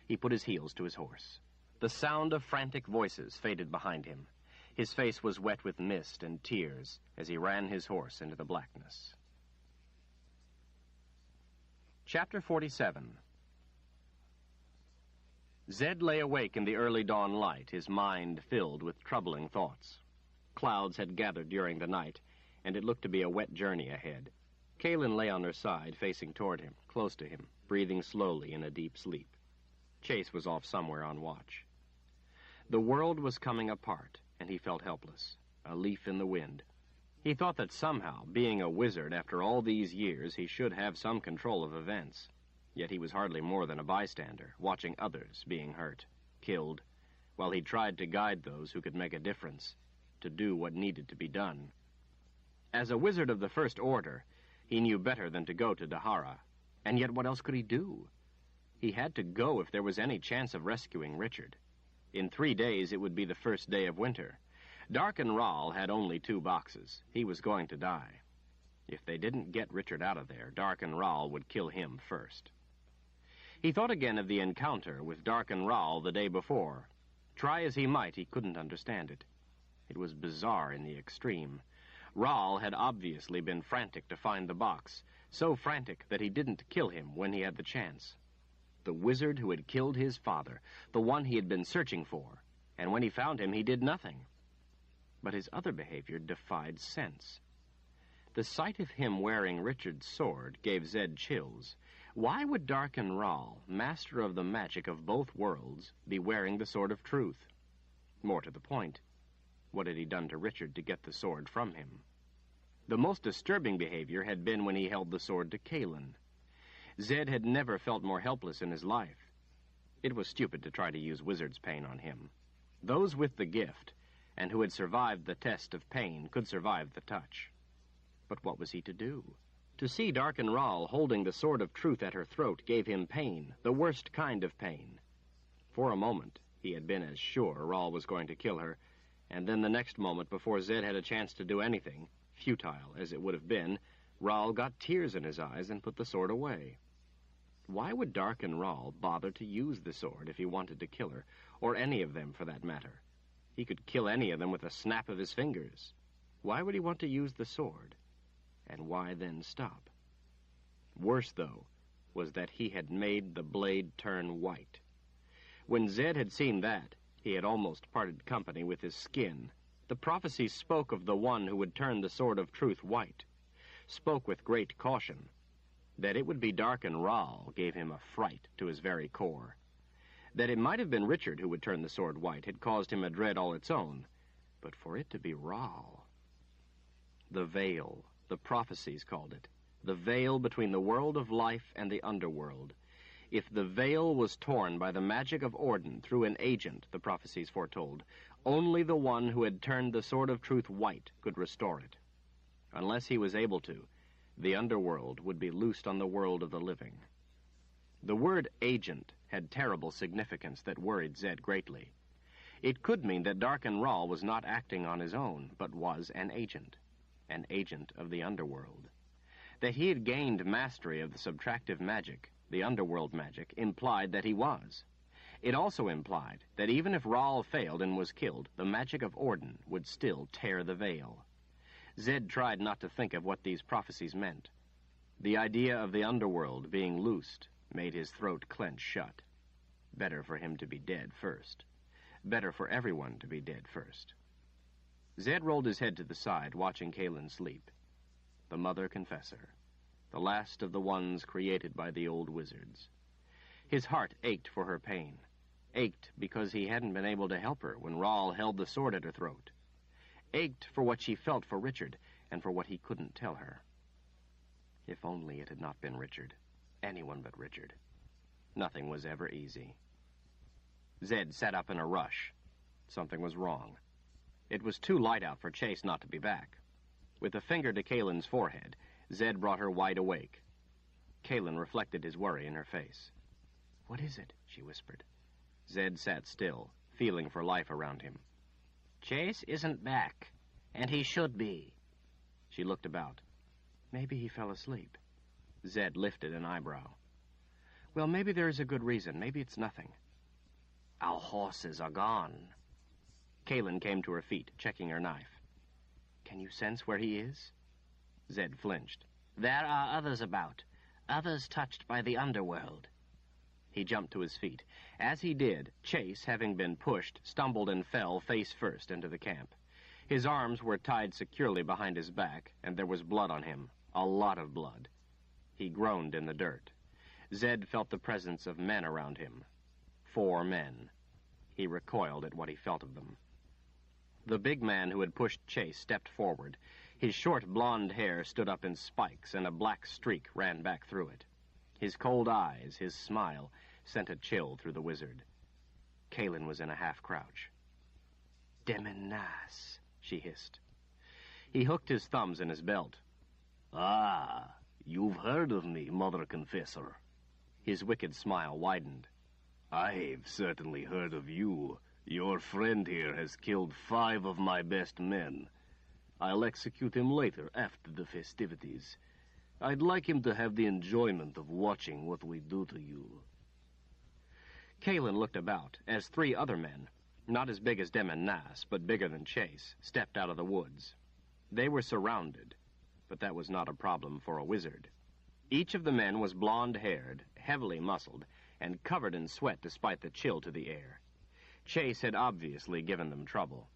He put his heels to his horse. The sound of frantic voices faded behind him. His face was wet with mist and tears as he ran his horse into the blackness. Chapter 47. Zed lay awake in the early dawn light, his mind filled with troubling thoughts. Clouds had gathered during the night, and it looked to be a wet journey ahead. Kalin lay on her side, facing toward him, close to him, breathing slowly in a deep sleep. Chase was off somewhere on watch. The world was coming apart, and he felt helpless, a leaf in the wind. He thought that somehow, being a wizard after all these years, he should have some control of events. Yet he was hardly more than a bystander, watching others being hurt, killed, while he tried to guide those who could make a difference, to do what needed to be done. As a wizard of the First Order, he knew better than to go to Dahara, and yet what else could he do? He had to go if there was any chance of rescuing Richard. In 3 days it would be the first day of winter. Dark and Rahl had only 2 boxes. He was going to die. If they didn't get Richard out of there, Dark and Rahl would kill him first. He thought again of the encounter with Dark and Rahl the day before. Try as he might, he couldn't understand it. It was bizarre in the extreme. Rahl had obviously been frantic to find the box, so frantic that he didn't kill him when he had the chance. The wizard who had killed his father, the one he had been searching for, and when he found him, he did nothing. But his other behavior defied sense. The sight of him wearing Richard's sword gave Zed chills. Why would Dark and Rahl, master of the magic of both worlds, be wearing the Sword of Truth? More to the point, what had he done to Richard to get the sword from him? The most disturbing behavior had been when he held the sword to Kalin. Zed had never felt more helpless in his life. It was stupid to try to use wizard's pain on him. Those with the gift, and who had survived the test of pain, could survive the touch. But what was he to do? To see Dark and Rahl holding the Sword of Truth at her throat gave him pain, the worst kind of pain. For a moment, he had been as sure Rahl was going to kill her, and then the next moment, before Zed had a chance to do anything, futile as it would have been, Rahl got tears in his eyes and put the sword away. Why would Dark and Rahl bother to use the sword if he wanted to kill her, or any of them for that matter? He could kill any of them with a snap of his fingers. Why would he want to use the sword? And why then stop? Worse, though, was that he had made the blade turn white. When Zed had seen that, he had almost parted company with his skin. The prophecy spoke of the one who would turn the Sword of Truth white, spoke with great caution. That it would be Dark and Rahl gave him a fright to his very core. That it might have been Richard who would turn the sword white had caused him a dread all its own. But for it to be Rahl... The veil, the prophecies called it. The veil between the world of life and the underworld. If the veil was torn by the magic of Orden through an agent, the prophecies foretold, only the one who had turned the Sword of Truth white could restore it. Unless he was able to, the underworld would be loosed on the world of the living. The word agent had terrible significance that worried Zed greatly. It could mean that Dark and Rahl was not acting on his own, but was an agent of the underworld. That he had gained mastery of the subtractive magic, the underworld magic, implied that he was. It also implied that even if Rahl failed and was killed, the magic of Orden would still tear the veil. Zed tried not to think of what these prophecies meant. The idea of the underworld being loosed made his throat clench shut. Better for him to be dead first. Better for everyone to be dead first. Zed rolled his head to the side, watching Kaelin sleep. The mother confessor. The last of the ones created by the old wizards. His heart ached for her pain. Ached because he hadn't been able to help her when Rahl held the sword at her throat. Ached for what she felt for Richard and for what he couldn't tell her. If only it had not been Richard. Anyone but Richard. Nothing was ever easy. Zed sat up in a rush. Something was wrong. It was too light out for Chase not to be back. With a finger to Kaelin's forehead, Zed brought her wide awake. Kaelin reflected his worry in her face. "What is it?" she whispered. Zed sat still, feeling for life around him. "Chase isn't back, and he should be." She looked about. Maybe he fell asleep. Zed lifted an eyebrow. "Well, maybe there is a good reason. Maybe it's nothing." "Our horses are gone." Kaelin came to her feet, checking her knife. "Can you sense where he is?" Zed flinched. "There are others about. Others touched by the underworld." He jumped to his feet. As he did, Chase, having been pushed, stumbled and fell face first into the camp. His arms were tied securely behind his back, and there was blood on him, a lot of blood. He groaned in the dirt. Zed felt the presence of men around him. 4 men. He recoiled at what he felt of them. The big man who had pushed Chase stepped forward. His short blonde hair stood up in spikes, and a black streak ran back through it. His cold eyes, his smile, sent a chill through the wizard. Kaelin was in a half-crouch. "Demenas," she hissed. He hooked his thumbs in his belt. "Ah, you've heard of me, Mother Confessor." His wicked smile widened. "I've certainly heard of you. Your friend here has killed 5 of my best men. I'll execute him later, after the festivities. I'd like him to have the enjoyment of watching what we do to you." Kaelin looked about as 3 other men, not as big as Demenas, but bigger than Chase, stepped out of the woods. They were surrounded, but that was not a problem for a wizard. Each of the men was blonde-haired, heavily muscled, and covered in sweat despite the chill to the air. Chase had obviously given them trouble.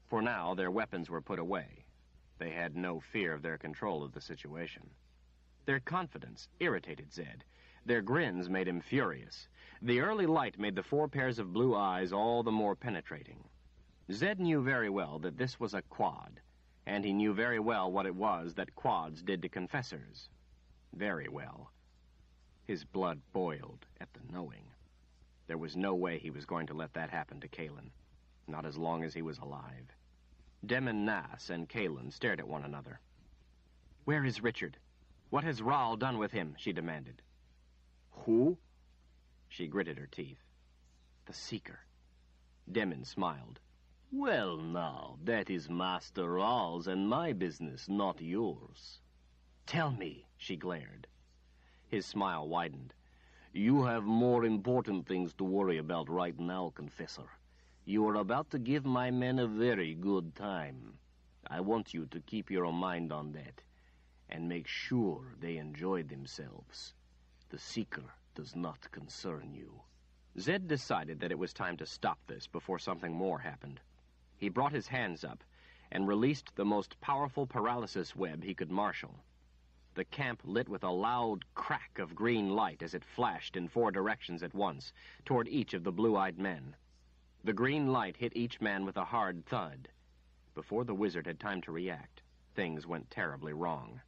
For now, their weapons were put away. They had no fear of their control of the situation. Their confidence irritated Zed. Their grins made him furious. The early light made the 4 pairs of blue eyes all the more penetrating. Zed knew very well that this was a quad, and he knew very well what it was that quads did to confessors. Very well. His blood boiled at the knowing. There was no way he was going to let that happen to Kaelin, not as long as he was alive. Demenas and Kaelin stared at one another. "Where is Richard? What has Rahl done with him?" she demanded. "Who?" She gritted her teeth. "The Seeker." Demon smiled. "Well, now, that is Master Rahl's and my business, not yours." "Tell me," she glared. His smile widened. "You have more important things to worry about right now, Confessor. You are about to give my men a very good time. I want you to keep your mind on that, and make sure they enjoy themselves. The Seeker does not concern you." Zed decided that it was time to stop this before something more happened. He brought his hands up and released the most powerful paralysis web he could marshal. The camp lit with a loud crack of green light as it flashed in 4 directions at once, toward each of the blue-eyed men. The green light hit each man with a hard thud. Before the wizard had time to react, things went terribly wrong.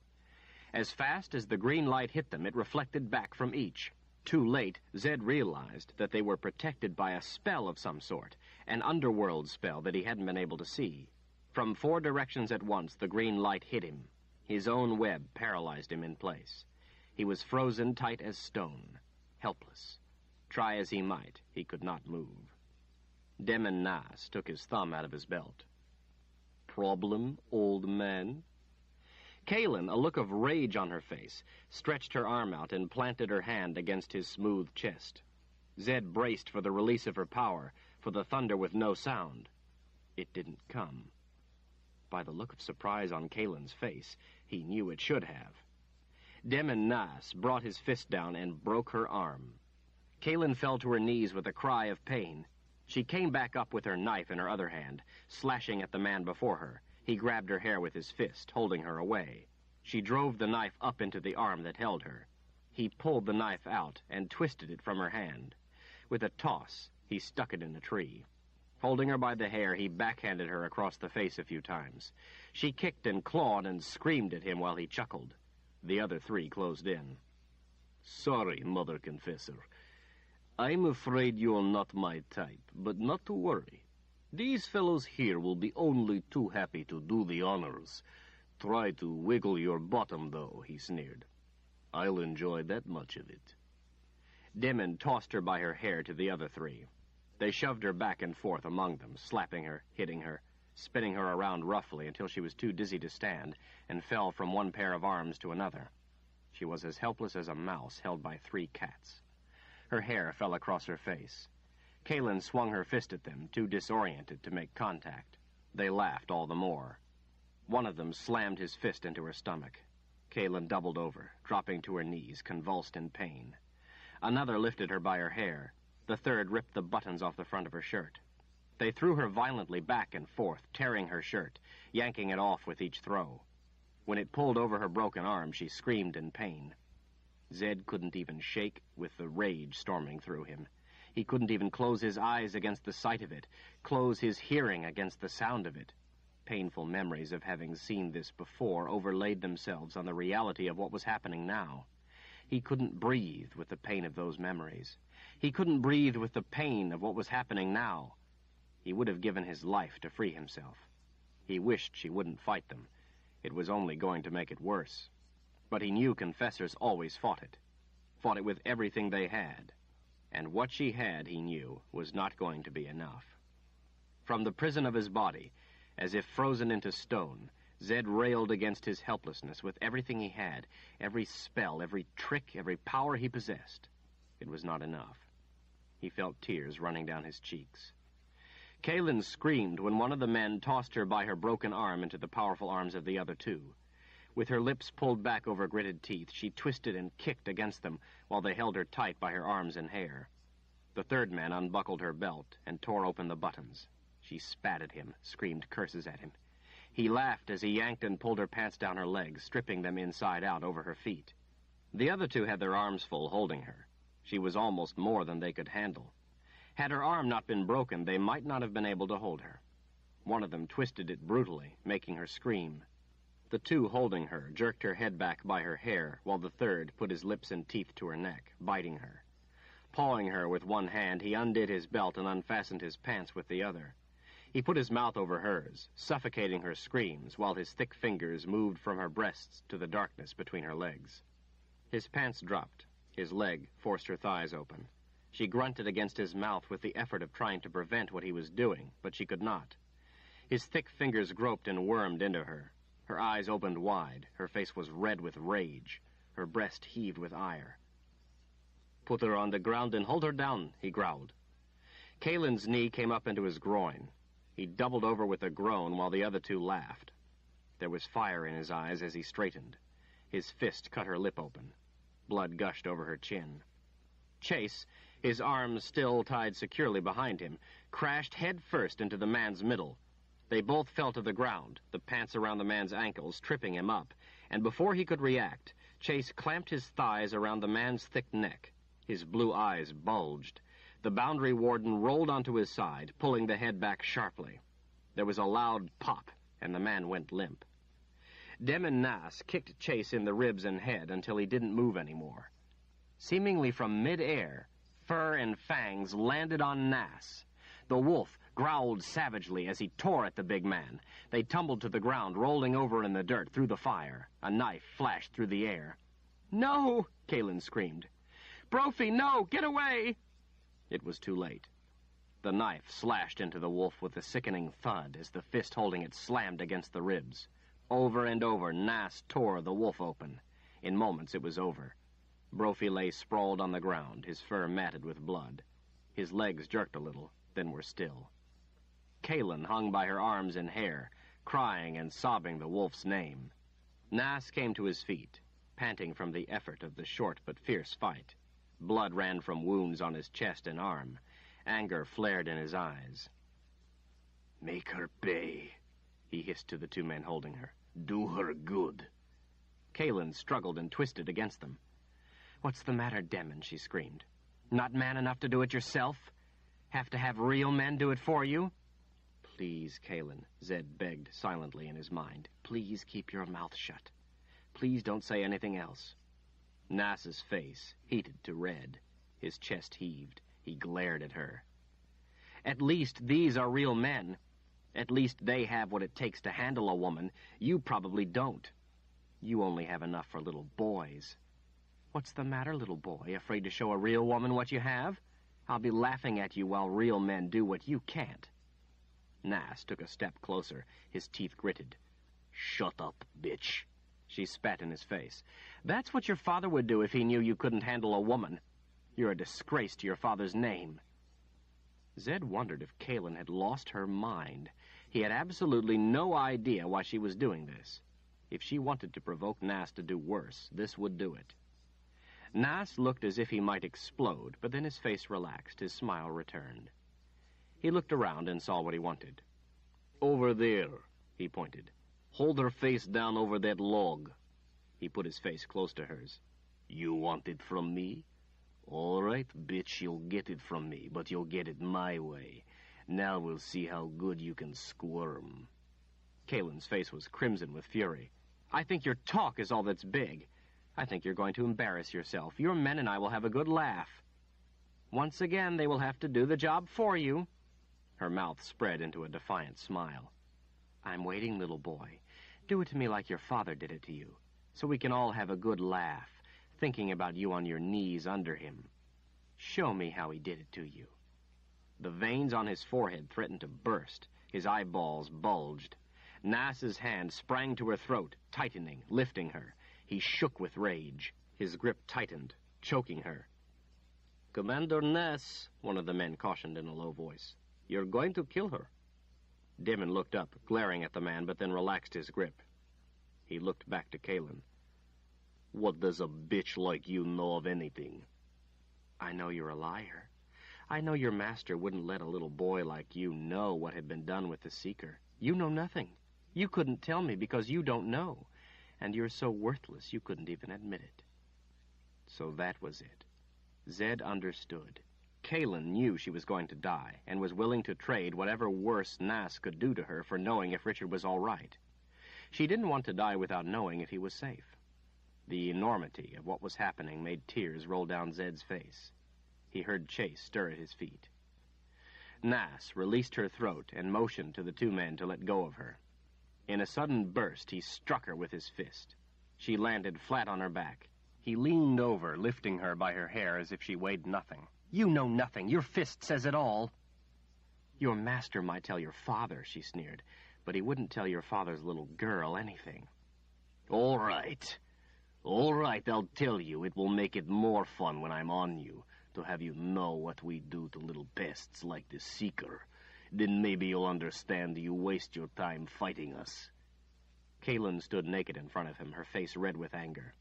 As fast as the green light hit them, it reflected back from each. Too late, Zed realized that they were protected by a spell of some sort, an underworld spell that he hadn't been able to see. From 4 directions at once, the green light hit him. His own web paralyzed him in place. He was frozen tight as stone, helpless. Try as he might, he could not move. Demenas took his thumb out of his belt. "Problem, old man?" Kaelin, a look of rage on her face, stretched her arm out and planted her hand against his smooth chest. Zed braced for the release of her power, for the thunder with no sound. It didn't come. By the look of surprise on Kaelin's face, he knew it should have. Demon Nas brought his fist down and broke her arm. Kaelin fell to her knees with a cry of pain. She came back up with her knife in her other hand, slashing at the man before her. He grabbed her hair with his fist, holding her away. She drove the knife up into the arm that held her. He pulled the knife out and twisted it from her hand. With a toss, he stuck it in a tree. Holding her by the hair, he backhanded her across the face a few times. She kicked and clawed and screamed at him while he chuckled. The other three closed in. "Sorry, Mother Confessor. I'm afraid you're not my type, but not to worry. These fellows here will be only too happy to do the honors. Try to wiggle your bottom, though," he sneered. "I'll enjoy that much of it." Demon tossed her by her hair to the other three. They shoved her back and forth among them, slapping her, hitting her, spinning her around roughly until she was too dizzy to stand and fell from one pair of arms to another. She was as helpless as a mouse held by 3 cats. Her hair fell across her face. Kaelin swung her fist at them, too disoriented to make contact. They laughed all the more. One of them slammed his fist into her stomach. Kaelin doubled over, dropping to her knees, convulsed in pain. Another lifted her by her hair. The third ripped the buttons off the front of her shirt. They threw her violently back and forth, tearing her shirt, yanking it off with each throw. When it pulled over her broken arm, she screamed in pain. Zed couldn't even shake with the rage storming through him. He couldn't even close his eyes against the sight of it, close his hearing against the sound of it. Painful memories of having seen this before overlaid themselves on the reality of what was happening now. He couldn't breathe with the pain of those memories. He couldn't breathe with the pain of what was happening now. He would have given his life to free himself. He wished she wouldn't fight them. It was only going to make it worse. But he knew confessors always fought it with everything they had. And what she had, he knew, was not going to be enough. From the prison of his body, as if frozen into stone, Zed railed against his helplessness with everything he had, every spell, every trick, every power he possessed. It was not enough. He felt tears running down his cheeks. Kaelin screamed when one of the men tossed her by her broken arm into the powerful arms of the other two. With her lips pulled back over gritted teeth, she twisted and kicked against them while they held her tight by her arms and hair. The third man unbuckled her belt and tore open the buttons. She spat at him, screamed curses at him. He laughed as he yanked and pulled her pants down her legs, stripping them inside out over her feet. The other two had their arms full, holding her. She was almost more than they could handle. Had her arm not been broken, they might not have been able to hold her. One of them twisted it brutally, making her scream. The two holding her jerked her head back by her hair, while the third put his lips and teeth to her neck, biting her. Pawing her with one hand, he undid his belt and unfastened his pants with the other. He put his mouth over hers, suffocating her screams, while his thick fingers moved from her breasts to the darkness between her legs. His pants dropped. His leg forced her thighs open. She grunted against his mouth with the effort of trying to prevent what he was doing, but she could not. His thick fingers groped and wormed into her. Her eyes opened wide. Her face was red with rage. Her breast heaved with ire. "Put her on the ground and hold her down," he growled. Kaelin's knee came up into his groin. He doubled over with a groan while the other two laughed. There was fire in his eyes as he straightened. His fist cut her lip open. Blood gushed over her chin. Chase, his arms still tied securely behind him, crashed head first into the man's middle. They both fell to the ground, the pants around the man's ankles tripping him up, and before he could react, Chase clamped his thighs around the man's thick neck. His blue eyes bulged. The boundary warden rolled onto his side, pulling the head back sharply. There was a loud pop, and the man went limp. Demon Nas kicked Chase in the ribs and head until he didn't move anymore. Seemingly from mid-air, fur and fangs landed on Nas. The wolf growled savagely as he tore at the big man. They tumbled to the ground, rolling over in the dirt through the fire. A knife flashed through the air. "No!" Kaelin screamed. "Brophy, no! Get away!" It was too late. The knife slashed into the wolf with a sickening thud as the fist holding it slammed against the ribs. Over and over, Nas tore the wolf open. In moments, it was over. Brophy lay sprawled on the ground, his fur matted with blood. His legs jerked a little, then were still. Kaelin hung by her arms and hair, crying and sobbing the wolf's name. Nas came to his feet, panting from the effort of the short but fierce fight. Blood ran from wounds on his chest and arm. Anger flared in his eyes. "Make her pay," he hissed to the two men holding her. "Do her good." Kaelin struggled and twisted against them. "What's the matter, Demon?" she screamed. "Not man enough to do it yourself? Have to have real men do it for you?" "Please, Kaelin," Zed begged silently in his mind. "Please keep your mouth shut. Please don't say anything else." Nas's face heated to red. His chest heaved. He glared at her. "At least these are real men. At least they have what it takes to handle a woman. You probably don't. You only have enough for little boys." "What's the matter, little boy? Afraid to show a real woman what you have? I'll be laughing at you while real men do what you can't." Nas took a step closer, his teeth gritted. "Shut up, bitch." She spat in his face. "That's what your father would do if he knew you couldn't handle a woman. You're a disgrace to your father's name." Zed wondered if Kaelin had lost her mind. He had absolutely no idea why she was doing this. If she wanted to provoke Nas to do worse, this would do it. Nas looked as if he might explode, but then his face relaxed, his smile returned. He looked around and saw what he wanted. "Over there," he pointed. "Hold her face down over that log." He put his face close to hers. "You want it from me? All right, bitch, you'll get it from me, but you'll get it my way. Now we'll see how good you can squirm." Kaelin's face was crimson with fury. "I think your talk is all that's big. I think you're going to embarrass yourself. Your men and I will have a good laugh. Once again, they will have to do the job for you." Her mouth spread into a defiant smile. "I'm waiting, little boy. Do it to me like your father did it to you, so we can all have a good laugh, thinking about you on your knees under him. Show me how he did it to you." The veins on his forehead threatened to burst. His eyeballs bulged. Nas's hand sprang to her throat, tightening, lifting her. He shook with rage. His grip tightened, choking her. "Commander Nas," one of the men cautioned in a low voice, "you're going to kill her." Dimon looked up, glaring at the man, but then relaxed his grip. He looked back to Kaelin. "What does a bitch like you know of anything?" "I know you're a liar. I know your master wouldn't let a little boy like you know what had been done with the Seeker. You know nothing. You couldn't tell me because you don't know. And you're so worthless you couldn't even admit it." So that was it. Zed understood. Kaelin knew she was going to die, and was willing to trade whatever worse Nas could do to her for knowing if Richard was all right. She didn't want to die without knowing if he was safe. The enormity of what was happening made tears roll down Zed's face. He heard Chase stir at his feet. Nas released her throat and motioned to the two men to let go of her. In a sudden burst, he struck her with his fist. She landed flat on her back. He leaned over, lifting her by her hair as if she weighed nothing. "You know nothing. Your fist says it all." "Your master might tell your father," she sneered, "but he wouldn't tell your father's little girl anything." All right, I'll tell you. It will make it more fun when I'm on you, to have you know what we do to little pests like the Seeker. Then maybe you'll understand you waste your time fighting us." Kaelin stood naked in front of him, her face red with anger.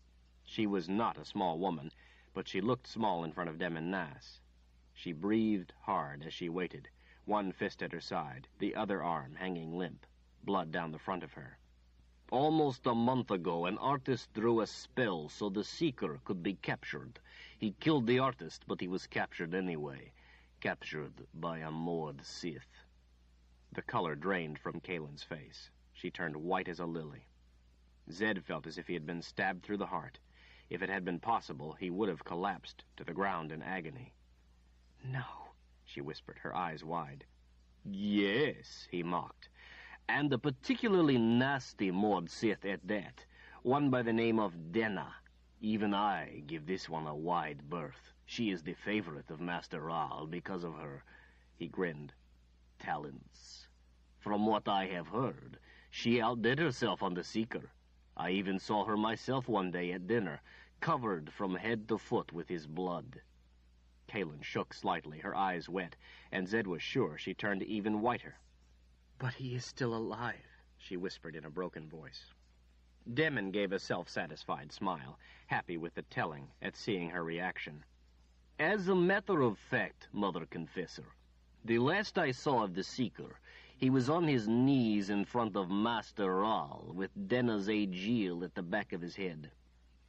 She was not a small woman, but she looked small in front of Demon Nas. She breathed hard as she waited, one fist at her side, the other arm hanging limp, blood down the front of her. "Almost a month ago, an artist drew a spell so the Seeker could be captured. He killed the artist, but he was captured anyway. Captured by a Mord Sith." The color drained from Kaelin's face. She turned white as a lily. Zed felt as if he had been stabbed through the heart. If it had been possible, he would have collapsed to the ground in agony. "No," she whispered, her eyes wide. "Yes," he mocked. "And a particularly nasty Mord Sith at that. One by the name of Denna. Even I give this one a wide berth. She is the favorite of Master Rahl because of her," he grinned, "talents. From what I have heard, She outdid herself on the Seeker. I even saw her myself one day at dinner, covered from head to foot with his blood." Kaelin shook slightly, her eyes wet, and Zed was sure she turned even whiter. "But he is still alive," she whispered in a broken voice. Demon gave a self-satisfied smile, happy with the telling at seeing her reaction. "As a matter of fact, Mother Confessor, the last I saw of the Seeker, he was on his knees in front of Master Rahl, with Denna's Aegil at the back of his head.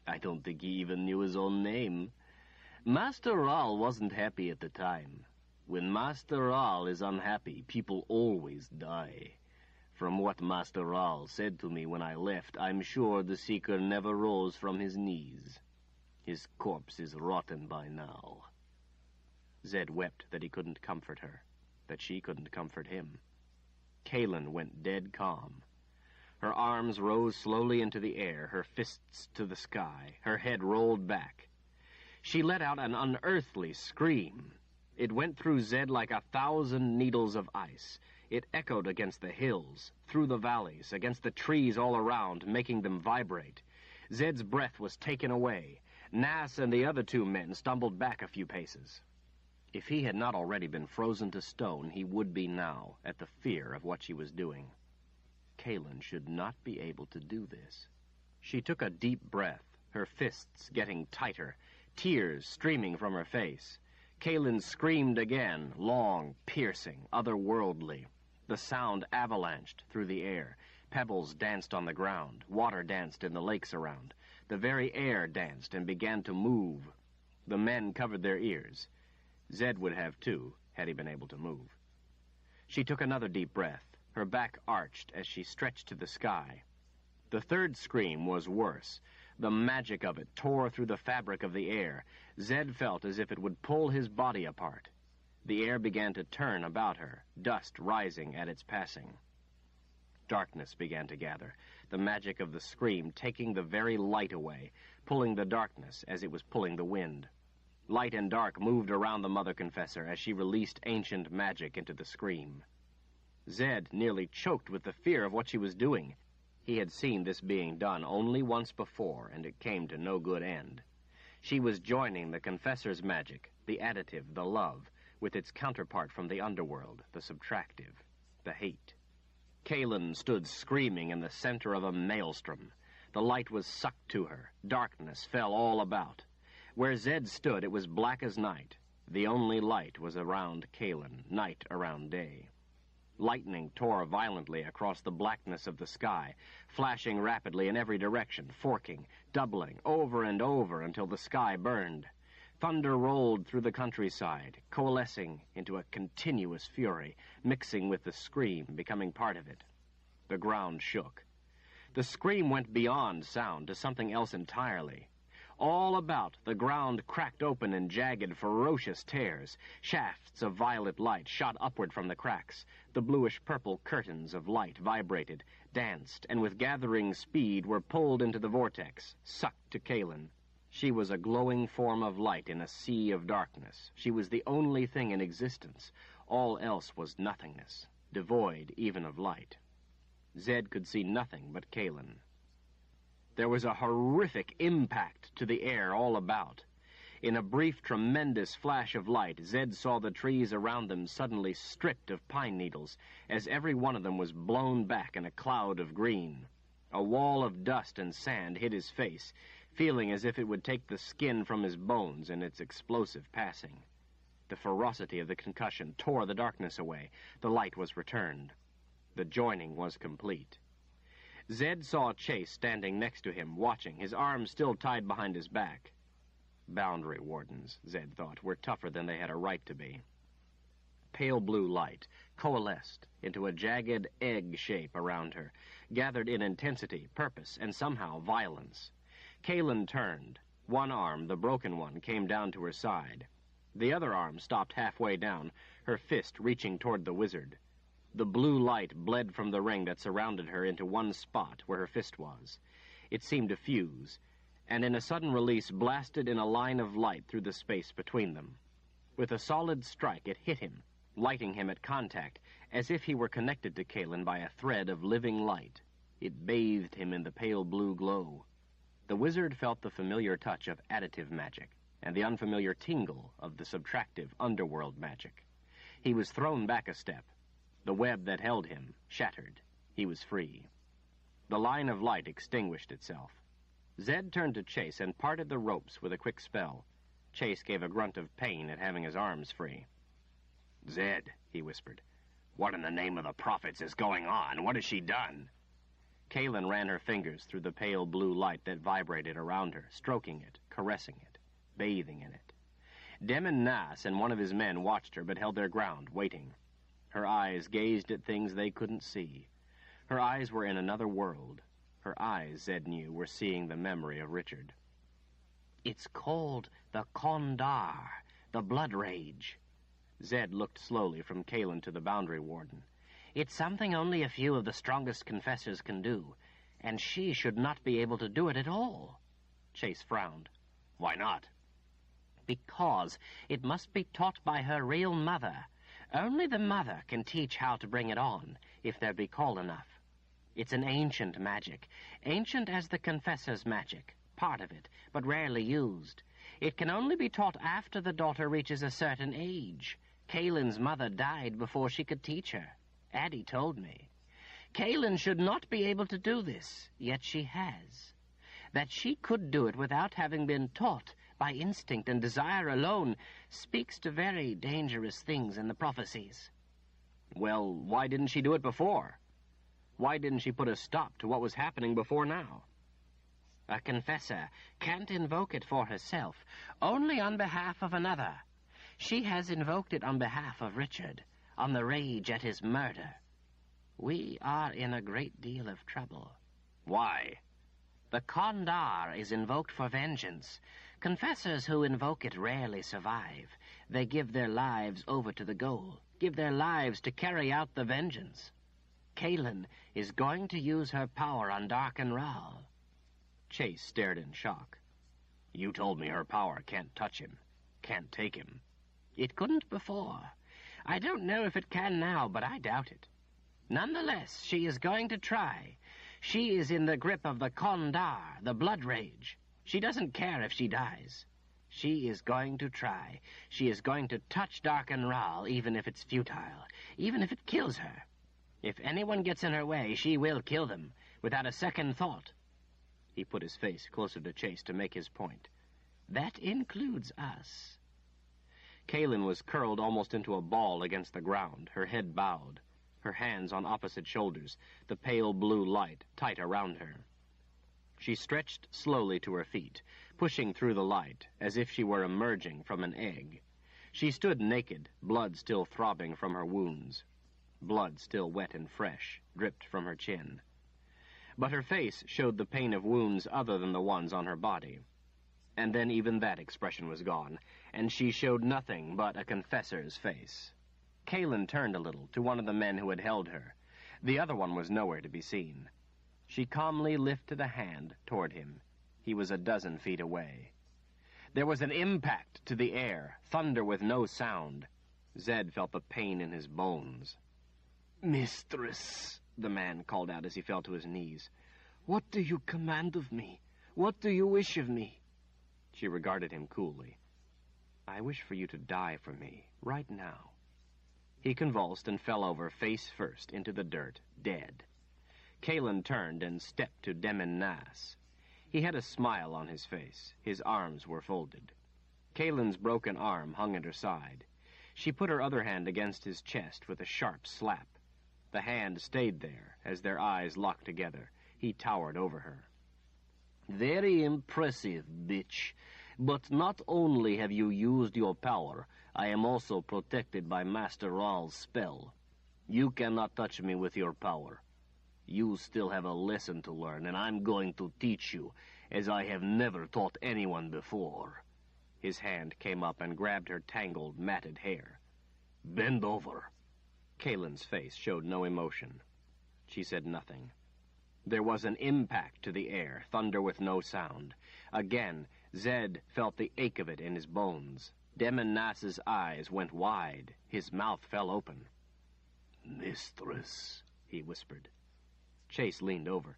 I don't think he even knew his own name. Master Rahl wasn't happy at the time. When Master Rahl is unhappy, people always die. From what Master Rahl said to me when I left, I'm sure the Seeker never rose from his knees. His corpse is rotten by now." Zed wept that he couldn't comfort her, that she couldn't comfort him. Kaelin went dead calm. Her arms rose slowly into the air, her fists to the sky, her head rolled back. She let out an unearthly scream. It went through Zed like 1,000 needles of ice. It echoed against the hills, through the valleys, against the trees all around, making them vibrate. Zed's breath was taken away. Nass and the other 2 men stumbled back a few paces. If he had not already been frozen to stone, he would be now, at the fear of what she was doing. Kaelin should not be able to do this. She took a deep breath, her fists getting tighter, tears streaming from her face. Kaelin screamed again, long, piercing, otherworldly. The sound avalanched through the air. Pebbles danced on the ground. Water danced in the lakes around. The very air danced and began to move. The men covered their ears. Zed would have, too, had he been able to move. She took another deep breath. Her back arched as she stretched to the sky. The third scream was worse. The magic of it tore through the fabric of the air. Zed felt as if it would pull his body apart. The air began to turn about her, dust rising at its passing. Darkness began to gather, the magic of the scream taking the very light away, pulling the darkness as it was pulling the wind. Light and dark moved around the Mother Confessor as she released ancient magic into the scream. Zed nearly choked with the fear of what she was doing. He had seen this being done only once before, and it came to no good end. She was joining the Confessor's magic, the additive, the love, with its counterpart from the underworld, the subtractive, the hate. Kaelin stood screaming in the center of a maelstrom. The light was sucked to her. Darkness fell all about. Where Zed stood, it was black as night. The only light was around Kaelin, night around day. Lightning tore violently across the blackness of the sky, flashing rapidly in every direction, forking, doubling, over and over until the sky burned. Thunder rolled through the countryside, coalescing into a continuous fury, mixing with the scream, becoming part of it. The ground shook. The scream went beyond sound to something else entirely. All about, the ground cracked open in jagged, ferocious tears. Shafts of violet light shot upward from the cracks. The bluish-purple curtains of light vibrated, danced, and with gathering speed were pulled into the vortex, sucked to Kaelin. She was a glowing form of light in a sea of darkness. She was the only thing in existence. All else was nothingness, devoid even of light. Zed could see nothing but Kaelin. There was a horrific impact to the air all about. In a brief, tremendous flash of light, Zed saw the trees around them suddenly stripped of pine needles, as every one of them was blown back in a cloud of green. A wall of dust and sand hid his face, feeling as if it would take the skin from his bones in its explosive passing. The ferocity of the concussion tore the darkness away. The light was returned. The joining was complete. Zed saw Chase standing next to him, watching, his arms still tied behind his back. Boundary wardens, Zed thought, were tougher than they had a right to be. Pale blue light coalesced into a jagged egg shape around her, gathered in intensity, purpose, and somehow violence. Kaelin turned. One arm, the broken one, came down to her side. The other arm stopped halfway down, her fist reaching toward the wizard. The blue light bled from the ring that surrounded her into one spot where her fist was. It seemed to fuse, and in a sudden release blasted in a line of light through the space between them. With a solid strike, it hit him, lighting him at contact, as if he were connected to Kalen by a thread of living light. It bathed him in the pale blue glow. The wizard felt the familiar touch of additive magic, and the unfamiliar tingle of the subtractive underworld magic. He was thrown back a step. The web that held him shattered. He was free. The line of light extinguished itself. Zed turned to Chase and parted the ropes with a quick spell. Chase gave a grunt of pain at having his arms free. "Zed," he whispered, "what in the name of the prophets is going on? What has she done?" Kalen ran her fingers through the pale blue light that vibrated around her, stroking it, caressing it, bathing in it. Demon Nas and one of his men watched her but held their ground, waiting. Her eyes gazed at things they couldn't see. Her eyes were in another world. Her eyes, Zed knew, were seeing the memory of Richard. "It's called the Kondar, the Blood Rage." Zed looked slowly from Kalen to the boundary warden. "It's something only a few of the strongest confessors can do, and she should not be able to do it at all." Chase frowned. "Why not?" "Because it must be taught by her real mother. Only the mother can teach how to bring it on, if there be call enough. It's an ancient magic, ancient as the confessor's magic, part of it, but rarely used. It can only be taught after the daughter reaches a certain age. Kalen's mother died before she could teach her. Addie told me. Kalen should not be able to do this, yet she has. That she could do it without having been taught by instinct and desire alone speaks to very dangerous things in the prophecies." "Well, why didn't she do it before? Why didn't she put a stop to what was happening before now?" "A confessor can't invoke it for herself, only on behalf of another. She has invoked it on behalf of Richard, on the rage at his murder. We are in a great deal of trouble." "Why?" "The Kondar is invoked for vengeance. Confessors who invoke it rarely survive. They give their lives over to the goal, give their lives to carry out the vengeance. Kalen is going to use her power on Darken Ral." Chase stared in shock. "You told me her power can't touch him, can't take him." "It couldn't before. I don't know if it can now, but I doubt it. Nonetheless, she is going to try. She is in the grip of the Kondar, the Blood Rage. She doesn't care if she dies. She is going to try. She is going to touch Darken Ral, even if it's futile, even if it kills her. If anyone gets in her way, she will kill them, without a second thought." He put his face closer to Chase to make his point. "That includes us." Kalen was curled almost into a ball against the ground, her head bowed, her hands on opposite shoulders, the pale blue light tight around her. She stretched slowly to her feet, pushing through the light, as if she were emerging from an egg. She stood naked, blood still throbbing from her wounds. Blood still wet and fresh, dripped from her chin. But her face showed the pain of wounds other than the ones on her body. And then even that expression was gone, and she showed nothing but a confessor's face. Kalen turned a little to one of the men who had held her. The other one was nowhere to be seen. She calmly lifted a hand toward him. He was a dozen feet away. There was an impact to the air, thunder with no sound. Zed felt the pain in his bones. "Mistress," the man called out as he fell to his knees, "what do you command of me? What do you wish of me?" She regarded him coolly. "I wish for you to die for me, right now." He convulsed and fell over face first into the dirt, dead. Kalen turned and stepped to Demon Nas. He had a smile on his face. His arms were folded. Kalen's broken arm hung at her side. She put her other hand against his chest with a sharp slap. The hand stayed there as their eyes locked together. He towered over her. "Very impressive, bitch. But not only have you used your power, I am also protected by Master Ral's spell. You cannot touch me with your power. You still have a lesson to learn, and I'm going to teach you, as I have never taught anyone before." His hand came up and grabbed her tangled, matted hair. "Bend over." Kalen's face showed no emotion. She said nothing. There was an impact to the air, thunder with no sound. Again, Zed felt the ache of it in his bones. Demon Nass's eyes went wide. His mouth fell open. "Mistress," he whispered. Chase leaned over.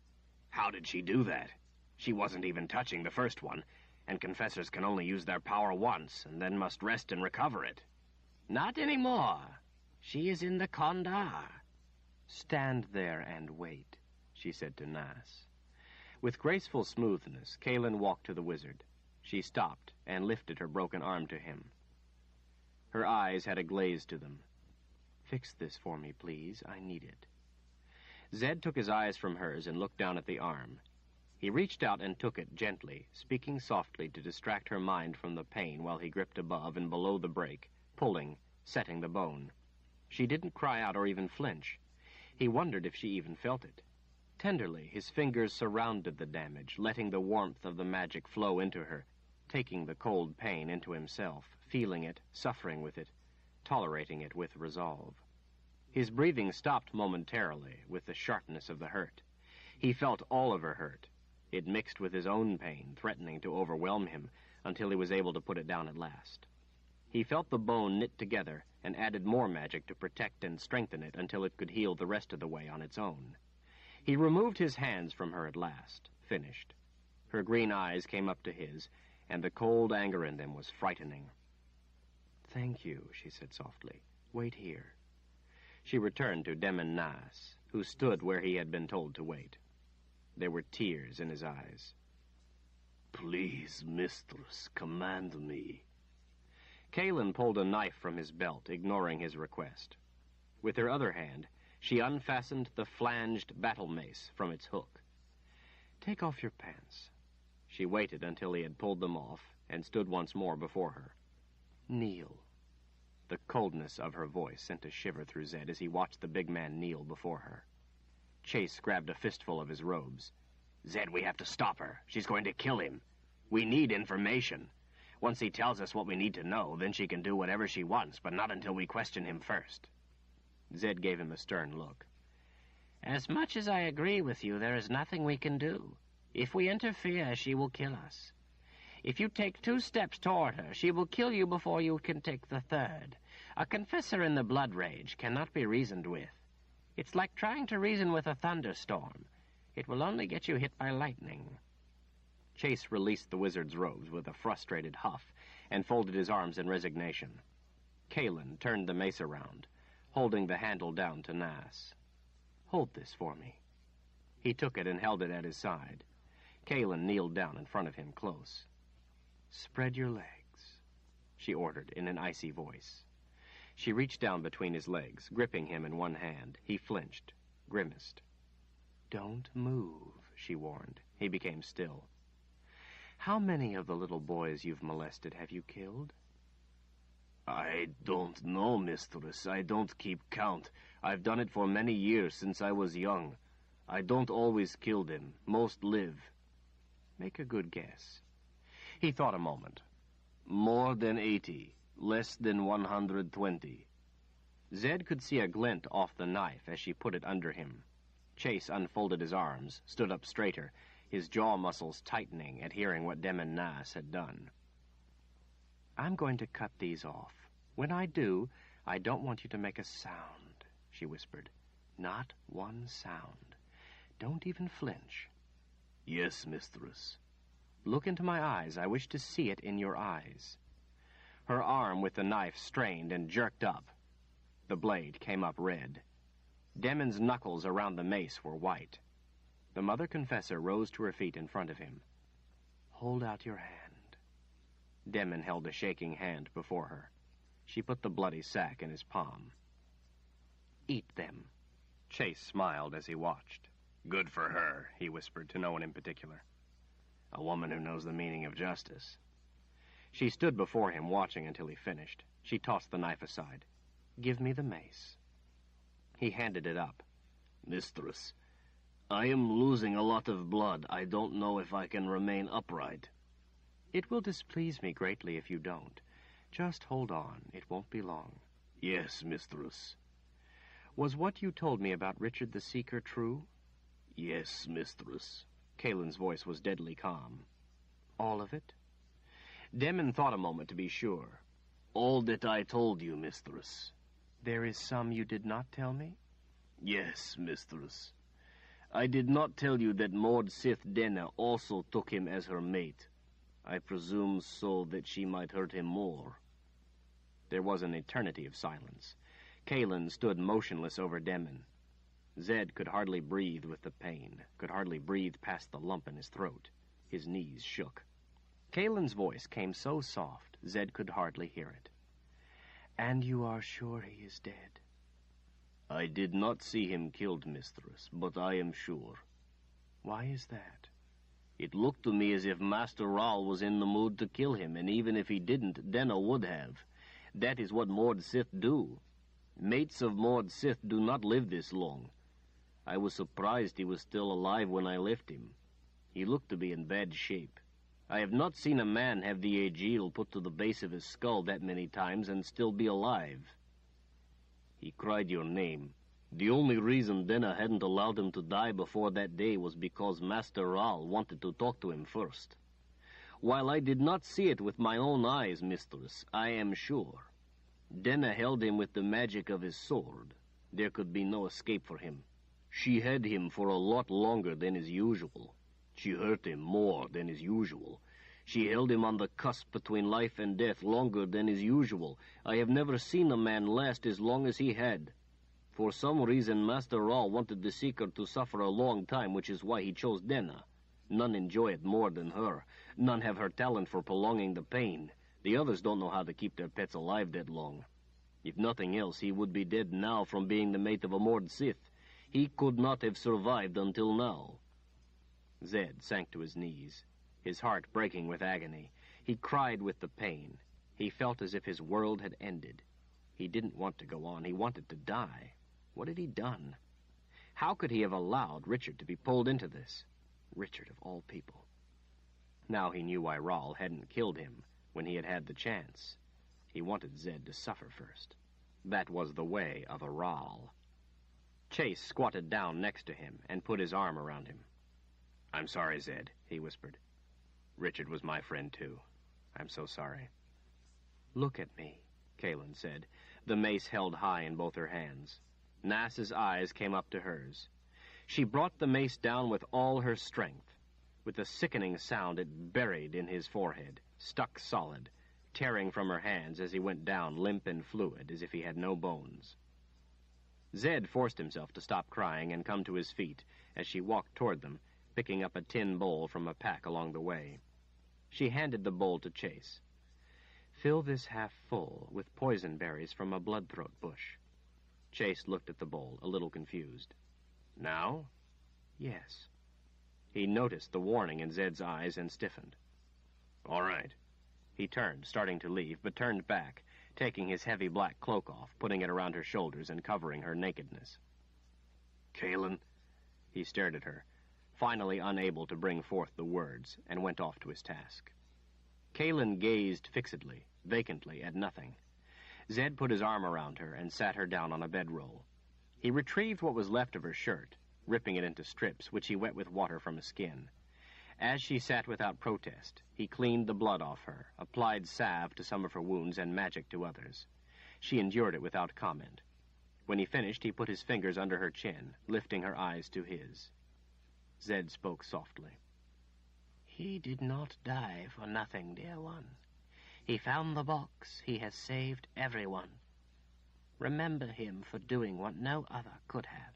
How did she do that? She wasn't even touching the first one, and confessors can only use their power once, and then must rest and recover it. Not anymore. She is in the Kondar. Stand there and wait, she said to Nass. With graceful smoothness, Kaelin walked to the wizard. She stopped and lifted her broken arm to him. Her eyes had a glaze to them. Fix this for me, please. I need it. Zed took his eyes from hers and looked down at the arm. He reached out and took it gently, speaking softly to distract her mind from the pain while he gripped above and below the break, pulling, setting the bone. She didn't cry out or even flinch. He wondered if she even felt it. Tenderly, his fingers surrounded the damage, letting the warmth of the magic flow into her, taking the cold pain into himself, feeling it, suffering with it, tolerating it with resolve. His breathing stopped momentarily with the sharpness of the hurt. He felt all of her hurt. It mixed with his own pain, threatening to overwhelm him until he was able to put it down at last. He felt the bone knit together and added more magic to protect and strengthen it until it could heal the rest of the way on its own. He removed his hands from her at last, finished. Her green eyes came up to his, and the cold anger in them was frightening. "Thank you," she said softly. "Wait here." She returned to Demon Nass, who stood where he had been told to wait. There were tears in his eyes. "Please, mistress, command me." Kaelin pulled a knife from his belt, ignoring his request. With her other hand, she unfastened the flanged battle mace from its hook. "Take off your pants." She waited until he had pulled them off and stood once more before her. "Kneel." The coldness of her voice sent a shiver through Zed as he watched the big man kneel before her. Chase grabbed a fistful of his robes. "Zed, we have to stop her. She's going to kill him. We need information. Once he tells us what we need to know, then she can do whatever she wants, but not until we question him first." Zed gave him a stern look. "As much as I agree with you, there is nothing we can do. If we interfere, she will kill us. If you take 2 steps toward her, she will kill you before you can take the 3rd. A confessor in the blood rage cannot be reasoned with. It's like trying to reason with a thunderstorm. It will only get you hit by lightning." Chase released the wizard's robes with a frustrated huff and folded his arms in resignation. Kaelin turned the mace around, holding the handle down to Nass. "Hold this for me." He took it and held it at his side. Kaelin kneeled down in front of him close. "Spread your legs," she ordered in an icy voice. She reached down between his legs, gripping him in one hand. He flinched, grimaced. "Don't move," she warned. He became still. "How many of the little boys you've molested have you killed?" "I don't know, mistress. I don't keep count. I've done it for many years, since I was young. I don't always kill them. Most live." "Make a good guess." He thought a moment. "More than 80. Less than 120. Zed could see a glint off the knife as she put it under him. Chase unfolded his arms, stood up straighter, his jaw muscles tightening at hearing what Demon Nass had done. "I'm going to cut these off. When I do, I don't want you to make a sound," she whispered. "Not one sound. Don't even flinch." "Yes, mistress." "Look into my eyes. I wish to see it in your eyes." Her arm with the knife strained and jerked up. The blade came up red. Demon's knuckles around the mace were white. The mother confessor rose to her feet in front of him. "Hold out your hand." Demon held a shaking hand before her. She put the bloody sack in his palm. "Eat them." Chase smiled as he watched. "Good for her," he whispered to no one in particular. "A woman who knows the meaning of justice." She stood before him, watching until he finished. She tossed the knife aside. "Give me the mace." He handed it up. "Mistress, I am losing a lot of blood. I don't know if I can remain upright." "It will displease me greatly if you don't. Just hold on. It won't be long." "Yes, mistress." "Was what you told me about Richard the Seeker true?" "Yes, mistress." Kaelin's voice was deadly calm. "All of it?" Demon thought a moment to be sure. All that I told you, mistress. There is some you did not tell me? Yes, mistress. I did not tell you that Maud Sith Denna also took him as her mate. I presume so that she might hurt him more. There was an eternity of silence. Kalen stood motionless over Demon. Zed could hardly breathe with the pain, could hardly breathe past the lump in his throat. His knees shook. Kalen's voice came so soft, Zed could hardly hear it. And you are sure he is dead? I did not see him killed, mistress, but I am sure. Why is that? It looked to me as if Master Rahl was in the mood to kill him, and even if he didn't, Denna would have. That is what Maud Sith do. Mates of Maud Sith do not live this long. I was surprised he was still alive when I left him. He looked to be in bad shape. I have not seen a man have the aegil put to the base of his skull that many times and still be alive. He cried your name. The only reason Denna hadn't allowed him to die before that day was because Master Rahl wanted to talk to him first. While I did not see it with my own eyes, mistress, I am sure. Denna held him with the magic of his sword. There could be no escape for him. She had him for a lot longer than is usual. She hurt him more than is usual. She held him on the cusp between life and death longer than is usual. I have never seen a man last as long as he had. For some reason, Master Rahl wanted the Seeker to suffer a long time, which is why he chose Denna. None enjoy it more than her. None have her talent for prolonging the pain. The others don't know how to keep their pets alive that long. If nothing else, he would be dead now from being the mate of a Maud Sith. He could not have survived until now. Zed sank to his knees, his heart breaking with agony. He cried with the pain. He felt as if his world had ended. He didn't want to go on. He wanted to die. What had he done? How could he have allowed Richard to be pulled into this? Richard, of all people. Now he knew why Rahl hadn't killed him when he had had the chance. He wanted Zed to suffer first. That was the way of a Rahl. Chase squatted down next to him and put his arm around him. "I'm sorry, Zed," he whispered. "Richard was my friend, too. I'm so sorry." "Look at me," Kalen said, the mace held high in both her hands. Nass's eyes came up to hers. She brought the mace down with all her strength. With a sickening sound, it buried in his forehead, stuck solid, tearing from her hands as he went down limp and fluid, as if he had no bones. Zed forced himself to stop crying and come to his feet as she walked toward them, picking up a tin bowl from a pack along the way. She handed the bowl to Chase. "Fill this half full with poison berries from a bloodthroat bush." Chase looked at the bowl, a little confused. "Now?" "Yes." He noticed the warning in Zed's eyes and stiffened. "All right." He turned, starting to leave, but turned back, taking his heavy black cloak off, putting it around her shoulders and covering her nakedness. "Kalen?" He stared at her, finally unable to bring forth the words, and went off to his task. Kalen gazed fixedly, vacantly, at nothing. Zed put his arm around her and sat her down on a bedroll. He retrieved what was left of her shirt, ripping it into strips, which he wet with water from his skin. As she sat without protest, he cleaned the blood off her, applied salve to some of her wounds and magic to others. She endured it without comment. When he finished, he put his fingers under her chin, lifting her eyes to his. Zed spoke softly. "He did not die for nothing, dear one. He found the box. He has saved everyone. Remember him for doing what no other could have."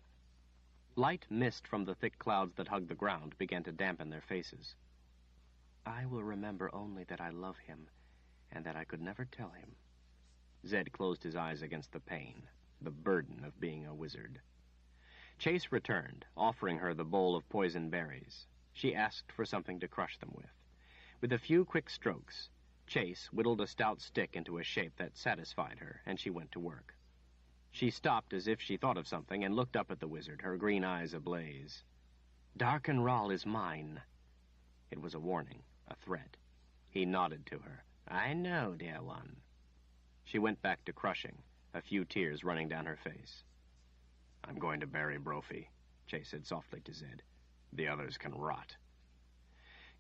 Light mist from the thick clouds that hugged the ground began to dampen their faces. "I will remember only that I love him, and that I could never tell him." Zed closed his eyes against the pain, the burden of being a wizard. Chase returned, offering her the bowl of poison berries. She asked for something to crush them with. With a few quick strokes, Chase whittled a stout stick into a shape that satisfied her, and she went to work. She stopped as if she thought of something and looked up at the wizard, her green eyes ablaze. "Darken Rahl is mine." It was a warning, a threat. He nodded to her. "I know, dear one." She went back to crushing, a few tears running down her face. "I'm going to bury Brophy," Chase said softly to Zed. "The others can rot."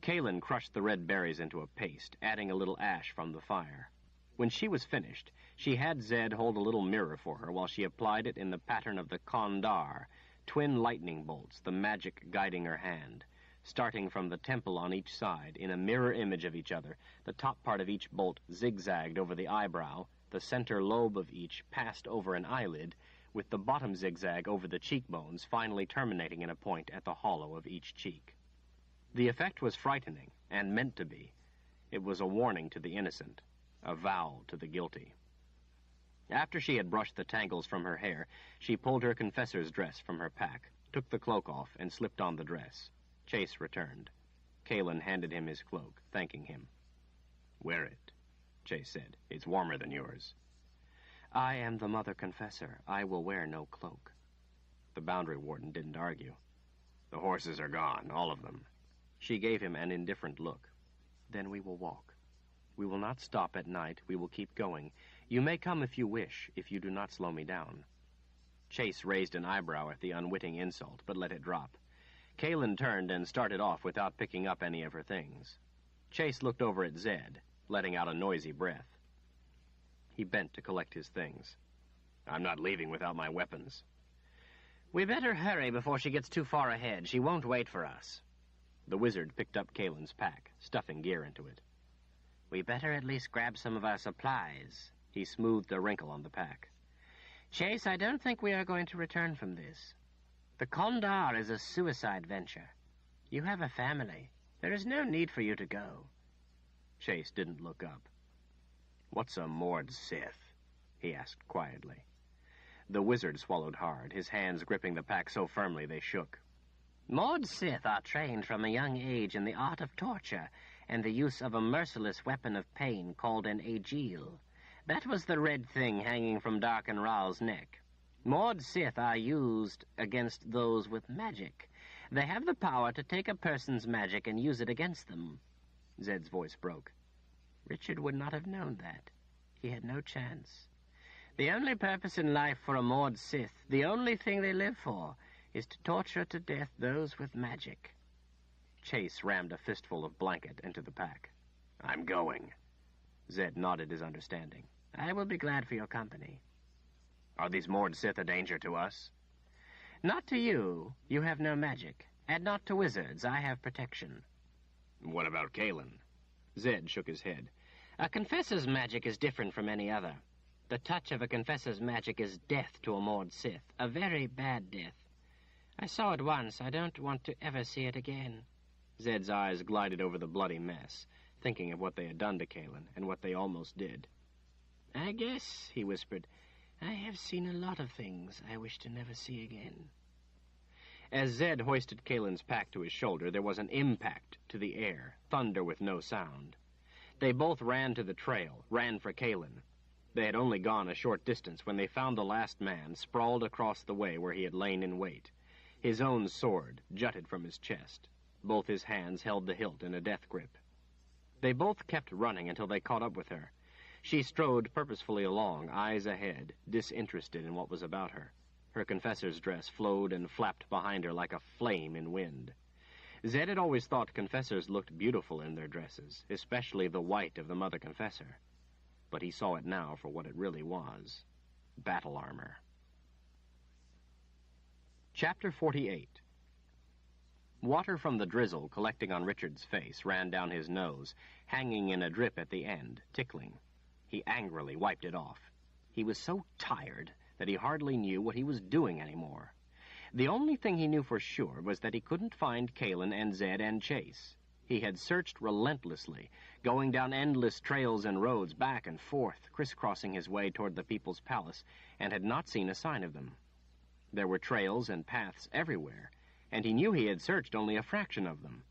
Kalen crushed the red berries into a paste, adding a little ash from the fire. When she was finished, she had Zed hold a little mirror for her while she applied it in the pattern of the Kondar, twin lightning bolts, the magic guiding her hand. Starting from the temple on each side, in a mirror image of each other, the top part of each bolt zigzagged over the eyebrow, the center lobe of each passed over an eyelid, with the bottom zigzag over the cheekbones, finally terminating in a point at the hollow of each cheek. The effect was frightening, and meant to be. It was a warning to the innocent, a vow to the guilty. After she had brushed the tangles from her hair, she pulled her confessor's dress from her pack, took the cloak off, and slipped on the dress. Chase returned. Kalen handed him his cloak, thanking him. "Wear it," Chase said. "It's warmer than yours." "I am the Mother Confessor. I will wear no cloak." The boundary warden didn't argue. "The horses are gone, all of them." She gave him an indifferent look. "Then we will walk. We will not stop at night. We will keep going. You may come if you wish, if you do not slow me down." Chase raised an eyebrow at the unwitting insult, but let it drop. Kalen turned and started off without picking up any of her things. Chase looked over at Zed, letting out a noisy breath. He bent to collect his things. "I'm not leaving without my weapons." "We better hurry before she gets too far ahead. She won't wait for us." The wizard picked up Kalen's pack, stuffing gear into it. "We better at least grab some of our supplies." He smoothed a wrinkle on the pack. "Chase, I don't think we are going to return from this. The Kondar is a suicide venture. You have a family. There is no need for you to go." Chase didn't look up. "What's a Mord Sith?" he asked quietly. The wizard swallowed hard, his hands gripping the pack so firmly they shook. "Mord Sith are trained from a young age in the art of torture and the use of a merciless weapon of pain called an Agil. That was the red thing hanging from Darken Ral's neck. Mord Sith are used against those with magic. They have the power to take a person's magic and use it against them." Zed's voice broke. "Richard would not have known that. He had no chance. The only purpose in life for a Mord Sith, the only thing they live for, is to torture to death those with magic." Chase rammed a fistful of blanket into the pack. "I'm going." Zed nodded his understanding. "I will be glad for your company." "Are these Mord Sith a danger to us?" "Not to you. You have no magic. And not to wizards. I have protection." "What about Kalen?" Zed shook his head. "A confessor's magic is different from any other. The touch of a confessor's magic is death to a Mord Sith, a very bad death. I saw it once. I don't want to ever see it again." Zed's eyes glided over the bloody mess, thinking of what they had done to Kalen and what they almost did. "I guess," he whispered, "I have seen a lot of things I wish to never see again." As Zed hoisted Kalen's pack to his shoulder, there was an impact to the air, thunder with no sound. They both ran to the trail, ran for Kalen. They had only gone a short distance when they found the last man sprawled across the way where he had lain in wait. His own sword jutted from his chest. Both his hands held the hilt in a death grip. They both kept running until they caught up with her. She strode purposefully along, eyes ahead, disinterested in what was about her. Her confessor's dress flowed and flapped behind her like a flame in wind. Zed had always thought confessors looked beautiful in their dresses, especially the white of the Mother Confessor. But he saw it now for what it really was, battle armor. Chapter 48. Water from the drizzle collecting on Richard's face ran down his nose, hanging in a drip at the end, tickling. He angrily wiped it off. He was so tired that he hardly knew what he was doing anymore. The only thing he knew for sure was that he couldn't find Kalen and Zed and Chase. He had searched relentlessly, going down endless trails and roads back and forth, crisscrossing his way toward the People's Palace, and had not seen a sign of them. There were trails and paths everywhere, and he knew he had searched only a fraction of them.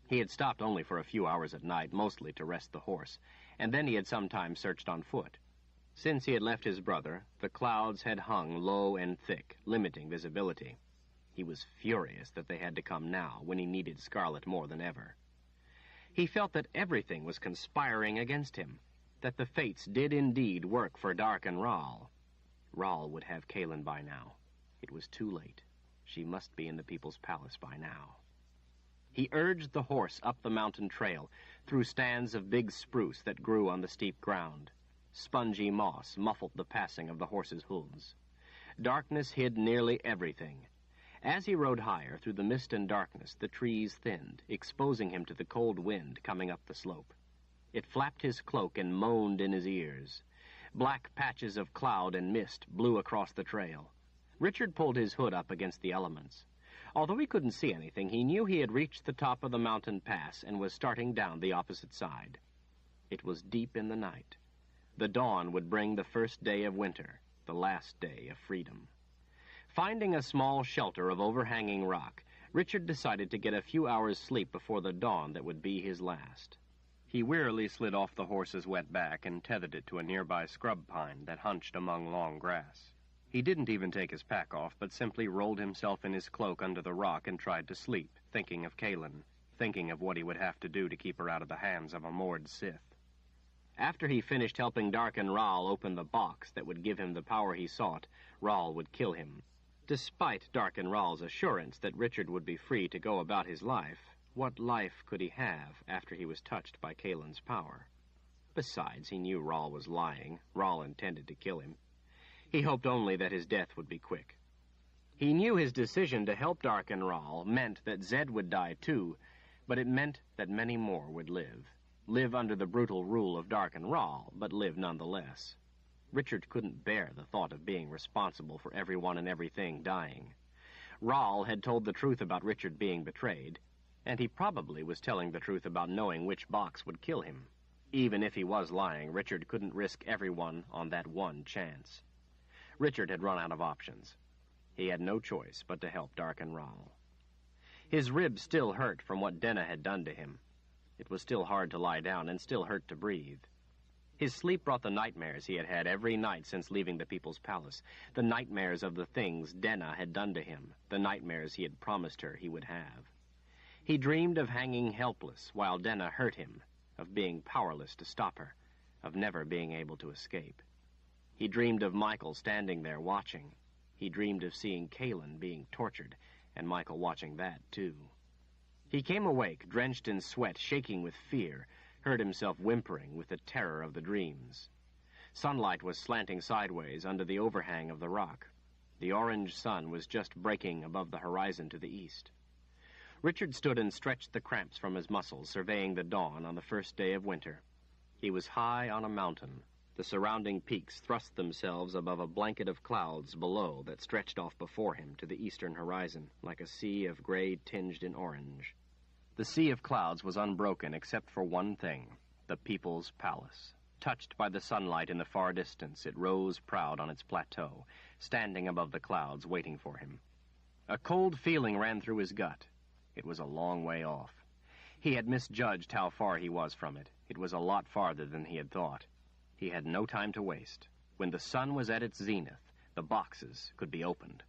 He had stopped only for a few hours at night, mostly to rest the horse, and then he had sometimes searched on foot. Since he had left his brother, the clouds had hung low and thick, limiting visibility. He was furious that they had to come now, when he needed Scarlet more than ever. He felt that everything was conspiring against him, that the fates did indeed work for Darken Ral. Ral would have Kalen by now. It was too late. She must be in the People's Palace by now. He urged the horse up the mountain trail, through stands of big spruce that grew on the steep ground. spongy moss muffled the passing of the horse's hooves. Darkness hid nearly everything. As he rode higher through the mist and darkness, the trees thinned, exposing him to the cold wind coming up the slope. It flapped his cloak and moaned in his ears. Black patches of cloud and mist blew across the trail. Richard pulled his hood up against the elements. Although he couldn't see anything, he knew he had reached the top of the mountain pass and was starting down the opposite side. It was deep in the night. The dawn would bring the first day of winter, the last day of freedom. Finding a small shelter of overhanging rock, Richard decided to get a few hours' sleep before the dawn that would be his last. He wearily slid off the horse's wet back and tethered it to a nearby scrub pine that hunched among long grass. He didn't even take his pack off, but simply rolled himself in his cloak under the rock and tried to sleep, thinking of Kaelin, thinking of what he would have to do to keep her out of the hands of a moored Sith. After he finished helping Dark and Rahl open the box that would give him the power he sought, Rahl would kill him. Despite Dark and Rahl's assurance that Richard would be free to go about his life, what life could he have after he was touched by Kaelin's power? Besides, he knew Rahl was lying. Rahl intended to kill him. He hoped only that his death would be quick. He knew his decision to help Dark and Rahl meant that Zed would die too, but it meant that many more would live under the brutal rule of Dark and Rahl, but live nonetheless. Richard couldn't bear the thought of being responsible for everyone and everything dying. Rahl had told the truth about Richard being betrayed, and he probably was telling the truth about knowing which box would kill him. Even if he was lying, Richard couldn't risk everyone on that one chance. Richard had run out of options. He had no choice but to help Dark and Rahl. His ribs still hurt from what Denna had done to him. It was still hard to lie down and still hurt to breathe. His sleep brought the nightmares he had had every night since leaving the People's Palace, the nightmares of the things Denna had done to him, the nightmares he had promised her he would have. He dreamed of hanging helpless while Denna hurt him, of being powerless to stop her, of never being able to escape. He dreamed of Michael standing there watching. He dreamed of seeing Kaelin being tortured, and Michael watching that, too. He came awake, drenched in sweat, shaking with fear, heard himself whimpering with the terror of the dreams. Sunlight was slanting sideways under the overhang of the rock. The orange sun was just breaking above the horizon to the east. Richard stood and stretched the cramps from his muscles, surveying the dawn on the first day of winter. He was high on a mountain. The surrounding peaks thrust themselves above a blanket of clouds below that stretched off before him to the eastern horizon, like a sea of gray tinged in orange. The sea of clouds was unbroken except for one thing, the People's Palace. Touched by the sunlight in the far distance, it rose proud on its plateau, standing above the clouds, waiting for him. A cold feeling ran through his gut. It was a long way off. He had misjudged how far he was from it. It was a lot farther than he had thought. He had no time to waste. When the sun was at its zenith, the boxes could be opened.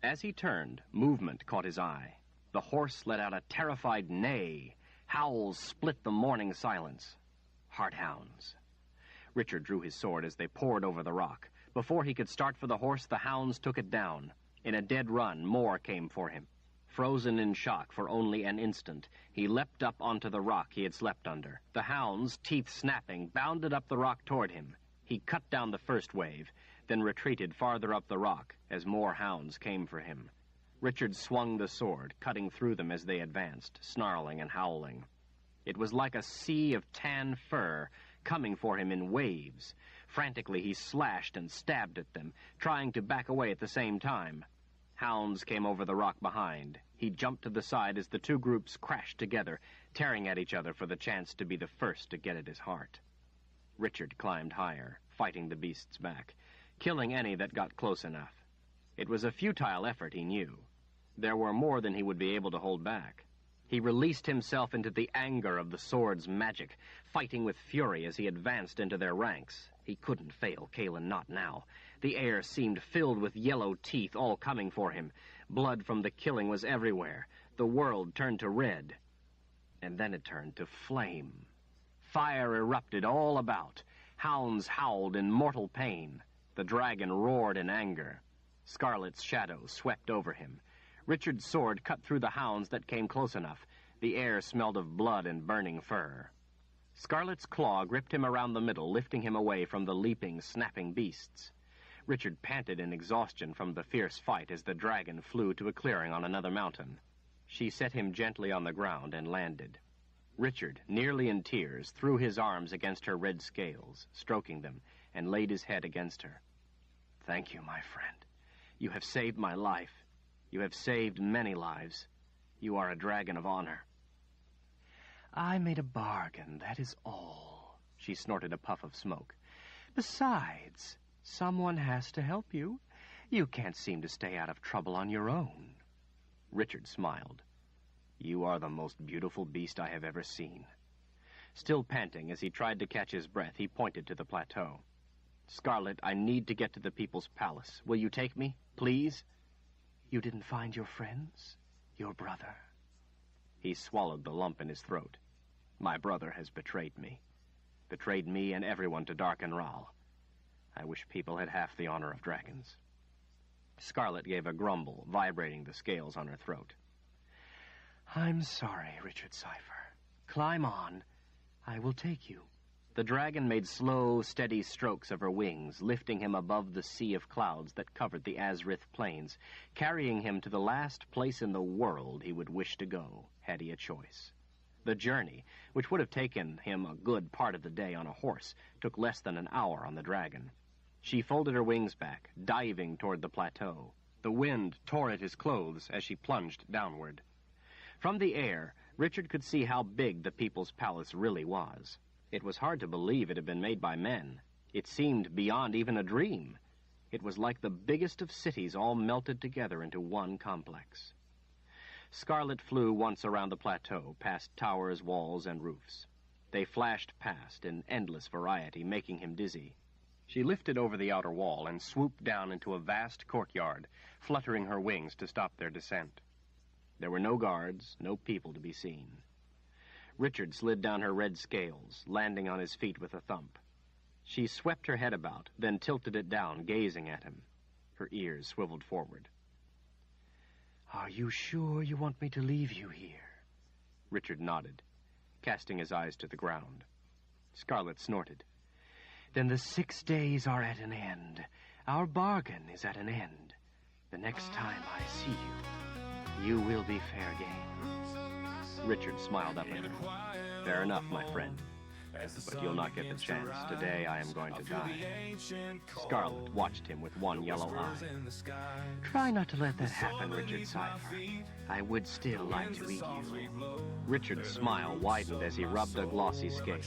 As he turned, movement caught his eye. The horse let out a terrified neigh. Howls split the morning silence. Hardhounds. Richard drew his sword as they poured over the rock. Before he could start for the horse, the hounds took it down. In a dead run, more came for him. Frozen in shock for only an instant, he leapt up onto the rock he had slept under. The hounds, teeth snapping, bounded up the rock toward him. He cut down the first wave, then retreated farther up the rock as more hounds came for him. Richard swung the sword, cutting through them as they advanced, snarling and howling. It was like a sea of tan fur coming for him in waves. Frantically, he slashed and stabbed at them, trying to back away at the same time. Hounds came over the rock behind. He jumped to the side as the two groups crashed together, tearing at each other for the chance to be the first to get at his heart. Richard climbed higher, fighting the beasts back, killing any that got close enough. It was a futile effort, he knew. There were more than he would be able to hold back. He released himself into the anger of the sword's magic, fighting with fury as he advanced into their ranks. He couldn't fail Kaelin, not now. The air seemed filled with yellow teeth, all coming for him. Blood from the killing was everywhere. The world turned to red. And then it turned to flame. Fire erupted all about. Hounds howled in mortal pain. The dragon roared in anger. Scarlet's shadow swept over him. Richard's sword cut through the hounds that came close enough. The air smelled of blood and burning fur. Scarlet's claw gripped him around the middle, lifting him away from the leaping, snapping beasts. Richard panted in exhaustion from the fierce fight as the dragon flew to a clearing on another mountain. She set him gently on the ground and landed. Richard, nearly in tears, threw his arms against her red scales, stroking them, and laid his head against her. "Thank you, my friend. You have saved my life. You have saved many lives. You are a dragon of honor." "I made a bargain, that is all." She snorted a puff of smoke. "Besides, someone has to help you. You can't seem to stay out of trouble on your own." Richard smiled. "You are the most beautiful beast I have ever seen." Still panting as he tried to catch his breath, he pointed to the plateau. "Scarlet, I need to get to the people's palace. Will you take me, please?" "You didn't find your friends? Your brother?" He swallowed the lump in his throat. "My brother has betrayed me. Betrayed me and everyone to Darken Ral. I wish people had half the honor of dragons." Scarlet gave a grumble, vibrating the scales on her throat. "I'm sorry, Richard Cipher. Climb on. I will take you." The dragon made slow, steady strokes of her wings, lifting him above the sea of clouds that covered the Azrith plains, carrying him to the last place in the world he would wish to go, had he a choice. The journey, which would have taken him a good part of the day on a horse, took less than an hour on the dragon. She folded her wings back, diving toward the plateau. The wind tore at his clothes as she plunged downward. From the air, Richard could see how big the people's palace really was. It was hard to believe it had been made by men. It seemed beyond even a dream. It was like the biggest of cities all melted together into one complex. Scarlet flew once around the plateau, past towers, walls, and roofs. They flashed past in endless variety, making him dizzy. She lifted over the outer wall and swooped down into a vast courtyard, fluttering her wings to stop their descent. There were no guards, no people to be seen. Richard slid down her red scales, landing on his feet with a thump. She swept her head about, then tilted it down, gazing at him. Her ears swiveled forward. "Are you sure you want me to leave you here?" Richard nodded, casting his eyes to the ground. Scarlet snorted. "Then the 6 days are at an end. Our bargain is at an end. The next time I see you, you will be fair game." Richard smiled up at her. "Fair enough, my friend. But you'll not get the chance. Today I am going to die." Scarlet watched him with one yellow eye. "Try not to let that happen, Richard Cipher. I would still like to eat you." Richard's smile widened as he rubbed a glossy scale.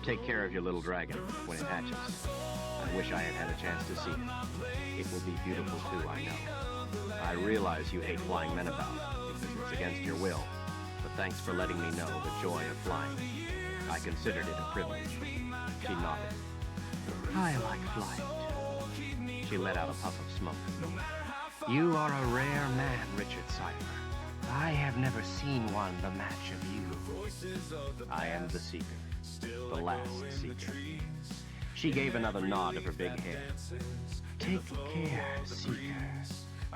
"Take care of your little dragon when it hatches. I wish I had had a chance to see it. It will be beautiful too, I know. I realize you hate flying men about, because it's against your will. But thanks for letting me know the joy of flying. I considered it a privilege." She nodded. "I like flying, too." She let out a puff of smoke. "You are a rare man, Richard Cipher. I have never seen one the match of you." "I am the seeker, the last seeker." She gave another nod of her big head. "Take care, seeker.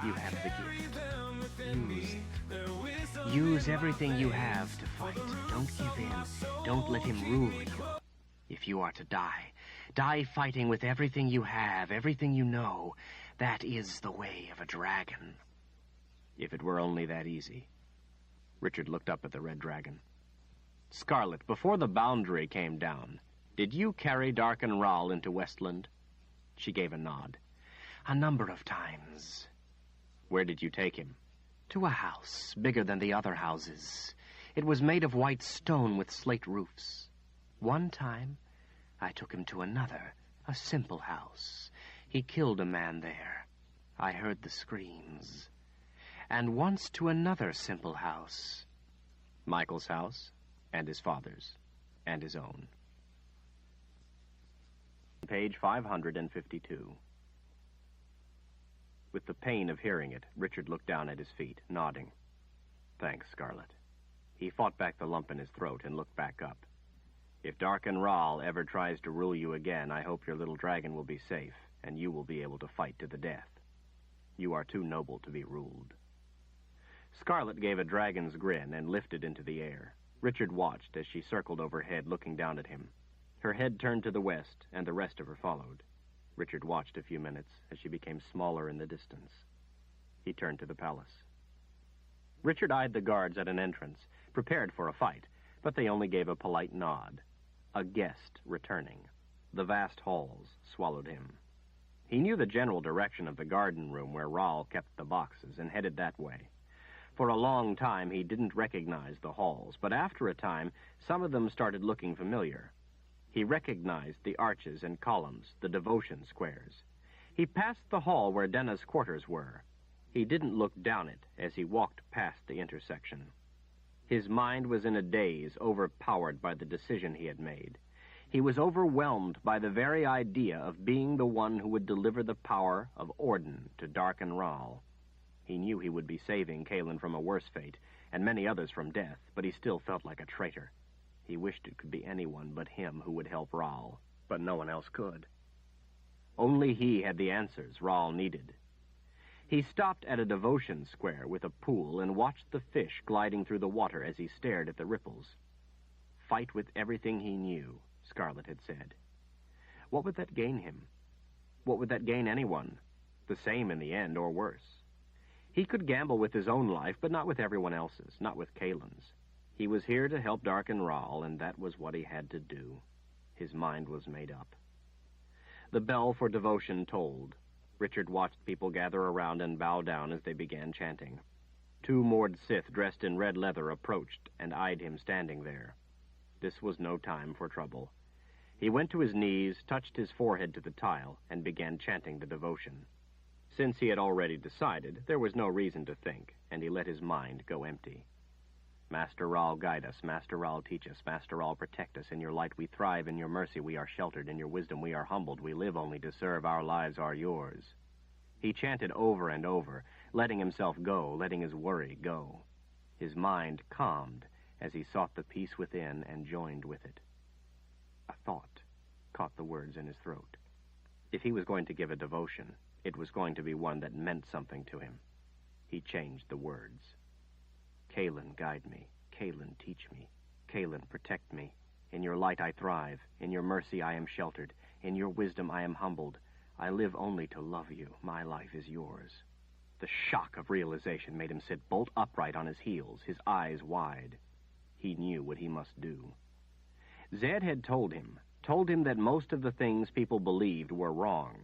You have the gift. Use it. Use everything you have to fight. Don't give in. Don't let him rule you. If you are to die, die fighting with everything you have, everything you know. That is the way of a dragon." If it were only that easy. Richard looked up at the red dragon. "Scarlet, before the boundary came down, did you carry Darken Ral into Westland?" She gave a nod. "A number of times." "Where did you take him?" "To a house, bigger than the other houses. It was made of white stone with slate roofs. One time, I took him to another, a simple house. He killed a man there. I heard the screams. And once to another simple house." Michael's house, and his father's, and his own. Page 552. With the pain of hearing it, Richard looked down at his feet, nodding. "Thanks, Scarlet." He fought back the lump in his throat and looked back up. "If Darken Ral ever tries to rule you again, I hope your little dragon will be safe, and you will be able to fight to the death. You are too noble to be ruled." Scarlet gave a dragon's grin and lifted into the air. Richard watched as she circled overhead, looking down at him. Her head turned to the west, and the rest of her followed. Richard watched a few minutes as she became smaller in the distance. He turned to the palace. Richard eyed the guards at an entrance, prepared for a fight, but they only gave a polite nod. A guest returning. The vast halls swallowed him. He knew the general direction of the garden room where Rahl kept the boxes and headed that way. For a long time he didn't recognize the halls, but after a time some of them started looking familiar. He recognized the arches and columns, the devotion squares. He passed the hall where Denna's quarters were. He didn't look down it as he walked past the intersection. His mind was in a daze, overpowered by the decision he had made. He was overwhelmed by the very idea of being the one who would deliver the power of Orden to darken Rahl. He knew he would be saving Kalin from a worse fate, and many others from death, but he still felt like a traitor. He wished it could be anyone but him who would help Rahl, but no one else could. Only he had the answers Rahl needed. He stopped at a devotion square with a pool and watched the fish gliding through the water as he stared at the ripples. Fight with everything he knew, Scarlet had said. What would that gain him? What would that gain anyone? The same in the end, or worse. He could gamble with his own life, but not with everyone else's, not with Kalin's. He was here to help darken Rahl, and that was what he had to do. His mind was made up. The bell for devotion tolled. Richard watched people gather around and bow down as they began chanting. 2 Mord Sith dressed in red leather approached and eyed him standing there. This was no time for trouble. He went to his knees, touched his forehead to the tile, and began chanting the devotion. Since he had already decided, there was no reason to think, and he let his mind go empty. Master Rahl, guide us. Master Rahl, teach us. Master Rahl, protect us. In your light we thrive. In your mercy we are sheltered. In your wisdom we are humbled. We live only to serve. Our lives are yours. He chanted over and over, letting himself go, letting his worry go. His mind calmed as he sought the peace within and joined with it. A thought caught the words in his throat. If he was going to give a devotion, it was going to be one that meant something to him. He changed the words. Kalin, guide me. Kalin, teach me. Kalin, protect me. In your light I thrive. In your mercy I am sheltered. In your wisdom I am humbled. I live only to love you. My life is yours. The shock of realization made him sit bolt upright on his heels, his eyes wide. He knew what he must do. Zed had told him that most of the things people believed were wrong.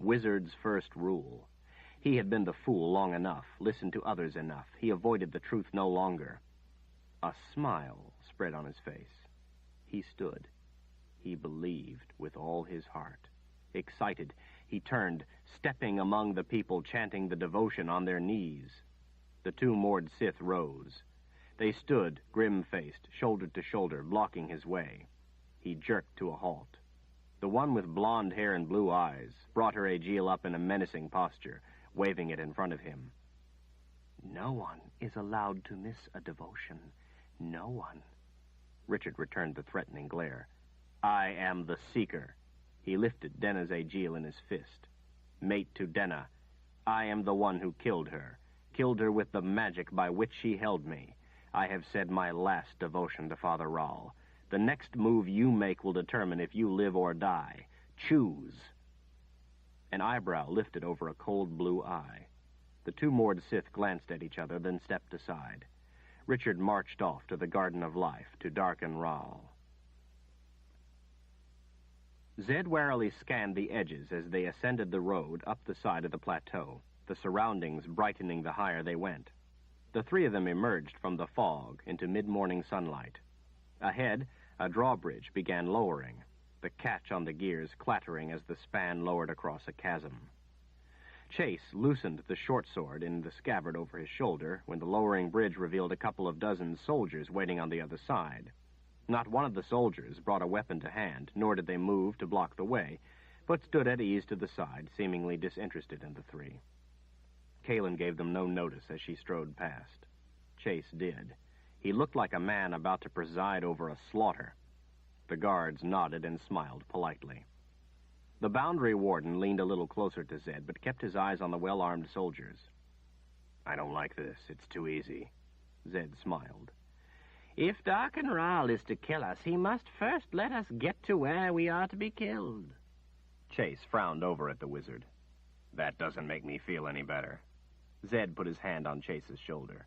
Wizard's first rule. He had been the fool long enough, listened to others enough. He avoided the truth no longer. A smile spread on his face. He stood. He believed with all his heart. Excited, he turned, stepping among the people chanting the devotion on their knees. The 2 Mord Sith rose. They stood, grim-faced, shoulder to shoulder, blocking his way. He jerked to a halt. The one with blonde hair and blue eyes brought her Aegil up in a menacing posture, waving it in front of him. No one is allowed to miss a devotion. No one. Richard returned the threatening glare. I am the Seeker. He lifted Denna's Aegil in his fist. Mate to Denna, I am the one who killed her with the magic by which she held me. I have said my last devotion to Father Rahl. The next move you make will determine if you live or die. Choose. An eyebrow lifted over a cold blue eye. The 2 Mord Sith glanced at each other, then stepped aside. Richard marched off to the Garden of Life to darken Rahl. Zed warily scanned the edges as they ascended the road up the side of the plateau, the surroundings brightening the higher they went. The 3 of them emerged from the fog into mid-morning sunlight. Ahead, a drawbridge began lowering, the catch on the gears clattering as the span lowered across a chasm. Chase loosened the short sword in the scabbard over his shoulder when the lowering bridge revealed a couple of dozen soldiers waiting on the other side. Not one of the soldiers brought a weapon to hand, nor did they move to block the way, but stood at ease to the side, seemingly disinterested in the 3. Kalin gave them no notice as she strode past. Chase did. He looked like a man about to preside over a slaughter. The guards nodded and smiled politely. The boundary warden leaned a little closer to Zed, but kept his eyes on the well-armed soldiers. I don't like this. It's too easy. Zed smiled. If Darkenral is to kill us, he must first let us get to where we are to be killed. Chase frowned over at the wizard. That doesn't make me feel any better. Zed put his hand on Chase's shoulder.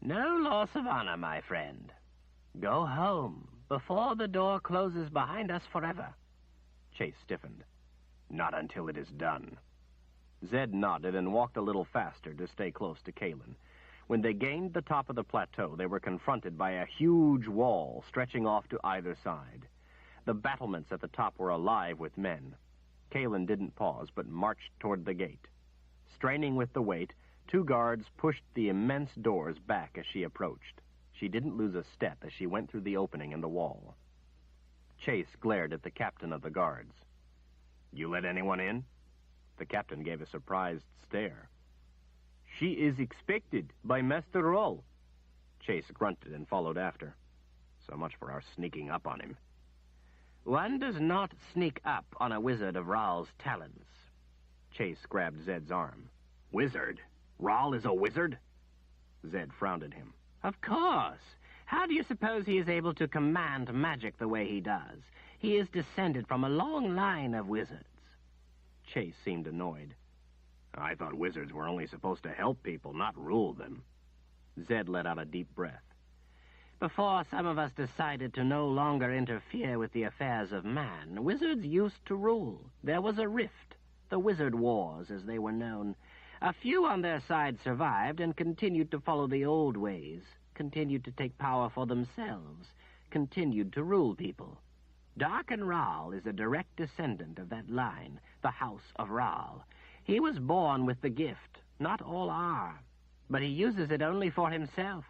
No loss of honor, my friend. Go home before the door closes behind us forever. Chase stiffened. Not until it is done. Zed nodded and walked a little faster to stay close to Kalen. When they gained the top of the plateau, they were confronted by a huge wall stretching off to either side. The battlements at the top were alive with men. Kalen didn't pause, but marched toward the gate. Straining with the weight, 2 guards pushed the immense doors back as she approached. She didn't lose a step as she went through the opening in the wall. Chase glared at the captain of the guards. You let anyone in? The captain gave a surprised stare. She is expected by Master Rawl. Chase grunted and followed after. So much for our sneaking up on him. One does not sneak up on a wizard of Rawl's talents. Chase grabbed Zed's arm. Wizard? Rawl is a wizard? Zed frowned at him. Of course. How do you suppose he is able to command magic the way he does? He is descended from a long line of wizards. Chase seemed annoyed. I thought wizards were only supposed to help people, not rule them. Zed let out a deep breath. Before some of us decided to no longer interfere with the affairs of man, wizards used to rule. There was a rift, the Wizard Wars, as they were known. A few on their side survived and continued to follow the old ways, continued to take power for themselves, continued to rule people. Darkenral is a direct descendant of that line, the House of Rawl. He was born with the gift. Not all are. But he uses it only for himself.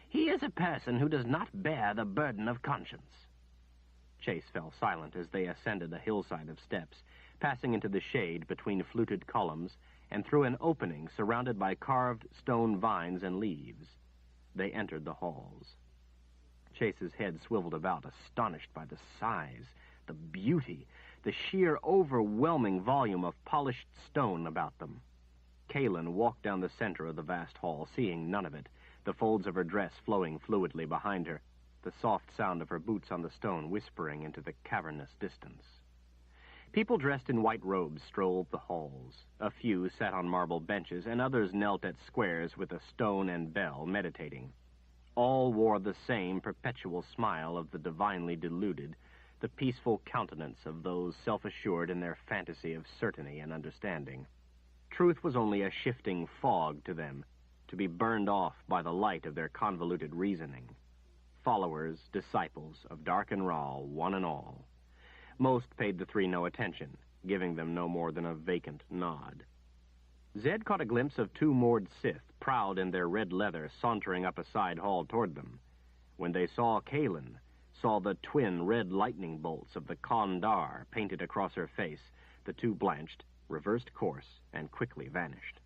He is a person who does not bear the burden of conscience. Chase fell silent as they ascended a hillside of steps, passing into the shade between fluted columns and through an opening surrounded by carved stone vines and leaves. They entered the halls. Chase's head swiveled about, astonished by the size, the beauty, the sheer overwhelming volume of polished stone about them. Kalen walked down the center of the vast hall, seeing none of it, the folds of her dress flowing fluidly behind her, the soft sound of her boots on the stone whispering into the cavernous distance. People dressed in white robes strolled the halls. A few sat on marble benches, and others knelt at squares with a stone and bell, meditating. All wore the same perpetual smile of the divinely deluded, the peaceful countenance of those self-assured in their fantasy of certainty and understanding. Truth was only a shifting fog to them, to be burned off by the light of their convoluted reasoning. Followers, disciples of Darkenral, one and all. Most paid the 3 no attention, giving them no more than a vacant nod. Zed caught a glimpse of 2 moored Sith, proud in their red leather, sauntering up a side hall toward them. When they saw Kalen, saw the twin red lightning bolts of the Kondar painted across her face, the 2 blanched, reversed course, and quickly vanished.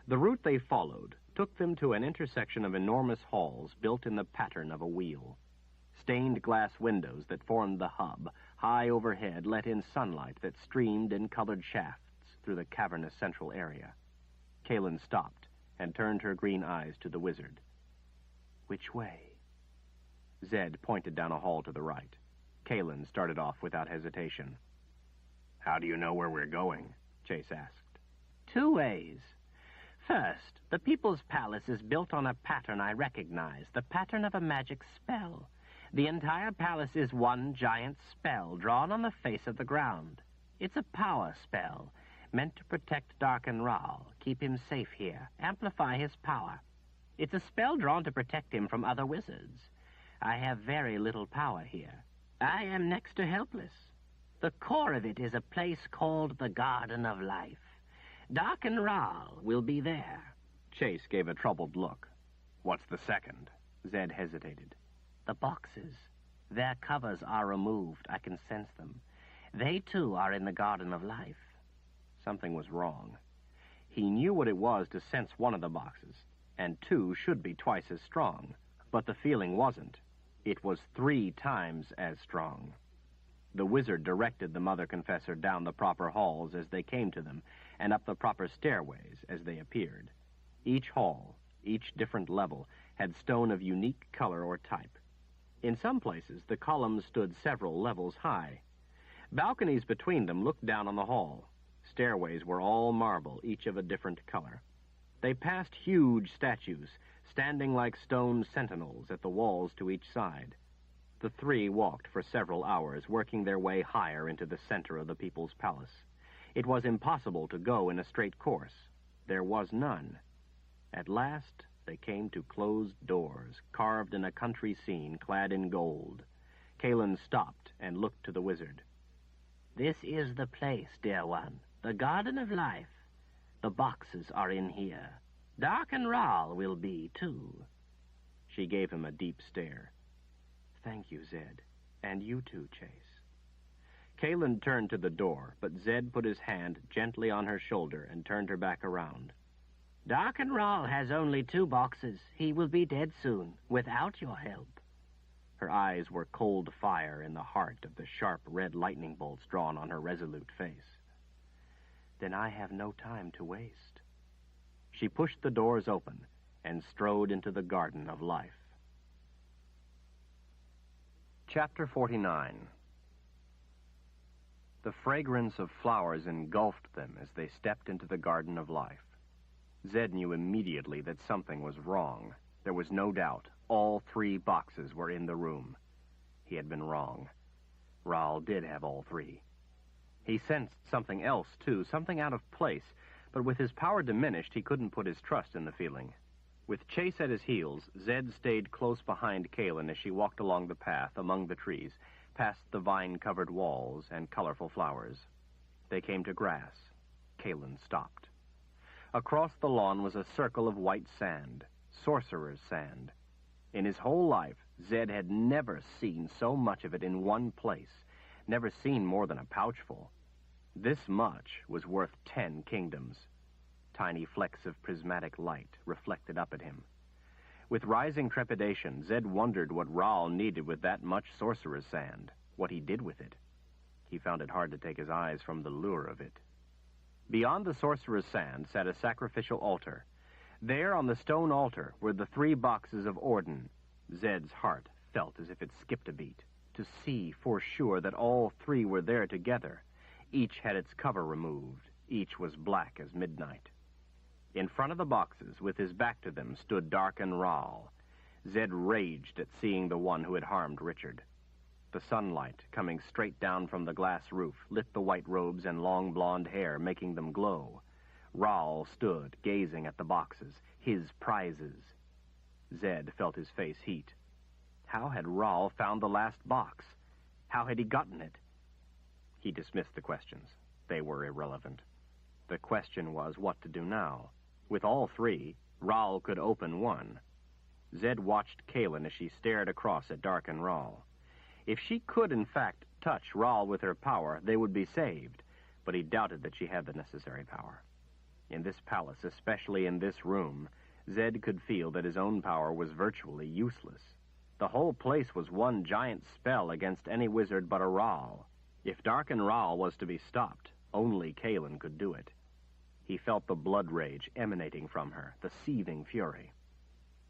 The route they followed took them to an intersection of enormous halls built in the pattern of a wheel. Stained glass windows that formed the hub, high overhead, let in sunlight that streamed in colored shafts through the cavernous central area. Kalen stopped and turned her green eyes to the wizard. Which way? Zed pointed down a hall to the right. Kalen started off without hesitation. How do you know where we're going? Chase asked. 2 ways. First, the People's Palace is built on a pattern I recognize, the pattern of a magic spell. The entire palace is one giant spell drawn on the face of the ground. It's a power spell, meant to protect Darkenral, keep him safe here, amplify his power. It's a spell drawn to protect him from other wizards. I have very little power here. I am next to helpless. The core of it is a place called the Garden of Life. Darkenral will be there. Chase gave a troubled look. What's the second? Zed hesitated. The boxes. Their covers are removed. I can sense them. They, too, are in the Garden of Life. Something was wrong. He knew what it was to sense one of the boxes, and 2 should be twice as strong. But the feeling wasn't. It was 3 times as strong. The wizard directed the Mother Confessor down the proper halls as they came to them, and up the proper stairways as they appeared. Each hall, each different level, had stone of unique color or type. In some places, the columns stood several levels high. Balconies between them looked down on the hall. Stairways were all marble, each of a different color. They passed huge statues, standing like stone sentinels at the walls to each side. The three walked for several hours, working their way higher into the center of the people's palace. It was impossible to go in a straight course. There was none. At last, they came to closed doors, carved in a country scene, clad in gold. Kalin stopped and looked to the wizard. "This is the place, dear one, the Garden of Life. The boxes are in here. Dark and Rahl will be, too." She gave him a deep stare. "Thank you, Zed. And you too, Chase." Kalin turned to the door, but Zed put his hand gently on her shoulder and turned her back around. "Dark and Rahl has only 2 boxes. He will be dead soon, without your help." Her eyes were cold fire in the heart of the sharp red lightning bolts drawn on her resolute face. "Then I have no time to waste." She pushed the doors open and strode into the Garden of Life. Chapter 49. The fragrance of flowers engulfed them as they stepped into the Garden of Life. Zed knew immediately that something was wrong. There was no doubt. All 3 boxes were in the room. He had been wrong. Rahl did have all 3. He sensed something else, too, something out of place, but with his power diminished, he couldn't put his trust in the feeling. With Chase at his heels, Zed stayed close behind Kalin as she walked along the path among the trees, past the vine-covered walls and colorful flowers. They came to grass. Kalin stopped. Across the lawn was a circle of white sand, sorcerer's sand. In his whole life, Zed had never seen so much of it in one place, never seen more than a pouchful. This much was worth 10 kingdoms. Tiny flecks of prismatic light reflected up at him. With rising trepidation, Zed wondered what Rahl needed with that much sorcerer's sand, what he did with it. He found it hard to take his eyes from the lure of it. Beyond the sorcerer's sand sat a sacrificial altar. There on the stone altar were the 3 boxes of Orden. Zed's heart felt as if it skipped a beat. To see for sure that all 3 were there together. Each had its cover removed. Each was black as midnight. In front of the boxes, with his back to them, stood Darken Rahl. Zed raged at seeing the one who had harmed Richard. The sunlight, coming straight down from the glass roof, lit the white robes and long blonde hair, making them glow. Rahl stood, gazing at the boxes, his prizes. Zed felt his face heat. How had Rahl found the last box? How had he gotten it? He dismissed the questions. They were irrelevant. The question was what to do now. With all 3, Rahl could open one. Zed watched Kalin as she stared across at Darken Rahl. If she could, in fact, touch Rahl with her power, they would be saved, but he doubted that she had the necessary power. In this palace, especially in this room, Zed could feel that his own power was virtually useless. The whole place was one giant spell against any wizard but a Rahl. If Darken Rahl was to be stopped, only Kalin could do it. He felt the blood rage emanating from her, the seething fury.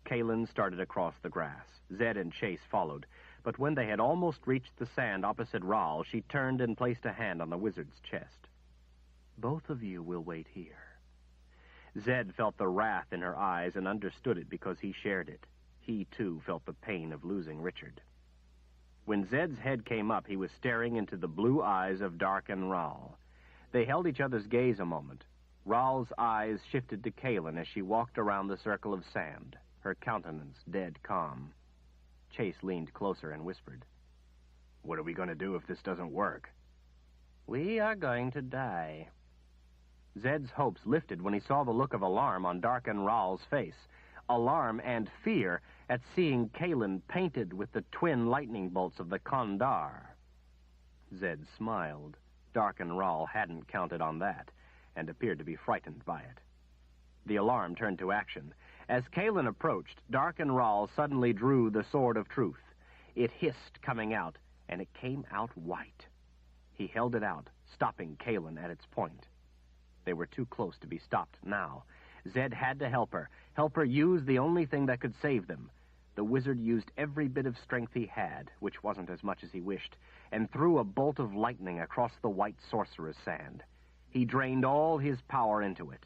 Kalin started across the grass. Zed and Chase followed, but when they had almost reached the sand opposite Rahl, she turned and placed a hand on the wizard's chest. "Both of you will wait here." Zed felt the wrath in her eyes and understood it because he shared it. He, too, felt the pain of losing Richard. When Zed's head came up, he was staring into the blue eyes of Darken Rahl. They held each other's gaze a moment. Rahl's eyes shifted to Kalin as she walked around the circle of sand, her countenance dead calm. Chase leaned closer and whispered, "What are we going to do if this doesn't work?" "We are going to die." Zed's hopes lifted when he saw the look of alarm on Darken Rahl's face. Alarm and fear at seeing Kalin painted with the twin lightning bolts of the Kondar. Zed smiled. Darken Rahl hadn't counted on that, and appeared to be frightened by it. The alarm turned to action. As Kalin approached, Darken Rahl suddenly drew the Sword of Truth. It hissed coming out, and it came out white. He held it out, stopping Kalin at its point. They were too close to be stopped now. Zed had to help her use the only thing that could save them. The wizard used every bit of strength he had, which wasn't as much as he wished, and threw a bolt of lightning across the white sorcerer's sand. He drained all his power into it.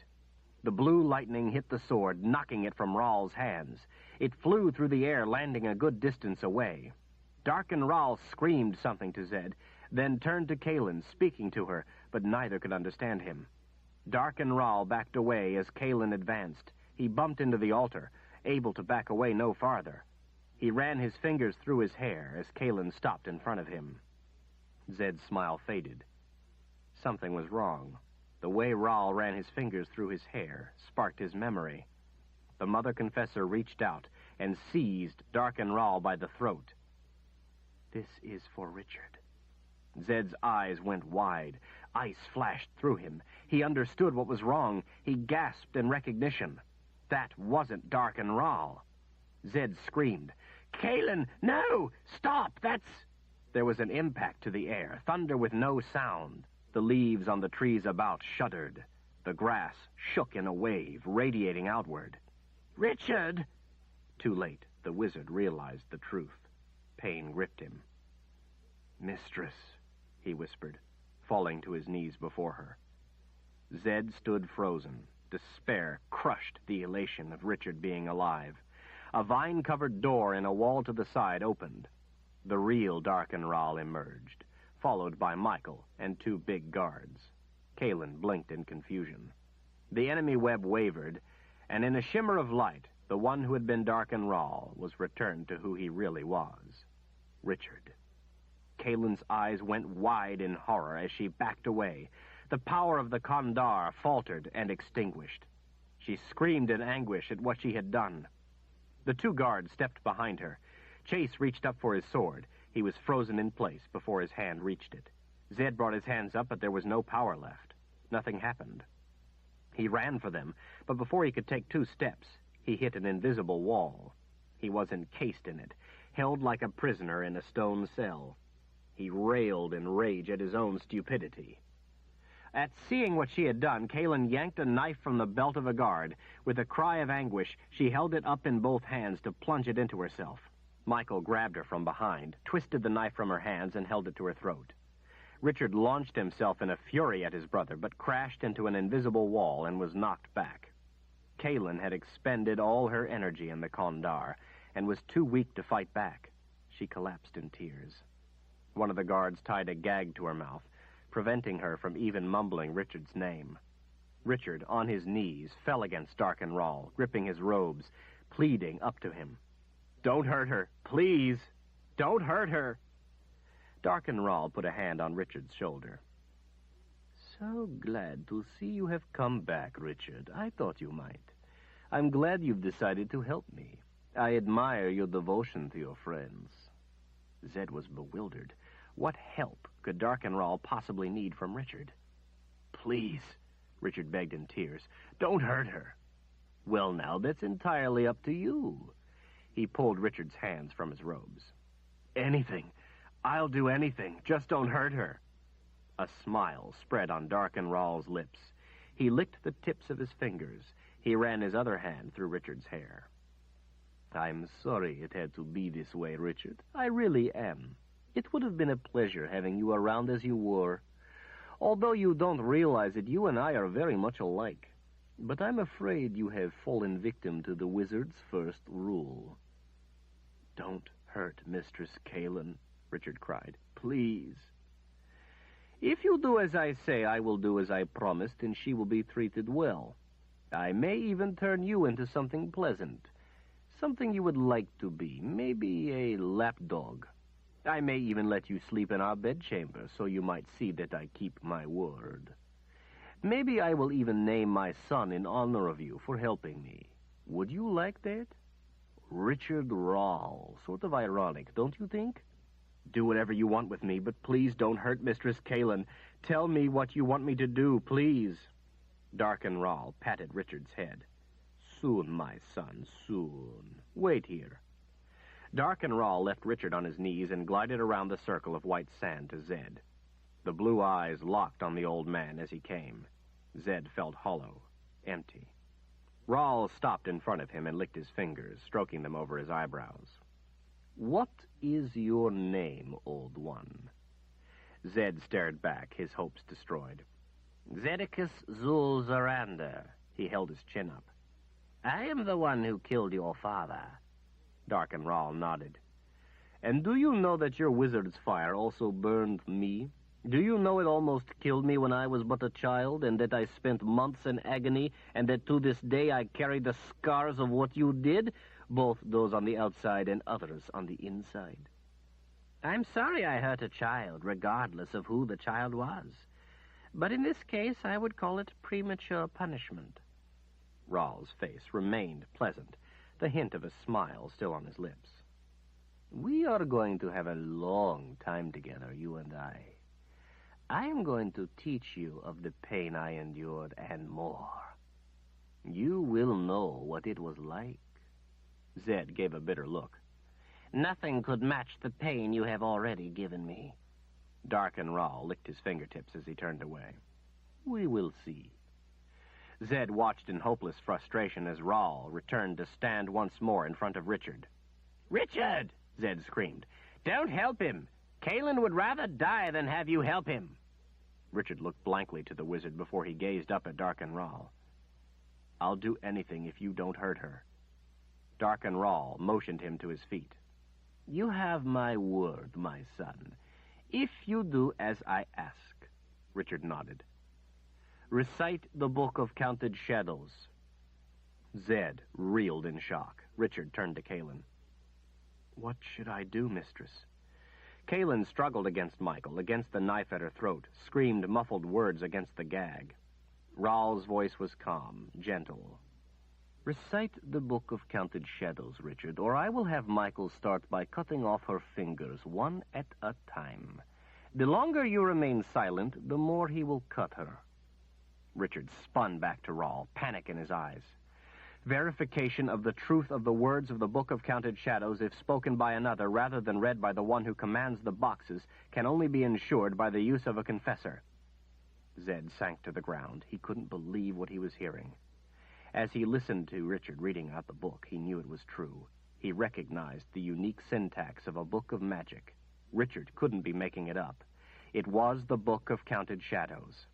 The blue lightning hit the sword, knocking it from Ral's hands. It flew through the air, landing a good distance away. Darken Ral screamed something to Zed, then turned to Kalen, speaking to her, but neither could understand him. Darken Ral backed away as Kalen advanced. He bumped into the altar, able to back away no farther. He ran his fingers through his hair as Kalen stopped in front of him. Zed's smile faded. Something was wrong. The way Ral ran his fingers through his hair sparked his memory. The Mother Confessor reached out and seized Darken Ral by the throat. "This is for Richard." Zed's eyes went wide. Ice flashed through him. He understood what was wrong. He gasped in recognition. That wasn't Darken Ral. Zed screamed, "Kalen, no! Stop! That's..." There was an impact to the air, thunder with no sound. The leaves on the trees about shuddered. The grass shook in a wave, radiating outward. "Richard!" Too late, the wizard realized the truth. Pain gripped him. "Mistress," he whispered, falling to his knees before her. Zed stood frozen. Despair crushed the elation of Richard being alive. A vine-covered door in a wall to the side opened. The real Darken Ral emerged, followed by Michael and 2 big guards. Kalen blinked in confusion. The enemy web wavered, and in a shimmer of light, the one who had been Darken Ral was returned to who he really was, Richard. Kalen's eyes went wide in horror as she backed away. The power of the Kandar faltered and extinguished. She screamed in anguish at what she had done. The 2 guards stepped behind her. Chase reached up for his sword. He was frozen in place before his hand reached it. Zed brought his hands up, but there was no power left. Nothing happened. He ran for them, but before he could take 2 steps, he hit an invisible wall. He was encased in it, held like a prisoner in a stone cell. He railed in rage at his own stupidity. At seeing what she had done, Kalen yanked a knife from the belt of a guard. With a cry of anguish, she held it up in both hands to plunge it into herself. Michael grabbed her from behind, twisted the knife from her hands, and held it to her throat. Richard launched himself in a fury at his brother, but crashed into an invisible wall and was knocked back. Kalen had expended all her energy in the Kandar and was too weak to fight back. She collapsed in tears. One of the guards tied a gag to her mouth, preventing her from even mumbling Richard's name. Richard, on his knees, fell against Darken Ral, gripping his robes, pleading up to him. "Don't hurt her, please! Don't hurt her!" Darken Ral put a hand on Richard's shoulder. "So glad to see you have come back, Richard. I thought you might. I'm glad you've decided to help me. I admire your devotion to your friends." Zed was bewildered. What help could Darken Ral possibly need from Richard? "Please," Richard begged in tears, "don't hurt her." "Well, now, that's entirely up to you." He pulled Richard's hands from his robes. "Anything. I'll do anything. Just don't hurt her." A smile spread on Darken Ral's lips. He licked the tips of his fingers. He ran his other hand through Richard's hair. "I'm sorry it had to be this way, Richard. I really am. It would have been a pleasure having you around as you were. Although you don't realize it, you and I are very much alike. But I'm afraid you have fallen victim to the wizard's first rule." "Don't hurt Mistress Kalen," Richard cried. "Please." "If you do as I say, I will do as I promised, and she will be treated well. I may even turn you into something pleasant, something you would like to be, maybe a lapdog. I may even let you sleep in our bedchamber, so you might see that I keep my word. Maybe I will even name my son in honor of you for helping me. Would you like that? Richard Ral. Sort of ironic, don't you think? Do whatever you want with me, but please don't hurt Mistress Kalen. Tell me what you want me to do, please." Darken Ral patted Richard's head. "Soon, my son, soon. Wait here." Darken Ral left Richard on his knees and glided around the circle of white sand to Zed. The blue eyes locked on the old man as he came. Zed felt hollow, empty. Rawl stopped in front of him and licked his fingers, stroking them over his eyebrows. What is your name, old one? Zed stared back, his hopes destroyed. Zedicus Zulzarander. He held his chin up. I am the one who killed your father. Dark and Rawl nodded. And do you know that your wizard's fire also burned me? Do you know it almost killed me when I was but a child, and that I spent months in agony, and that to this day I carry the scars of what you did, both those on the outside and others on the inside? I'm sorry I hurt a child, regardless of who the child was. But in this case, I would call it premature punishment. Rawl's face remained pleasant, the hint of a smile still on his lips. We are going to have a long time together, you and I. I am going to teach you of the pain I endured and more. You will know what it was like. Zed gave a bitter look. Nothing could match the pain you have already given me. Dark and Rawl licked his fingertips as he turned away. We will see. Zed watched in hopeless frustration as Rawl returned to stand once more in front of Richard. Richard! Zed screamed. Don't help him. Kalen would rather die than have you help him. Richard looked blankly to the wizard before he gazed up at Dark and Rawl. I'll do anything if you don't hurt her. Dark and Rawl motioned him to his feet. You have my word, my son. If you do as I ask. Richard nodded. Recite the Book of Counted Shadows. Zed reeled in shock. Richard turned to Kalen. What should I do, mistress? Kalen struggled against Michael, against the knife at her throat, screamed muffled words against the gag. Rawl's voice was calm, gentle. Recite the Book of Counted Shadows, Richard, or I will have Michael start by cutting off her fingers one at a time. The longer you remain silent, the more he will cut her. Richard spun back to Rawl, panic in his eyes. Verification of the truth of the words of the Book of Counted Shadows, if spoken by another rather than read by the one who commands the boxes, can only be ensured by the use of a confessor. Zed sank to the ground. He couldn't believe what he was hearing. As he listened to Richard reading out the book, he knew it was true. He recognized the unique syntax of a book of magic. Richard couldn't be making it up. It was the Book of Counted Shadows.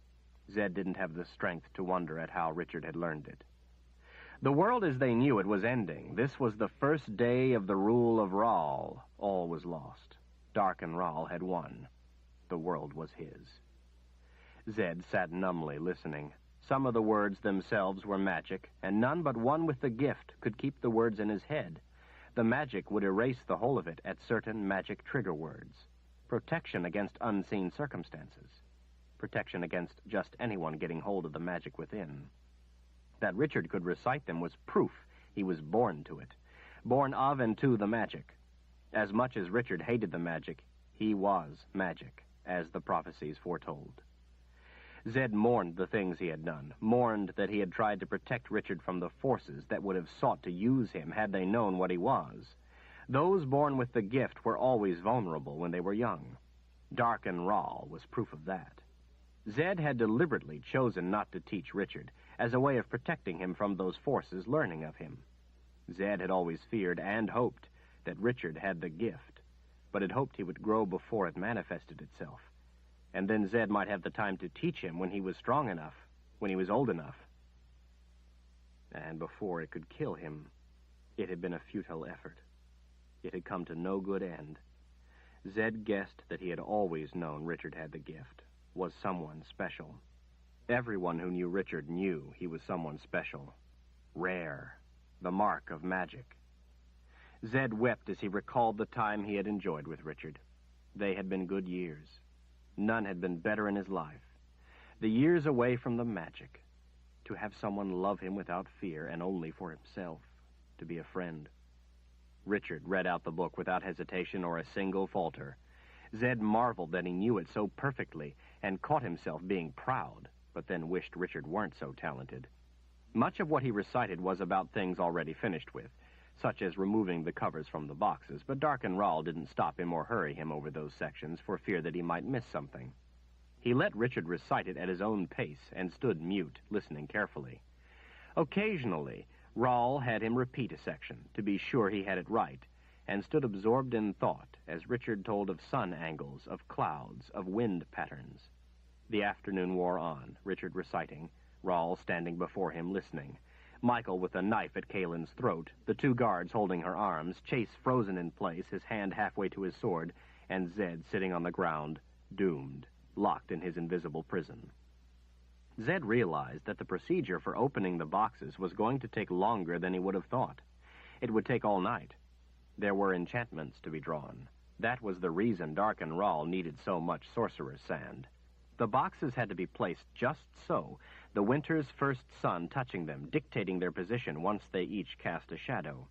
Zed didn't have the strength to wonder at how Richard had learned it. The world as they knew it was ending. This was the first day of the rule of Rawl. All was lost. Dark and Rawl had won. The world was his. Zed sat numbly listening. Some of the words themselves were magic, and none but one with the gift could keep the words in his head. The magic would erase the whole of it at certain magic trigger words. Protection against unseen circumstances. Protection against just anyone getting hold of the magic within. That Richard could recite them was proof he was born to it, born of and to the magic. As much as Richard hated the magic, he was magic, as the prophecies foretold. Zed mourned the things he had done, mourned that he had tried to protect Richard from the forces that would have sought to use him had they known what he was. Those born with the gift were always vulnerable when they were young. Dark and Rawl was proof of that. Zed had deliberately chosen not to teach Richard, as a way of protecting him from those forces learning of him. Zed had always feared and hoped that Richard had the gift, but had hoped he would grow before it manifested itself. And then Zed might have the time to teach him when he was strong enough, when he was old enough. And before it could kill him, it had been a futile effort. It had come to no good end. Zed guessed that he had always known Richard had the gift, was someone special. Everyone who knew Richard knew he was someone special, rare, the mark of magic. Zed wept as he recalled the time he had enjoyed with Richard. They had been good years. None had been better in his life. The years away from the magic. To have someone love him without fear and only for himself. To be a friend. Richard read out the book without hesitation or a single falter. Zed marveled that he knew it so perfectly and caught himself being proud, but then wished Richard weren't so talented. Much of what he recited was about things already finished with, such as removing the covers from the boxes, but Dark and Rawl didn't stop him or hurry him over those sections for fear that he might miss something. He let Richard recite it at his own pace and stood mute, listening carefully. Occasionally, Rawl had him repeat a section, to be sure he had it right, and stood absorbed in thought as Richard told of sun angles, of clouds, of wind patterns. The afternoon wore on, Richard reciting, Rawl standing before him listening, Michael with a knife at Kaelin's throat, the two guards holding her arms, Chase frozen in place, his hand halfway to his sword, and Zed sitting on the ground, doomed, locked in his invisible prison. Zed realized that the procedure for opening the boxes was going to take longer than he would have thought. It would take all night. There were enchantments to be drawn. That was the reason Dark and Rawl needed so much sorcerer's sand. The boxes had to be placed just so, the winter's first sun touching them, dictating their position once they each cast a shadow.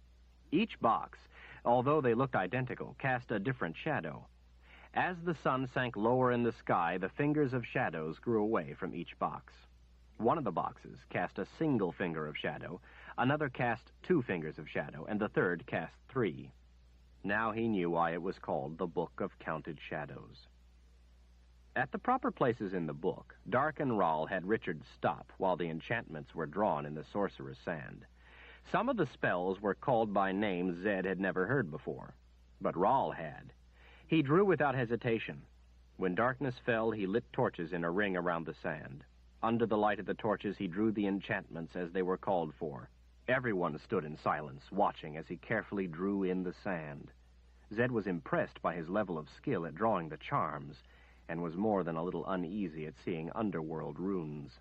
Each box, although they looked identical, cast a different shadow. As the sun sank lower in the sky, the fingers of shadows grew away from each box. One of the boxes cast a single finger of shadow, another cast 2 fingers of shadow, and the third cast 3. Now he knew why it was called the Book of Counted Shadows. At the proper places in the book, Dark and Rawl had Richard stop while the enchantments were drawn in the sorcerer's sand. Some of the spells were called by names Zed had never heard before, but Rawl had. He drew without hesitation. When darkness fell, he lit torches in a ring around the sand. Under the light of the torches, he drew the enchantments as they were called for. Everyone stood in silence, watching as he carefully drew in the sand. Zed was impressed by his level of skill at drawing the charms, and was more than a little uneasy at seeing underworld runes.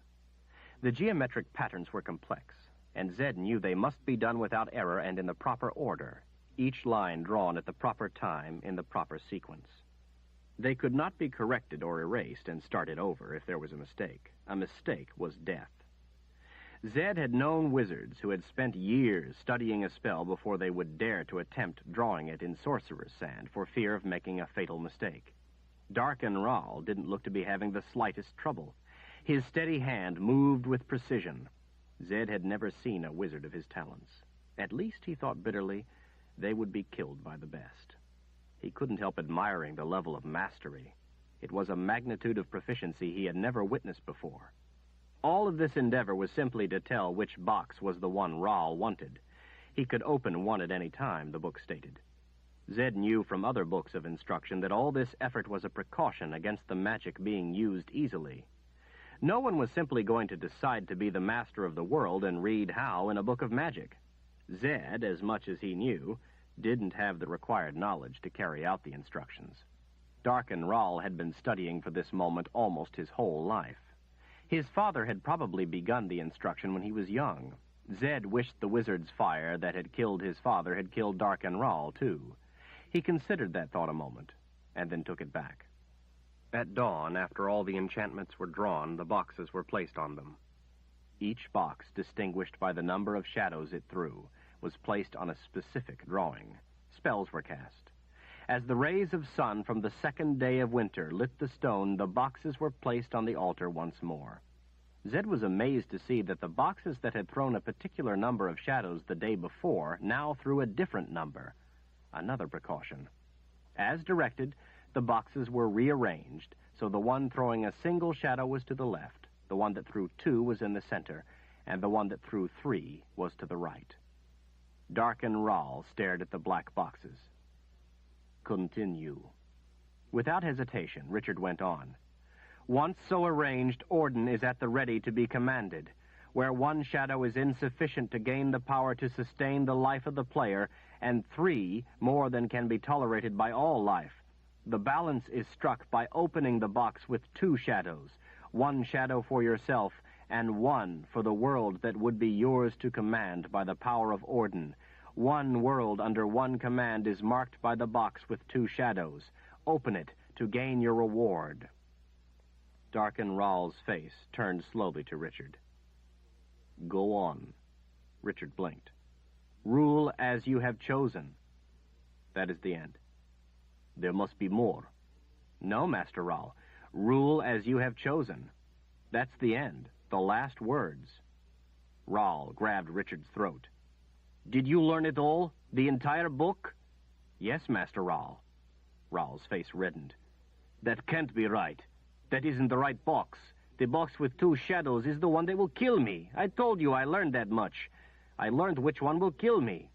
The geometric patterns were complex, and Zed knew they must be done without error and in the proper order, each line drawn at the proper time in the proper sequence. They could not be corrected or erased and started over if there was a mistake. A mistake was death. Zed had known wizards who had spent years studying a spell before they would dare to attempt drawing it in sorcerer's sand for fear of making a fatal mistake. Dark and Rawl didn't look to be having the slightest trouble. His steady hand moved with precision. Zed had never seen a wizard of his talents. At least, he thought bitterly, they would be killed by the best. He couldn't help admiring the level of mastery. It was a magnitude of proficiency he had never witnessed before. All of this endeavor was simply to tell which box was the one Rawl wanted. He could open one at any time, the book stated. Zed knew from other books of instruction that all this effort was a precaution against the magic being used easily. No one was simply going to decide to be the master of the world and read how in a book of magic. Zed, as much as he knew, didn't have the required knowledge to carry out the instructions. Dark and Rawl had been studying for this moment almost his whole life. His father had probably begun the instruction when he was young. Zed wished the wizard's fire that had killed his father had killed Dark and Rawl, too. He considered that thought a moment, and then took it back. At dawn, after all the enchantments were drawn, the boxes were placed on them. Each box, distinguished by the number of shadows it threw, was placed on a specific drawing. Spells were cast. As the rays of sun from the second day of winter lit the stone, the boxes were placed on the altar once more. Zed was amazed to see that the boxes that had thrown a particular number of shadows the day before now threw a different number. Another precaution. As directed, the boxes were rearranged, so the one throwing a single shadow was to the left, the one that threw 2 was in the center, and the one that threw 3 was to the right. Dark and Rawl stared at the black boxes. Continue. Without hesitation, Richard went on. Once so arranged, Orden is at the ready to be commanded. Where 1 shadow is insufficient to gain the power to sustain the life of the player, and 3 more than can be tolerated by all life, the balance is struck by opening the box with 2 shadows, 1 shadow for yourself, and 1 for the world that would be yours to command by the power of Orden. 1 world under 1 command is marked by the box with 2 shadows. Open it to gain your reward. Dark and Rawl's face turned slowly to Richard. Go on. Richard blinked. Rule as you have chosen. That is the end. There must be more. No, Master Rawl. Rule as you have chosen. That's the end. The last words. Rawl grabbed Richard's throat. Did you learn it all? The entire book? Yes, Master Rawl. Rawl's face reddened. That can't be right. That isn't the right box. The box with 2 shadows is the one that will kill me. I told you I learned that much. I learned which one will kill me.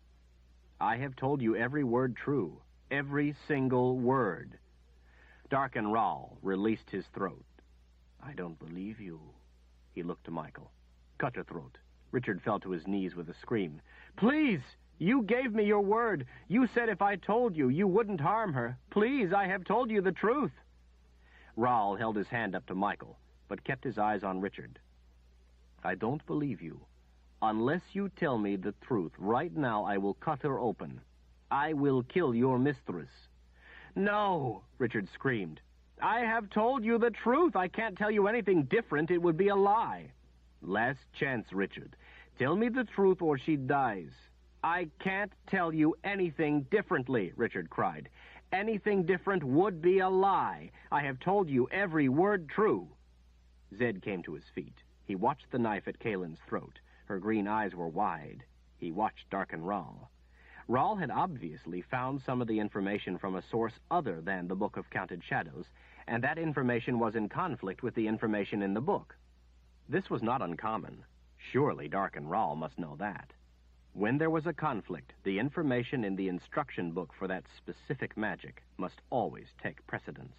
I have told you every word true. Every single word. Darken Rahl released his throat. I don't believe you. He looked to Michael. Cut her throat. Richard fell to his knees with a scream. Please! You gave me your word. You said if I told you, you wouldn't harm her. Please, I have told you the truth. Rahl held his hand up to Michael, but kept his eyes on Richard. I don't believe you. Unless you tell me the truth, right now I will cut her open. I will kill your mistress. No, Richard screamed. I have told you the truth. I can't tell you anything different. It would be a lie. Last chance, Richard. Tell me the truth or she dies. I can't tell you anything differently, Richard cried. Anything different would be a lie. I have told you every word true. Zed came to his feet. He watched the knife at Kaylin's throat. Her green eyes were wide. He watched Darken Rahl. Rahl had obviously found some of the information from a source other than the Book of Counted Shadows, and that information was in conflict with the information in the book. This was not uncommon. Surely Darken Rahl must know that. When there was a conflict, the information in the instruction book for that specific magic must always take precedence.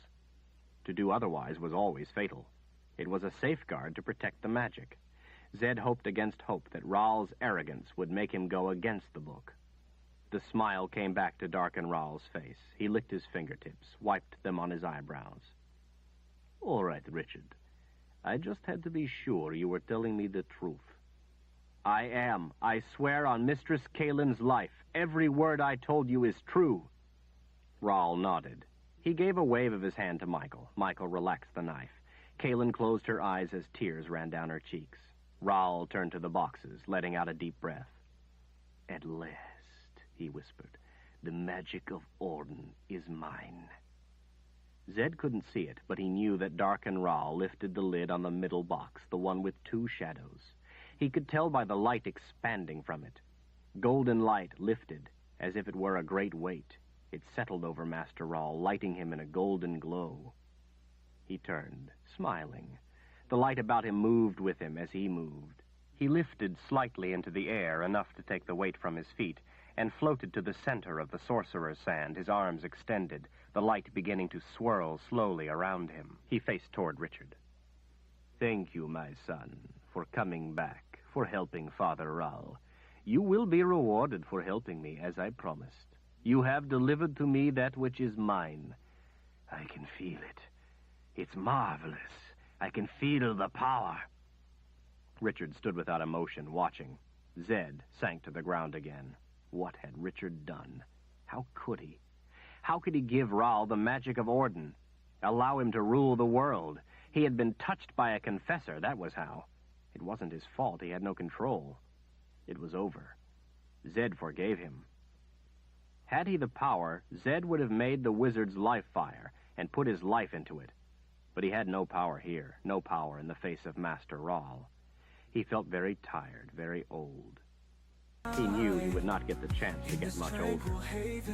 To do otherwise was always fatal. It was a safeguard to protect the magic. Zed hoped against hope that Rahl's arrogance would make him go against the book. The smile came back to Darken Rahl's face. He licked his fingertips, wiped them on his eyebrows. All right, Richard. I just had to be sure you were telling me the truth. I am. I swear on Mistress Kaylin's life. Every word I told you is true. Rahl nodded. He gave a wave of his hand to Michael. Michael relaxed the knife. Kaylin closed her eyes as tears ran down her cheeks. Rahl turned to the boxes, letting out a deep breath. At last, he whispered, the magic of Orden is mine. Zed couldn't see it, but he knew that Darken Rahl lifted the lid on the middle box, the one with 2 shadows. He could tell by the light expanding from it. Golden light lifted, as if it were a great weight. It settled over Master Rahl, lighting him in a golden glow. He turned, smiling. The light about him moved with him as he moved. He lifted slightly into the air, enough to take the weight from his feet, and floated to the center of the sorcerer's sand, his arms extended, the light beginning to swirl slowly around him. He faced toward Richard. Thank you, my son, for coming back, for helping Father Rahl. You will be rewarded for helping me, as I promised. You have delivered to me that which is mine. I can feel it. It's marvelous. I can feel the power. Richard stood without emotion, watching. Zed sank to the ground again. What had Richard done? How could he? How could he give Rahl the magic of Orden? Allow him to rule the world? He had been touched by a confessor, that was how. It wasn't his fault. He had no control. It was over. Zed forgave him. Had he the power, Zed would have made the wizard's life fire and put his life into it. But he had no power here, no power in the face of Master Rahl. He felt very tired, very old. He knew he would not get the chance to get much older.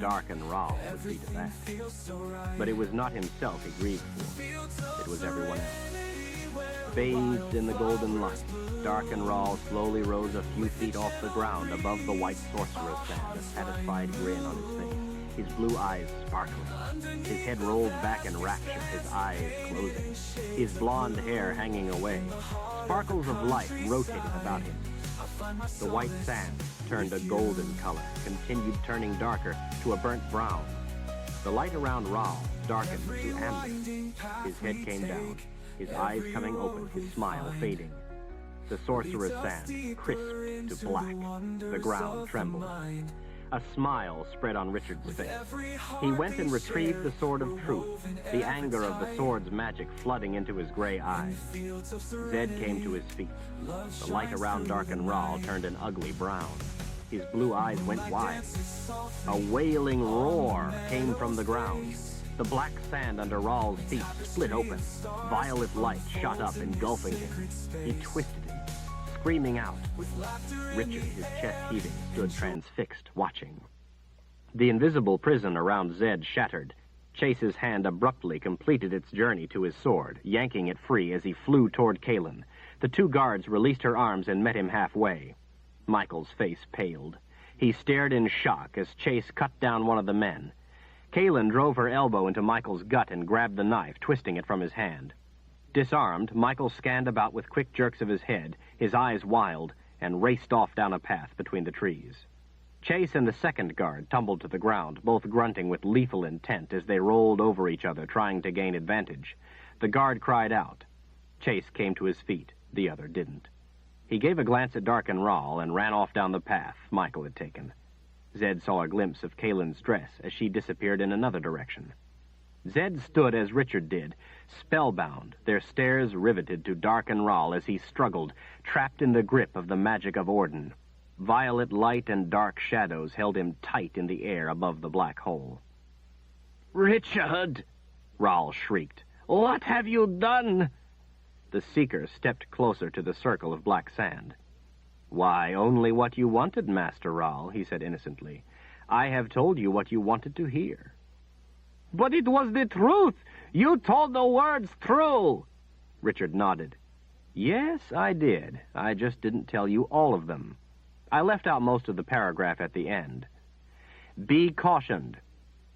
Darken Rahl would see to that. But it was not himself he grieved for. It was everyone else. Bathed in the golden light, Darken Rahl slowly rose a few feet off the ground above the white sorcerer's sand, a satisfied grin on his face. His blue eyes sparkling. His head rolled back in rapture, his eyes closing. His blonde hair hanging away. Sparkles of light rotated about him. The white sand turned a golden color, continued turning darker to a burnt brown. The light around Rahl darkened to amber. His head came down, his eyes coming open, his smile fading. The sorcerer's sand crisped to black. The ground trembled. A smile spread on Richard's face. He went and retrieved the Sword of Truth, the anger of the sword's magic flooding into his gray eyes. Zed came to his feet. The light around Darken Rahl turned an ugly brown. His blue eyes went wide. A wailing roar came from the ground. The black sand under Rahl's feet split open. Violet light shot up, engulfing him. He twisted him, screaming out. Richard, his chest heaving, stood transfixed, watching. The invisible prison around Zed shattered. Chase's hand abruptly completed its journey to his sword, yanking it free as he flew toward Kalin. The two guards released her arms and met him halfway. Michael's face paled. He stared in shock as Chase cut down one of the men. Kalin drove her elbow into Michael's gut and grabbed the knife, twisting it from his hand. Disarmed, Michael scanned about with quick jerks of his head, his eyes wild, and raced off down a path between the trees. Chase and the second guard tumbled to the ground, both grunting with lethal intent as they rolled over each other, trying to gain advantage. The guard cried out. Chase came to his feet. The other didn't. He gave a glance at Dark and Rawl and ran off down the path Michael had taken. Zed saw a glimpse of Kalin's dress as she disappeared in another direction. Zed stood as Richard did, spellbound, their stares riveted to Dark and Rawl as he struggled, trapped in the grip of the magic of Orden. Violet light and dark shadows held him tight in the air above the black hole. "Richard!" Rawl shrieked. "What have you done?" The Seeker stepped closer to the circle of black sand. "Why, only what you wanted, Master Rawl," he said innocently. "I have told you what you wanted to hear." "But it was the truth! You told the words true!" Richard nodded. "Yes, I did. I just didn't tell you all of them. I left out most of the paragraph at the end. Be cautioned.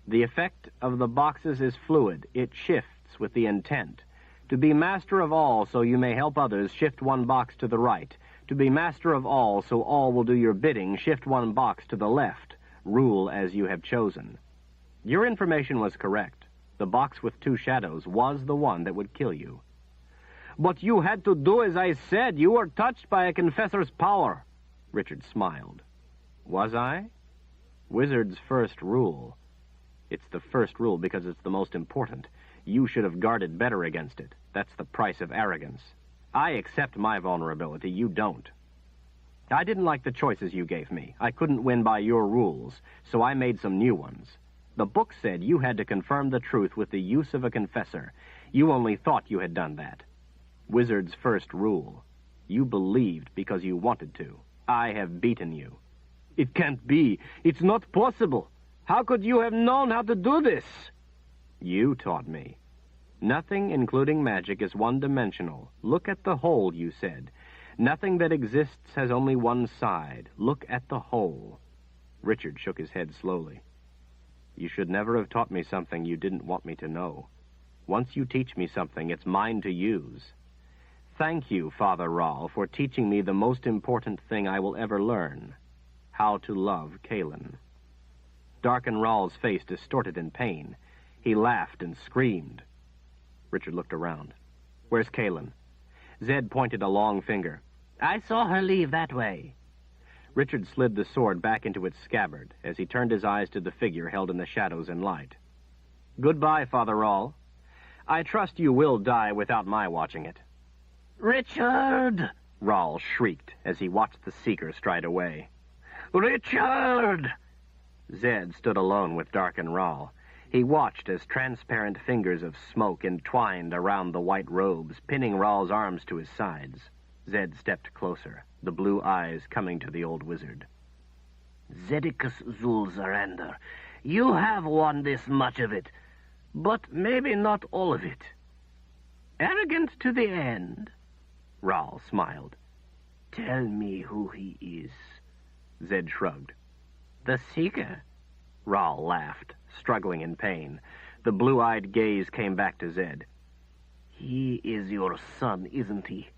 The effect of the boxes is fluid. It shifts with the intent. To be master of all so you may help others, shift one box to the right. To be master of all so all will do your bidding, shift one box to the left. Rule as you have chosen. Your information was correct. The box with two shadows was the one that would kill you." "But you had to do as I said. You were touched by a confessor's power." Richard smiled. "Was I? Wizard's first rule. It's the first rule because it's the most important. You should have guarded better against it. That's the price of arrogance. I accept my vulnerability. You don't. I didn't like the choices you gave me. I couldn't win by your rules, so I made some new ones. The book said you had to confirm the truth with the use of a confessor. You only thought you had done that. Wizard's first rule. You believed because you wanted to. I have beaten you." "It can't be. It's not possible. How could you have known how to do this?" "You taught me. Nothing, including magic, is one-dimensional. Look at the whole, you said. Nothing that exists has only one side. Look at the whole." Richard shook his head slowly. "You should never have taught me something you didn't want me to know. Once you teach me something, it's mine to use. Thank you, Father Rawl, for teaching me the most important thing I will ever learn, how to love Kalin." Dark and Rawl's face distorted in pain. He laughed and screamed. Richard looked around. "Where's Kalin?" Zed pointed a long finger. "I saw her leave that way." Richard slid the sword back into its scabbard as he turned his eyes to the figure held in the shadows and light. "Goodbye, Father Rawl. I trust you will die without my watching it." "Richard!" Rawl shrieked as he watched the Seeker stride away. "Richard!" Zed stood alone with Dark and Rawl. He watched as transparent fingers of smoke entwined around the white robes, pinning Rawl's arms to his sides. Zed stepped closer, the blue eyes coming to the old wizard. "Zedicus Zulzarander, you have won this much of it, but maybe not all of it. Arrogant to the end." Rawl smiled. "Tell me who he is." Zed shrugged. "The Seeker." Rawl laughed, struggling in pain. The blue-eyed gaze came back to Zed. "He is your son, isn't he?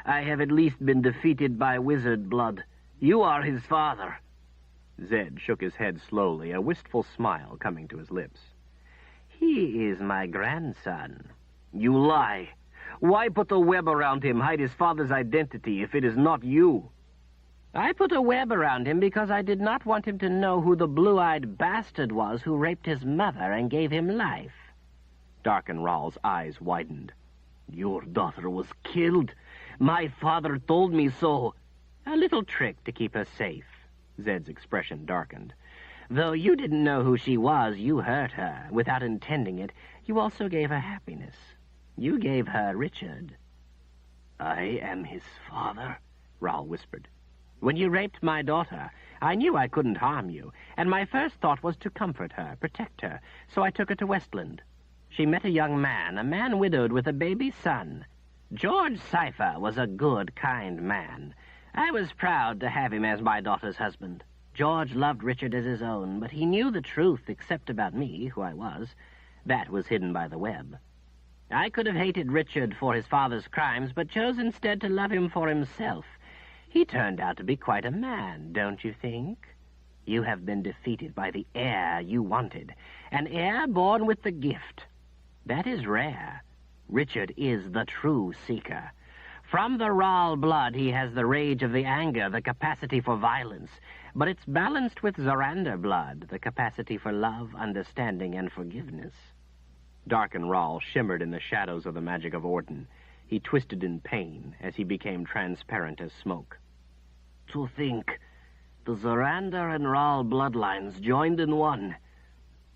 I have at least been defeated by wizard blood. You are his father." Zed shook his head slowly, a wistful smile coming to his lips. "He is my grandson." "You lie. Why put a web around him, hide his father's identity, if it is not you?" "I put a web around him because I did not want him to know who the blue-eyed bastard was who raped his mother and gave him life." Dark and Rawl's eyes widened. "Your daughter was killed. My father told me so." "A little trick to keep her safe." Zed's expression darkened. "Though you didn't know who she was, you hurt her. Without intending it, you also gave her happiness. You gave her Richard." "I am his father?" Rawl whispered. When you raped my daughter, I knew I couldn't harm you, and my first thought was to comfort her, protect her, so I took her to Westland. She met a young man, a man widowed with a baby son. George Cypher was a good, kind man. I was proud to have him as my daughter's husband. George loved Richard as his own, but he knew the truth except about me, who I was. That was hidden by the web. I could have hated Richard for his father's crimes, but chose instead to love him for himself. He turned out to be quite a man, don't you think? You have been defeated by the heir you wanted, an heir born with the gift. That is rare. Richard is the true seeker. From the Rahl blood, he has the rage of the anger, the capacity for violence, but it's balanced with Zorander blood, the capacity for love, understanding, and forgiveness. Darken Rahl shimmered in the shadows of the magic of Orton. He twisted in pain as he became transparent as smoke. To think, the Zorander and Rahl bloodlines joined in one.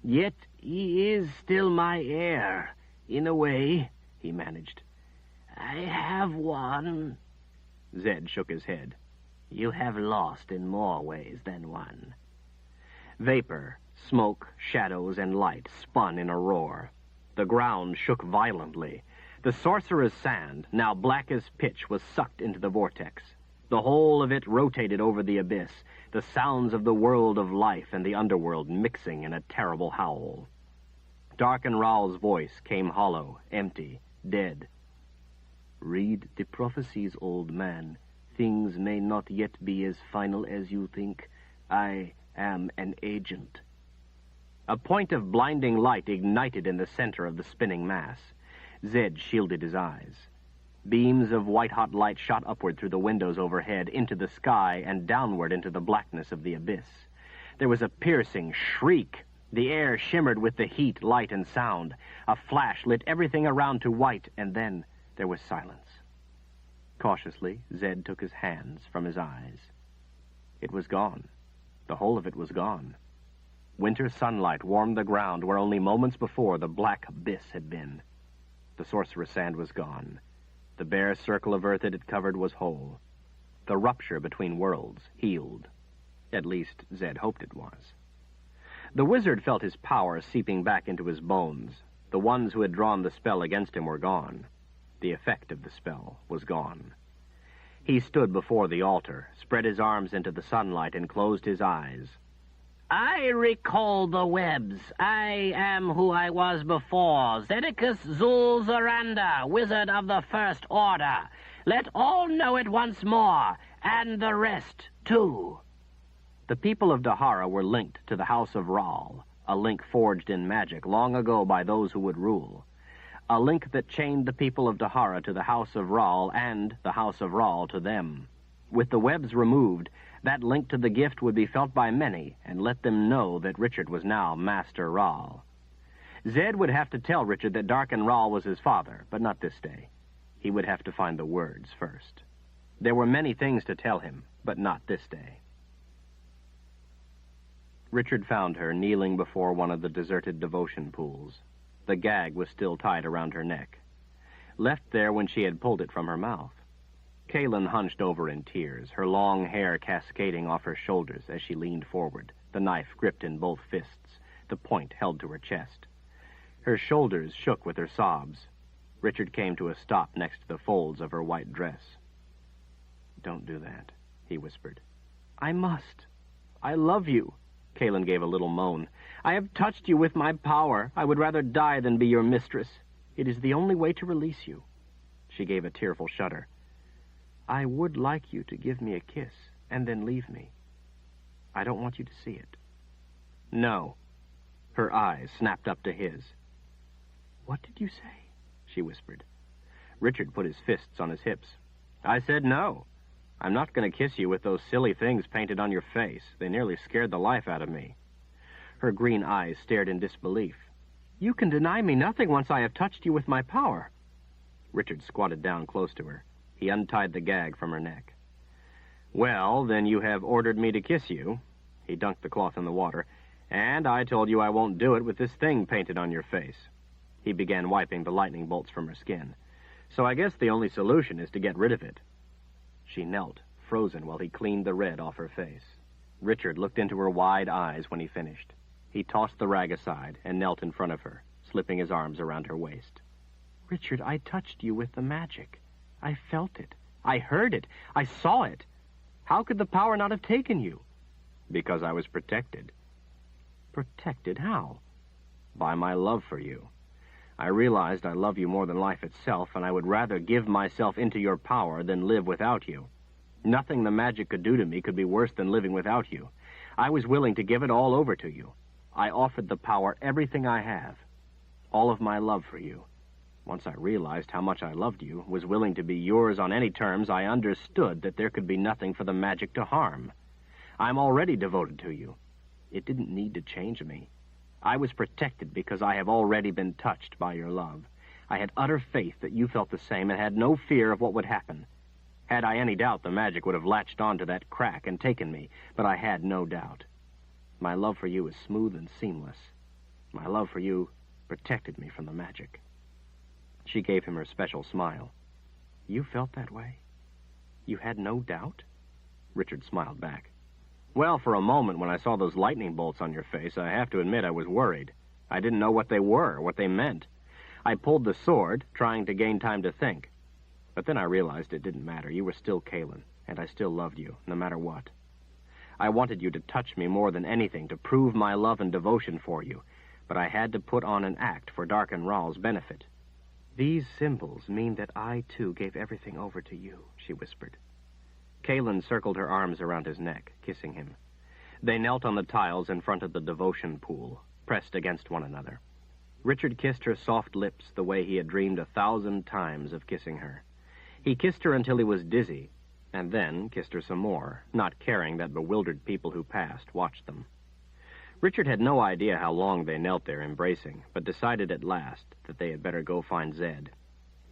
Yet he is still my heir, in a way, he managed. I have won. Zed shook his head. You have lost in more ways than one. Vapor, smoke, shadows, and light spun in a roar. The ground shook violently. The sorcerer's sand, now black as pitch, was sucked into the vortex. The whole of it rotated over the abyss, the sounds of the world of life and the underworld mixing in a terrible howl. Darken Rahl's voice came hollow, empty, dead. Read the prophecies, old man. Things may not yet be as final as you think. I am an agent. A point of blinding light ignited in the center of the spinning mass. Zed shielded his eyes. Beams of white-hot light shot upward through the windows overhead, into the sky, and downward into the blackness of the abyss. There was a piercing shriek. The air shimmered with the heat, light, and sound. A flash lit everything around to white, and then there was silence. Cautiously, Zed took his hands from his eyes. It was gone. The whole of it was gone. Winter sunlight warmed the ground where only moments before the black abyss had been. The sorcerer's sand was gone. The bare circle of earth it had covered was whole. The rupture between worlds healed. At least, Zed hoped it was. The wizard felt his power seeping back into his bones. The ones who had drawn the spell against him were gone. The effect of the spell was gone. He stood before the altar, spread his arms into the sunlight, and closed his eyes. I recall the webs. I am who I was before, Zedicus Zul Zorander, wizard of the First Order. Let all know it once more, and the rest, too. The people of Dahara were linked to the House of Rahl, a link forged in magic long ago by those who would rule. A link that chained the people of Dahara to the House of Rahl and the House of Rahl to them. With the webs removed, that link to the gift would be felt by many and let them know that Richard was now Master Rahl. Zed would have to tell Richard that Darken Rahl was his father, but not this day. He would have to find the words first. There were many things to tell him, but not this day. Richard found her kneeling before one of the deserted devotion pools. The gag was still tied around her neck. Left there when she had pulled it from her mouth. Kaelin hunched over in tears, her long hair cascading off her shoulders as she leaned forward, the knife gripped in both fists, the point held to her chest. Her shoulders shook with her sobs. Richard came to a stop next to the folds of her white dress. Don't do that, he whispered. I must. I love you. Kaelin gave a little moan. I have touched you with my power. I would rather die than be your mistress. It is the only way to release you. She gave a tearful shudder. I would like you to give me a kiss and then leave me. I don't want you to see it. No. Her eyes snapped up to his. What did you say? She whispered. Richard put his fists on his hips. I said no. I'm not going to kiss you with those silly things painted on your face. They nearly scared the life out of me. Her green eyes stared in disbelief. You can deny me nothing once I have touched you with my power. Richard squatted down close to her. He untied the gag from her neck. Well, then you have ordered me to kiss you. He dunked the cloth in the water. And I told you I won't do it with this thing painted on your face. He began wiping the lightning bolts from her skin. So I guess the only solution is to get rid of it. She knelt, frozen while he cleaned the red off her face. Richard looked into her wide eyes when he finished. He tossed the rag aside and knelt in front of her, slipping his arms around her waist. Richard, I touched you with the magic. I felt it. I heard it. I saw it. How could the power not have taken you? Because I was protected. Protected how? By my love for you. I realized I love you more than life itself, and I would rather give myself into your power than live without you. Nothing the magic could do to me could be worse than living without you. I was willing to give it all over to you. I offered the power everything I have, all of my love for you. Once I realized how much I loved you, was willing to be yours on any terms, I understood that there could be nothing for the magic to harm. I'm already devoted to you. It didn't need to change me. I was protected because I have already been touched by your love. I had utter faith that you felt the same and had no fear of what would happen. Had I any doubt, the magic would have latched onto that crack and taken me, but I had no doubt. My love for you is smooth and seamless. My love for you protected me from the magic. She gave him her special smile. You felt that way? You had no doubt? Richard smiled back. Well, for a moment when I saw those lightning bolts on your face, I have to admit I was worried. I didn't know what they were, what they meant. I pulled the sword, trying to gain time to think. But then I realized it didn't matter. You were still Kaelin, and I still loved you, no matter what. I wanted you to touch me more than anything, to prove my love and devotion for you, but I had to put on an act for Dark and Ral's benefit. These symbols mean that I, too, gave everything over to you, she whispered. Kaelin circled her arms around his neck, kissing him. They knelt on the tiles in front of the devotion pool, pressed against one another. Richard kissed her soft lips the way he had dreamed 1,000 times of kissing her. He kissed her until he was dizzy, and then kissed her some more, not caring that bewildered people who passed watched them. Richard had no idea how long they knelt there embracing, but decided at last that they had better go find Zed.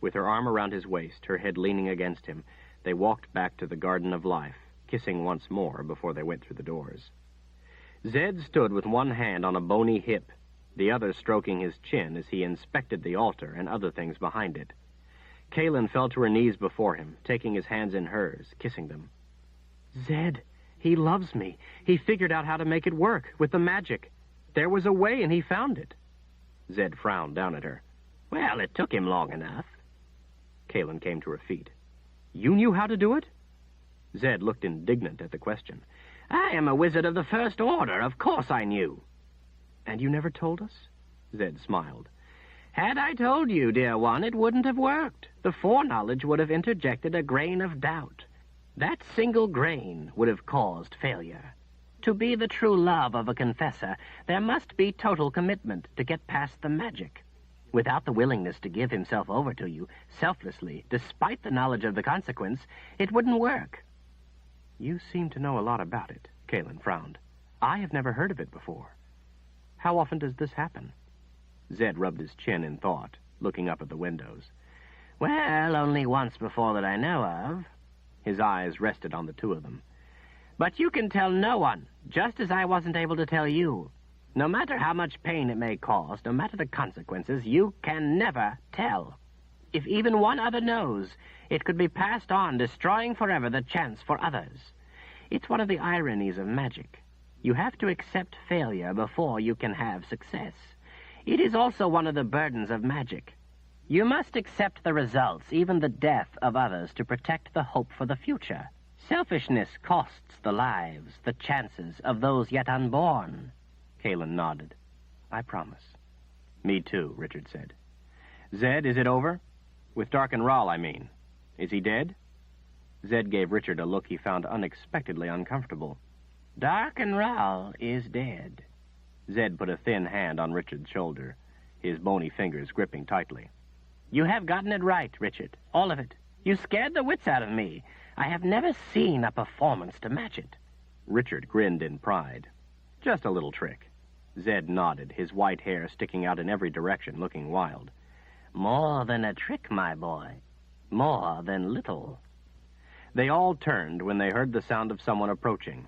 With her arm around his waist, her head leaning against him, they walked back to the Garden of Life, kissing once more before they went through the doors. Zed stood with one hand on a bony hip, the other stroking his chin as he inspected the altar and other things behind it. Kaelin fell to her knees before him, taking his hands in hers, kissing them. Zed, he loves me. He figured out how to make it work, with the magic. There was a way, and he found it. Zed frowned down at her. Well, it took him long enough. Kaelin came to her feet. You knew how to do it? Zed looked indignant at the question. I am a wizard of the First Order. Of course I knew. And you never told us? Zed smiled. Had I told you, dear one, it wouldn't have worked. The foreknowledge would have interjected a grain of doubt. That single grain would have caused failure. To be the true love of a confessor, there must be total commitment to get past the magic. Without the willingness to give himself over to you, selflessly, despite the knowledge of the consequence, it wouldn't work. You seem to know a lot about it, Kaelin frowned. I have never heard of it before. How often does this happen? Zed rubbed his chin in thought, looking up at the windows. Well, only once before that I know of. His eyes rested on the two of them. But you can tell no one, just as I wasn't able to tell you. No matter how much pain it may cause, no matter the consequences, you can never tell. If even one other knows, it could be passed on, destroying forever the chance for others. It's one of the ironies of magic. You have to accept failure before you can have success. It is also one of the burdens of magic. You must accept the results, even the death of others, to protect the hope for the future. Selfishness costs the lives, the chances of those yet unborn. Kaelin nodded. I promise. Me too, Richard said. Zed, is it over? With Dark and Ral, I mean. Is he dead? Zed gave Richard a look he found unexpectedly uncomfortable. Dark and Ral is dead. Zed put a thin hand on Richard's shoulder, his bony fingers gripping tightly. You have gotten it right, Richard. All of it. You scared the wits out of me. I have never seen a performance to match it. Richard grinned in pride. Just a little trick. Zed nodded, his white hair sticking out in every direction, looking wild. More than a trick, my boy. More than little. They all turned when they heard the sound of someone approaching.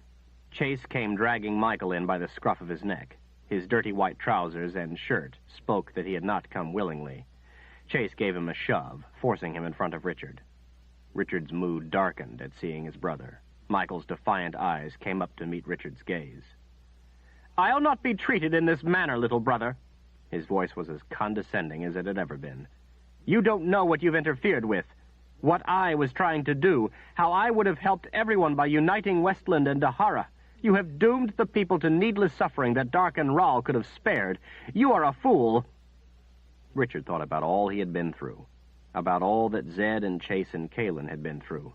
Chase came dragging Michael in by the scruff of his neck. His dirty white trousers and shirt spoke that he had not come willingly. Chase gave him a shove, forcing him in front of Richard. Richard's mood darkened at seeing his brother. Michael's defiant eyes came up to meet Richard's gaze. "I'll not be treated in this manner, little brother." His voice was as condescending as it had ever been. "You don't know what you've interfered with. What I was trying to do, how I would have helped everyone by uniting Westland and Dahara. You have doomed the people to needless suffering that Dark and Rahl could have spared. You are a fool." Richard thought about all he had been through, about all that Zed and Chase and Kalin had been through.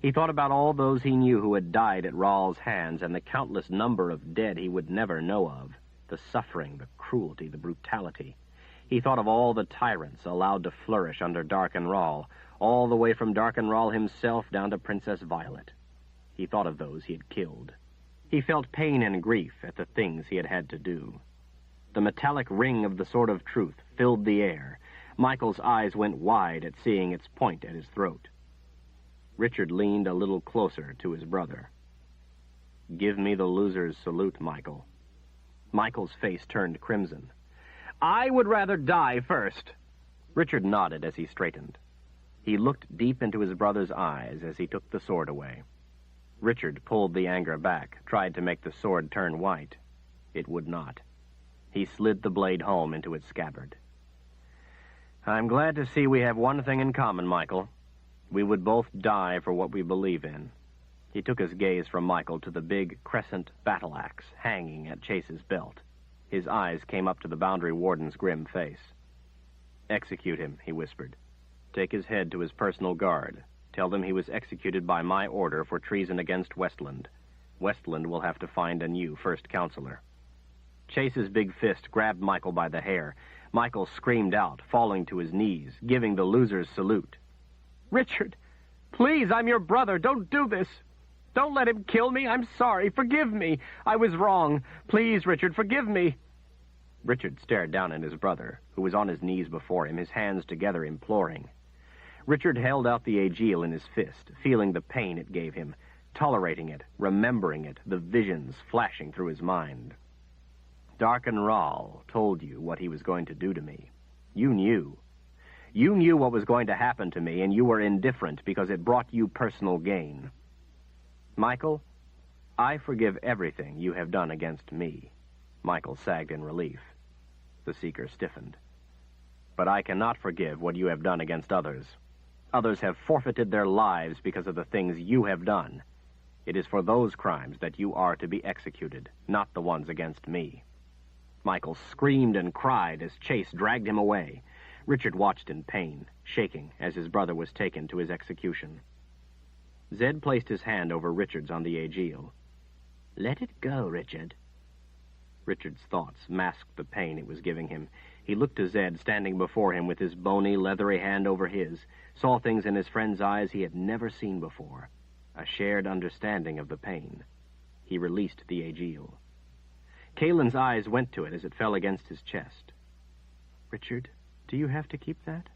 He thought about all those he knew who had died at Rahl's hands and the countless number of dead he would never know of, the suffering, the cruelty, the brutality. He thought of all the tyrants allowed to flourish under Dark and Rahl, all the way from Dark and Rahl himself down to Princess Violet. He thought of those he had killed. He felt pain and grief at the things he had had to do. The metallic ring of the Sword of Truth filled the air. Michael's eyes went wide at seeing its point at his throat. Richard leaned a little closer to his brother. "Give me the loser's salute, Michael." Michael's face turned crimson. "I would rather die first." Richard nodded as he straightened. He looked deep into his brother's eyes as he took the sword away. Richard pulled the anger back, tried to make the sword turn white. It would not. He slid the blade home into its scabbard. "I'm glad to see we have one thing in common, Michael. We would both die for what we believe in." He took his gaze from Michael to the big crescent battle axe hanging at Chase's belt. His eyes came up to the boundary warden's grim face. "Execute him," he whispered. "Take his head to his personal guard. Tell them he was executed by my order for treason against Westland. Westland will have to find a new first counselor." Chase's big fist grabbed Michael by the hair. Michael screamed out, falling to his knees, giving the loser's salute. "Richard, please, I'm your brother. Don't do this. Don't let him kill me. I'm sorry. Forgive me. I was wrong. Please, Richard, forgive me." Richard stared down at his brother, who was on his knees before him, his hands together, imploring. Richard held out the Aegil in his fist, feeling the pain it gave him, tolerating it, remembering it, the visions flashing through his mind. "Dark and Rahl told you what he was going to do to me. You knew. You knew what was going to happen to me, and you were indifferent because it brought you personal gain. Michael, I forgive everything you have done against me." Michael sagged in relief. The Seeker stiffened. "But I cannot forgive what you have done against others. Others have forfeited their lives because of the things you have done. It is for those crimes that you are to be executed, not the ones against me." Michael screamed and cried as Chase dragged him away. Richard watched in pain, shaking as his brother was taken to his execution. Zed placed his hand over Richard's on the Aegil. "Let it go, Richard." Richard's thoughts masked the pain it was giving him. He looked to Zed standing before him with his bony, leathery hand over his, saw things in his friend's eyes he had never seen before, a shared understanding of the pain. He released the Aegil. Kalin's eyes went to it as it fell against his chest. "Richard, do you have to keep that?"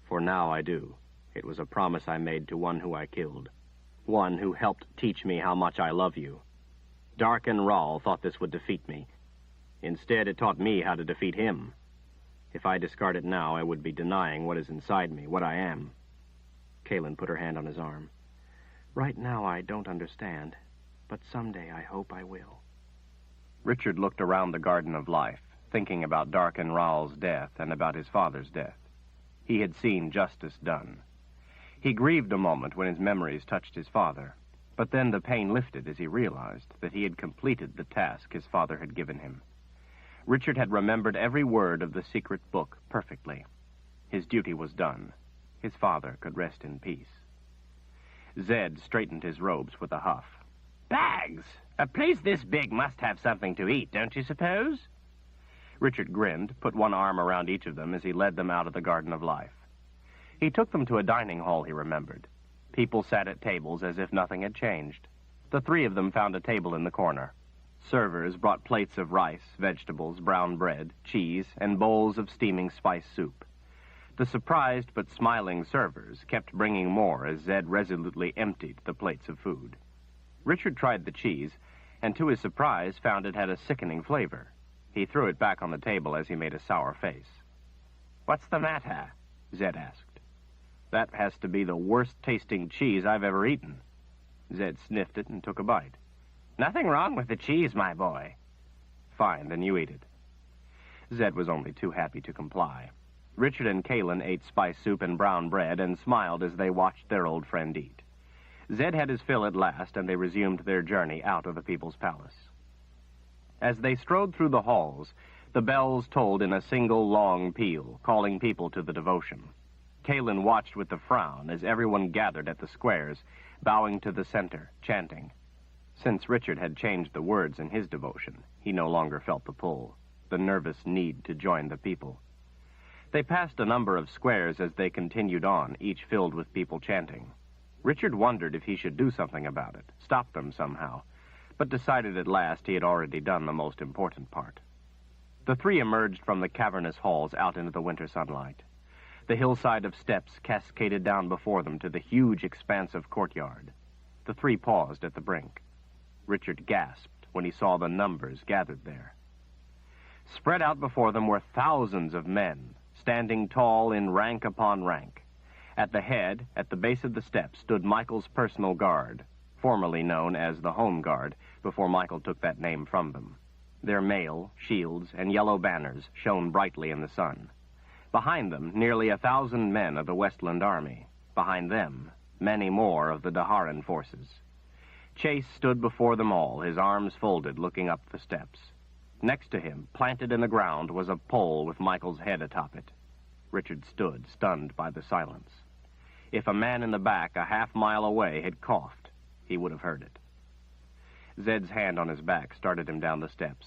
"For now I do. It was a promise I made to one who I killed. One who helped teach me how much I love you. Dark and Rahl thought this would defeat me. Instead, it taught me how to defeat him. If I discard it now, I would be denying what is inside me, what I am." Kalin put her hand on his arm. "Right now I don't understand, but someday I hope I will." Richard looked around the Garden of Life, thinking about Dark and Rahl's death and about his father's death. He had seen justice done. He grieved a moment when his memories touched his father, but then the pain lifted as he realized that he had completed the task his father had given him. Richard had remembered every word of the secret book perfectly. His duty was done. His father could rest in peace. Zed straightened his robes with a huff. "Bags! A place this big must have something to eat, don't you suppose?" Richard grinned, put one arm around each of them as he led them out of the Garden of Life. He took them to a dining hall he remembered. People sat at tables as if nothing had changed. The three of them found a table in the corner. Servers brought plates of rice, vegetables, brown bread, cheese, and bowls of steaming spice soup. The surprised but smiling servers kept bringing more as Zed resolutely emptied the plates of food. Richard tried the cheese, and to his surprise found it had a sickening flavor. He threw it back on the table as he made a sour face. "What's the matter?" Zed asked. That has to be the worst-tasting cheese I've ever eaten." Zed sniffed it and took a bite. "Nothing wrong with the cheese, my boy." "Fine, then you eat it." Zed was only too happy to comply. Richard and Kalin ate spice soup and brown bread and smiled as they watched their old friend eat. Zed had his fill at last, and they resumed their journey out of the People's Palace. As they strode through the halls, the bells tolled in a single long peal, calling people to the devotion. Kalin watched with a frown as everyone gathered at the squares, bowing to the center, chanting. Since Richard had changed the words in his devotion, he no longer felt the pull, the nervous need to join the people. They passed a number of squares as they continued on, each filled with people chanting. Richard wondered if he should do something about it, stop them somehow, but decided at last he had already done the most important part. The three emerged from the cavernous halls out into the winter sunlight. The hillside of steps cascaded down before them to the huge expanse of courtyard. The three paused at the brink. Richard gasped when he saw the numbers gathered there. Spread out before them were thousands of men, standing tall in rank upon rank. At the head, at the base of the steps, stood Michael's personal guard, formerly known as the Home Guard, before Michael took that name from them. Their mail, shields, and yellow banners shone brightly in the sun. Behind them, nearly 1,000 men of the Westland Army. Behind them, many more of the Daharan forces. Chase stood before them all, his arms folded, looking up the steps. Next to him, planted in the ground, was a pole with Michael's head atop it. Richard stood, stunned by the silence. If a man in the back, a half-mile away, had coughed, he would have heard it. Zed's hand on his back started him down the steps.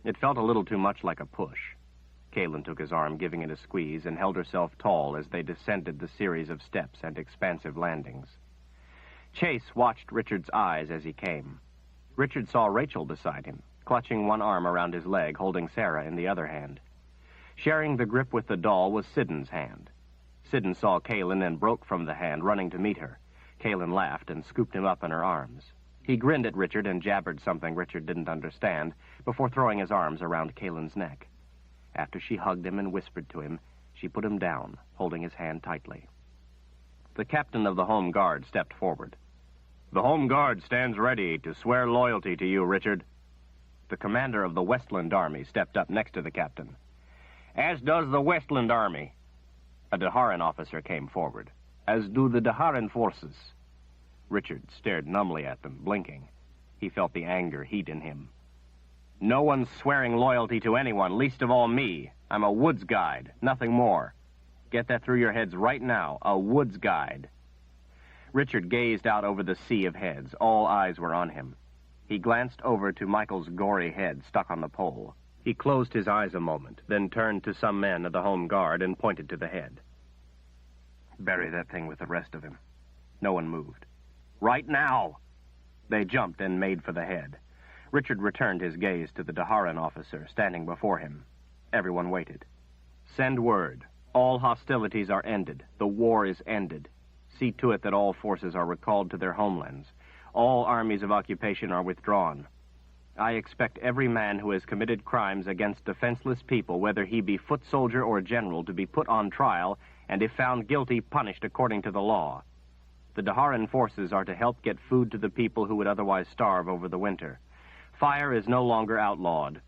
It felt a little too much like a push. Kalin took his arm, giving it a squeeze, and held herself tall as they descended the series of steps and expansive landings. Chase watched Richard's eyes as he came. Richard saw Rachel beside him, clutching one arm around his leg, holding Sarah in the other hand. Sharing the grip with the doll was Siddon's hand. Siddon saw Kalin and broke from the hand, running to meet her. Kalin laughed and scooped him up in her arms. He grinned at Richard and jabbered something Richard didn't understand before throwing his arms around Kalin's neck. After she hugged him and whispered to him, she put him down, holding his hand tightly. The captain of the Home Guard stepped forward. "The Home Guard stands ready to swear loyalty to you, Richard." The commander of the Westland Army stepped up next to the captain. "As does the Westland Army." A Daharan officer came forward. "As do the Daharan forces." Richard stared numbly at them, blinking. He felt the anger heat in him. "No one's swearing loyalty to anyone, least of all me. I'm a woods guide, nothing more. Get that through your heads right now, a woods guide." Richard gazed out over the sea of heads. All eyes were on him. He glanced over to Michael's gory head stuck on the pole. He closed his eyes a moment, then turned to some men of the Home Guard and pointed to the head. "Bury that thing with the rest of him." No one moved. "Right now!" They jumped and made for the head. Richard returned his gaze to the Daharan officer standing before him. Everyone waited. "Send word. All hostilities are ended. The war is ended. See to it that all forces are recalled to their homelands. All armies of occupation are withdrawn. I expect every man who has committed crimes against defenseless people, whether he be foot soldier or general, to be put on trial, and if found guilty, punished according to the law. The Daharan forces are to help get food to the people who would otherwise starve over the winter. Fire is no longer outlawed.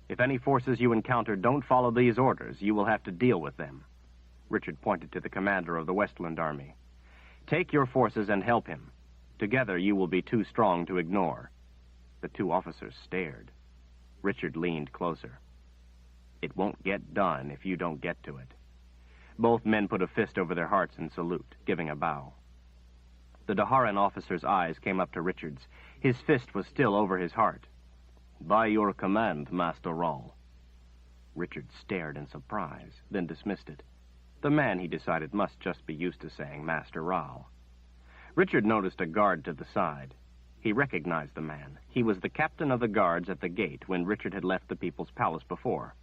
If any forces you encounter don't follow these orders, you will have to deal with them." Richard pointed to the commander of the Westland Army. "Take your forces and help him. Together you will be too strong to ignore." The two officers stared. Richard leaned closer. "It won't get done if you don't get to it." Both men put a fist over their hearts in salute, giving a bow. The Daharan officer's eyes came up to Richard's. His fist was still over his heart. "By your command, Master Rawl." Richard stared in surprise, then dismissed it. The man, he decided, must just be used to saying Master Rawl. Richard noticed a guard to the side. He recognized the man. He was the captain of the guards at the gate when Richard had left the People's Palace before.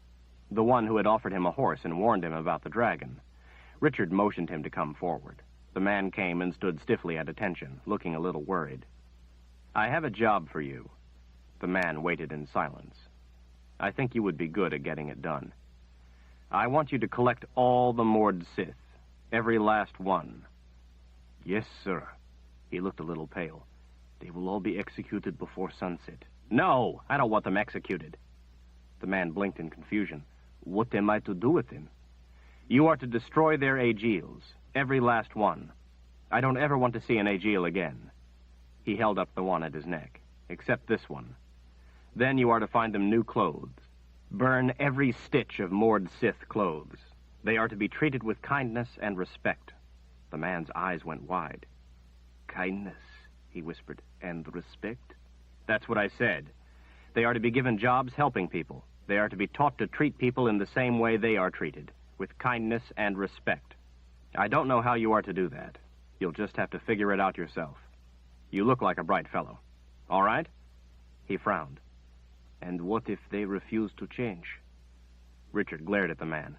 The one who had offered him a horse and warned him about the dragon. Richard motioned him to come forward. The man came and stood stiffly at attention, looking a little worried. "I have a job for you." The man waited in silence. "I think you would be good at getting it done. I want you to collect all the Mord Sith, every last one. Yes, sir. He looked a little pale. They will all be executed before sunset. No, I don't want them executed. The man blinked in confusion. What am I to do with them? You are to destroy their Aegeals, every last one. I don't ever want to see an Aegeal again. He held up the one at his neck, except this one. Then you are to find them new clothes. Burn every stitch of Mord Sith clothes. They are to be treated with kindness and respect. The man's eyes went wide. Kindness, he whispered, and respect? That's what I said. They are to be given jobs helping people. They are to be taught to treat people in the same way they are treated, with kindness and respect. I don't know how you are to do that. You'll just have to figure it out yourself. You look like a bright fellow. All right? He frowned. And what if they refuse to change? Richard glared at the man.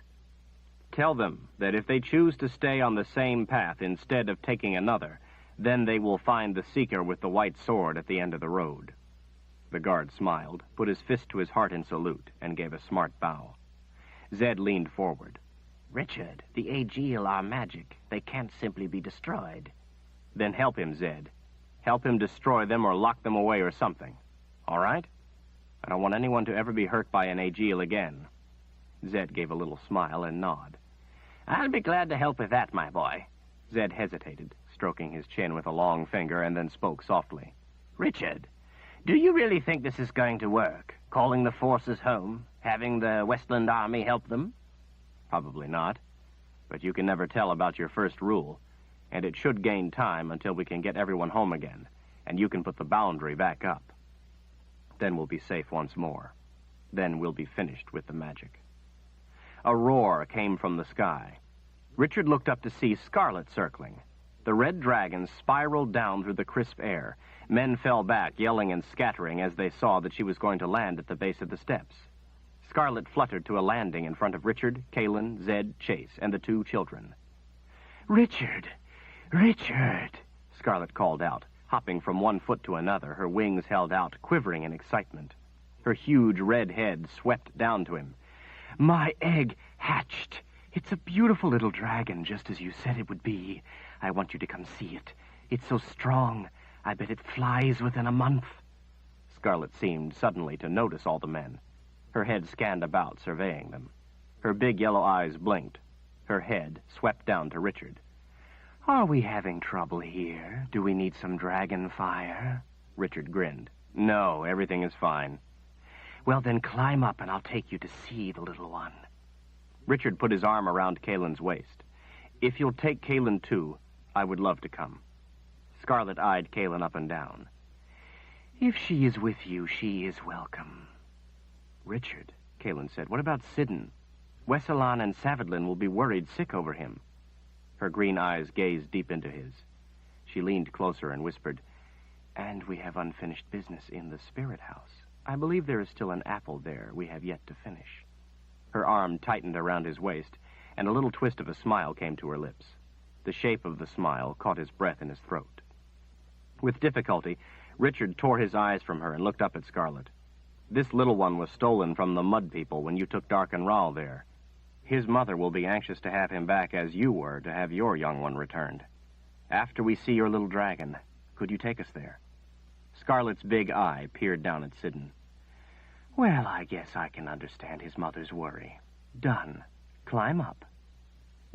Tell them that if they choose to stay on the same path instead of taking another, then they will find the seeker with the white sword at the end of the road. The guard smiled, put his fist to his heart in salute, and gave a smart bow. Zed leaned forward. Richard, the Aegeal are magic. They can't simply be destroyed. Then help him, Zed. Help him destroy them or lock them away or something. All right? I don't want anyone to ever be hurt by an Aegeal again. Zed gave a little smile and nod. I'll be glad to help with that, my boy. Zed hesitated, stroking his chin with a long finger, and then spoke softly. Richard, do you really think this is going to work? Calling the forces home? Having the Westland Army help them? Probably not. But you can never tell about your first rule, and it should gain time until we can get everyone home again, and you can put the boundary back up. Then we'll be safe once more. Then we'll be finished with the magic. A roar came from the sky. Richard looked up to see Scarlet circling. The red dragon spiraled down through the crisp air. Men fell back, yelling and scattering as they saw that she was going to land at the base of the steps. Scarlet fluttered to a landing in front of Richard, Kalen, Zed, Chase, and the two children. Richard! Richard! Scarlet called out, hopping from one foot to another, her wings held out, quivering in excitement. Her huge red head swept down to him. My egg hatched. It's a beautiful little dragon, just as you said it would be. I want you to come see it. It's so strong. I bet it flies within a month. Scarlet seemed suddenly to notice all the men. Her head scanned about, surveying them. Her big yellow eyes blinked. Her head swept down to Richard. Are we having trouble here? Do we need some dragon fire? Richard grinned. No, everything is fine. Well, then climb up and I'll take you to see the little one. Richard put his arm around Kalen's waist. If you'll take Kalen, too, I would love to come. Scarlet eyed Kalen up and down. If she is with you, she is welcome. Richard, Kalen said, what about Sidon? Wesselan and Savidlin will be worried sick over him. Her green eyes gazed deep into his. She leaned closer and whispered, and we have unfinished business in the spirit house. I believe there is still an apple there we have yet to finish. Her arm tightened around his waist, and a little twist of a smile came to her lips. The shape of the smile caught his breath in his throat. With difficulty, Richard tore his eyes from her and looked up at Scarlet. This little one was stolen from the Mud People when you took Dark and Rahl there. His mother will be anxious to have him back as you were to have your young one returned. After we see your little dragon, could you take us there? Scarlet's big eye peered down at Sidon. Well, I guess I can understand his mother's worry. Done. Climb up.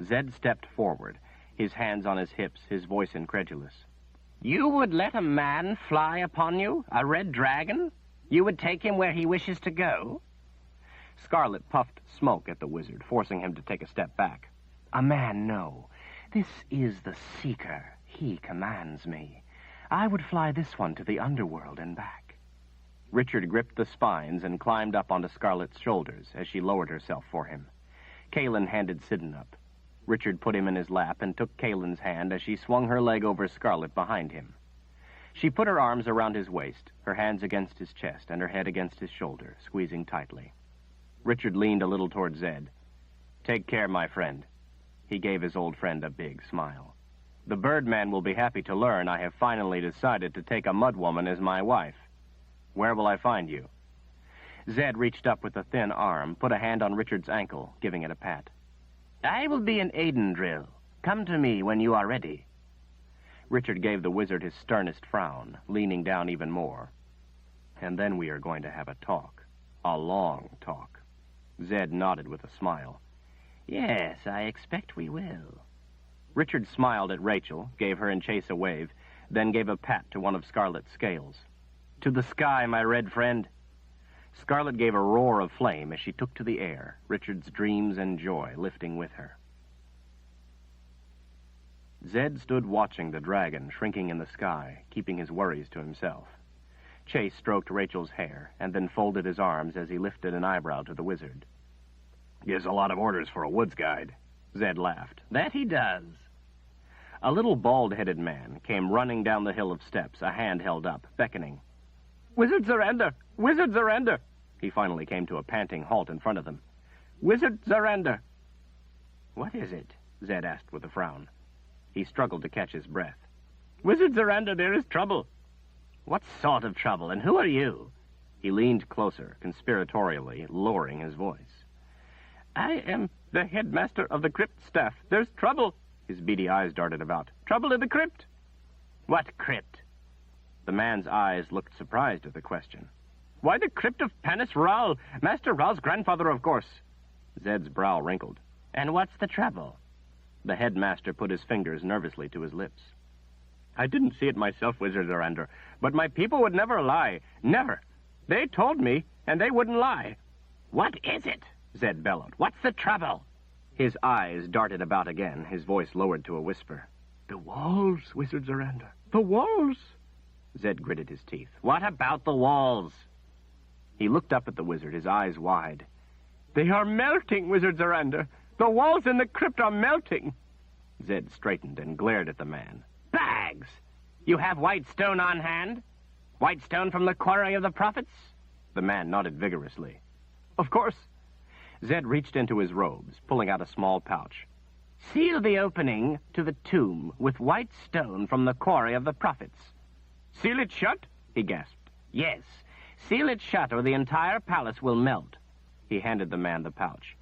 Zed stepped forward, his hands on his hips, his voice incredulous. You would let a man fly upon you? A red dragon? You would take him where he wishes to go? Scarlet puffed smoke at the wizard, forcing him to take a step back. A man, no. This is the Seeker. He commands me. I would fly this one to the underworld and back. Richard gripped the spines and climbed up onto Scarlet's shoulders as she lowered herself for him. Kalen handed Sidon up. Richard put him in his lap and took Kalen's hand as she swung her leg over Scarlet behind him. She put her arms around his waist, her hands against his chest and her head against his shoulder, squeezing tightly. Richard leaned a little toward Zed. Take care, my friend. He gave his old friend a big smile. The Birdman will be happy to learn I have finally decided to take a mud woman as my wife. Where will I find you? Zed reached up with a thin arm, put a hand on Richard's ankle, giving it a pat. I will be in Aidendrill. Come to me when you are ready. Richard gave the wizard his sternest frown, leaning down even more. "And then we are going to have a talk. A long talk." Zed nodded with a smile. "Yes, I expect we will." Richard smiled at Rachel, gave her and Chase a wave, then gave a pat to one of Scarlet's scales. "To the sky, my red friend." Scarlet gave a roar of flame as she took to the air, Richard's dreams and joy lifting with her. Zed stood watching the dragon shrinking in the sky, keeping his worries to himself. Chase stroked Rachel's hair and then folded his arms as he lifted an eyebrow to the wizard. "Gives a lot of orders for a woods guide." Zed laughed. "That he does." A little bald-headed man came running down the hill of steps, a hand held up, beckoning. "Wizard Zorander! Wizard Zorander!" He finally came to a panting halt in front of them. "Wizard Zorander!" "What is it?" Zed asked with a frown. He struggled to catch his breath. "Wizard Zorander, there is trouble." "What sort of trouble, and who are you?" He leaned closer, conspiratorially, lowering his voice. "I am the headmaster of the crypt staff. There's trouble." His beady eyes darted about. "Trouble in the crypt." "What crypt?" The man's eyes looked surprised at the question. "Why, the crypt of Panis Ral, Master Ral's grandfather, of course." Zed's brow wrinkled. "And what's the trouble?" The headmaster put his fingers nervously to his lips. "I didn't see it myself, Wizard Zorander, but my people would never lie. Never. They told me, and they wouldn't lie." "What is it?" Zed bellowed. "What's the trouble?" His eyes darted about again, his voice lowered to a whisper. "The walls, Wizard Zorander. The walls." Zed gritted his teeth. "What about the walls?" He looked up at the wizard, his eyes wide. "They are melting, Wizard Zorander. The walls in the crypt are melting." Zed straightened and glared at the man. "Bags! You have white stone on hand? White stone from the quarry of the prophets?" The man nodded vigorously. "Of course." Zed reached into his robes, pulling out a small pouch. "Seal the opening to the tomb with white stone from the quarry of the prophets." "Seal it shut?" he gasped. "Yes. Seal it shut, or the entire palace will melt." He handed the man the pouch.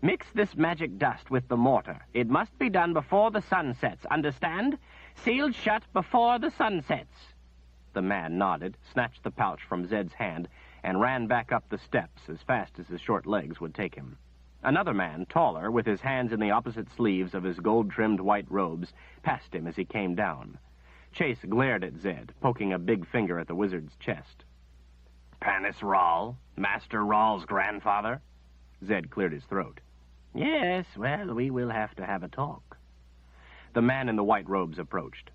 "Mix this magic dust with the mortar. It must be done before the sun sets. Understand? Sealed shut before the sun sets." The man nodded, snatched the pouch from Zed's hand, and ran back up the steps as fast as his short legs would take him. Another man, taller, with his hands in the opposite sleeves of his gold-trimmed white robes, passed him as he came down. Chase glared at Zed, poking a big finger at the wizard's chest. "Panis Ral? Master Ral's grandfather?" Zed cleared his throat. "Yes, well, we will have to have a talk." The man in the white robes approached.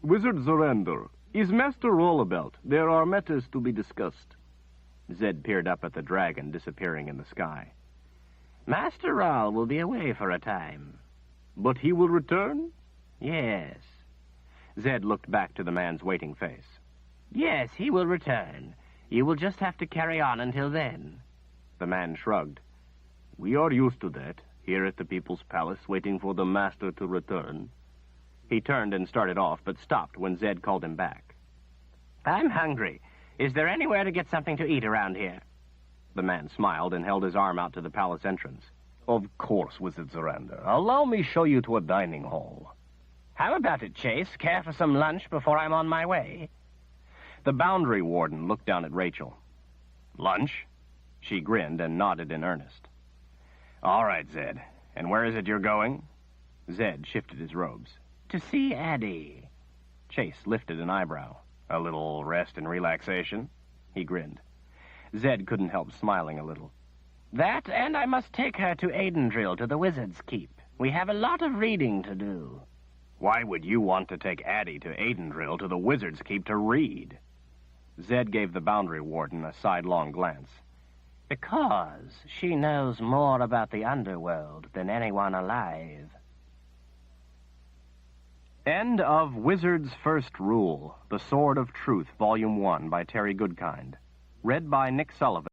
"Wizard Zorander, is Master Ral about? There are matters to be discussed." Zed peered up at the dragon disappearing in the sky. "Master Ral will be away for a time." "But he will return?" "Yes." Zed looked back to the man's waiting face. "Yes, he will return. You will just have to carry on until then." The man shrugged. "We are used to that, here at the People's Palace, waiting for the master to return." He turned and started off, but stopped when Zed called him back. "I'm hungry. Is there anywhere to get something to eat around here?" The man smiled and held his arm out to the palace entrance. "Of course, Wizard Zorander. Allow me show you to a dining hall." "How about it, Chase? Care for some lunch before I'm on my way?" The boundary warden looked down at Rachel. "Lunch?" She grinned and nodded in earnest. "All right, Zed. And where is it you're going?" Zed shifted his robes. "To see Addie." Chase lifted an eyebrow. "A little rest and relaxation?" He grinned. Zed couldn't help smiling a little. "That, and I must take her to Aidendrill to the Wizard's Keep. We have a lot of reading to do." "Why would you want to take Addie to Aidendrill to the Wizard's Keep to read?" Zed gave the boundary warden a sidelong glance. "Because she knows more about the underworld than anyone alive." End of Wizard's First Rule, The Sword of Truth, Volume 1 by Terry Goodkind. Read by Nick Sullivan.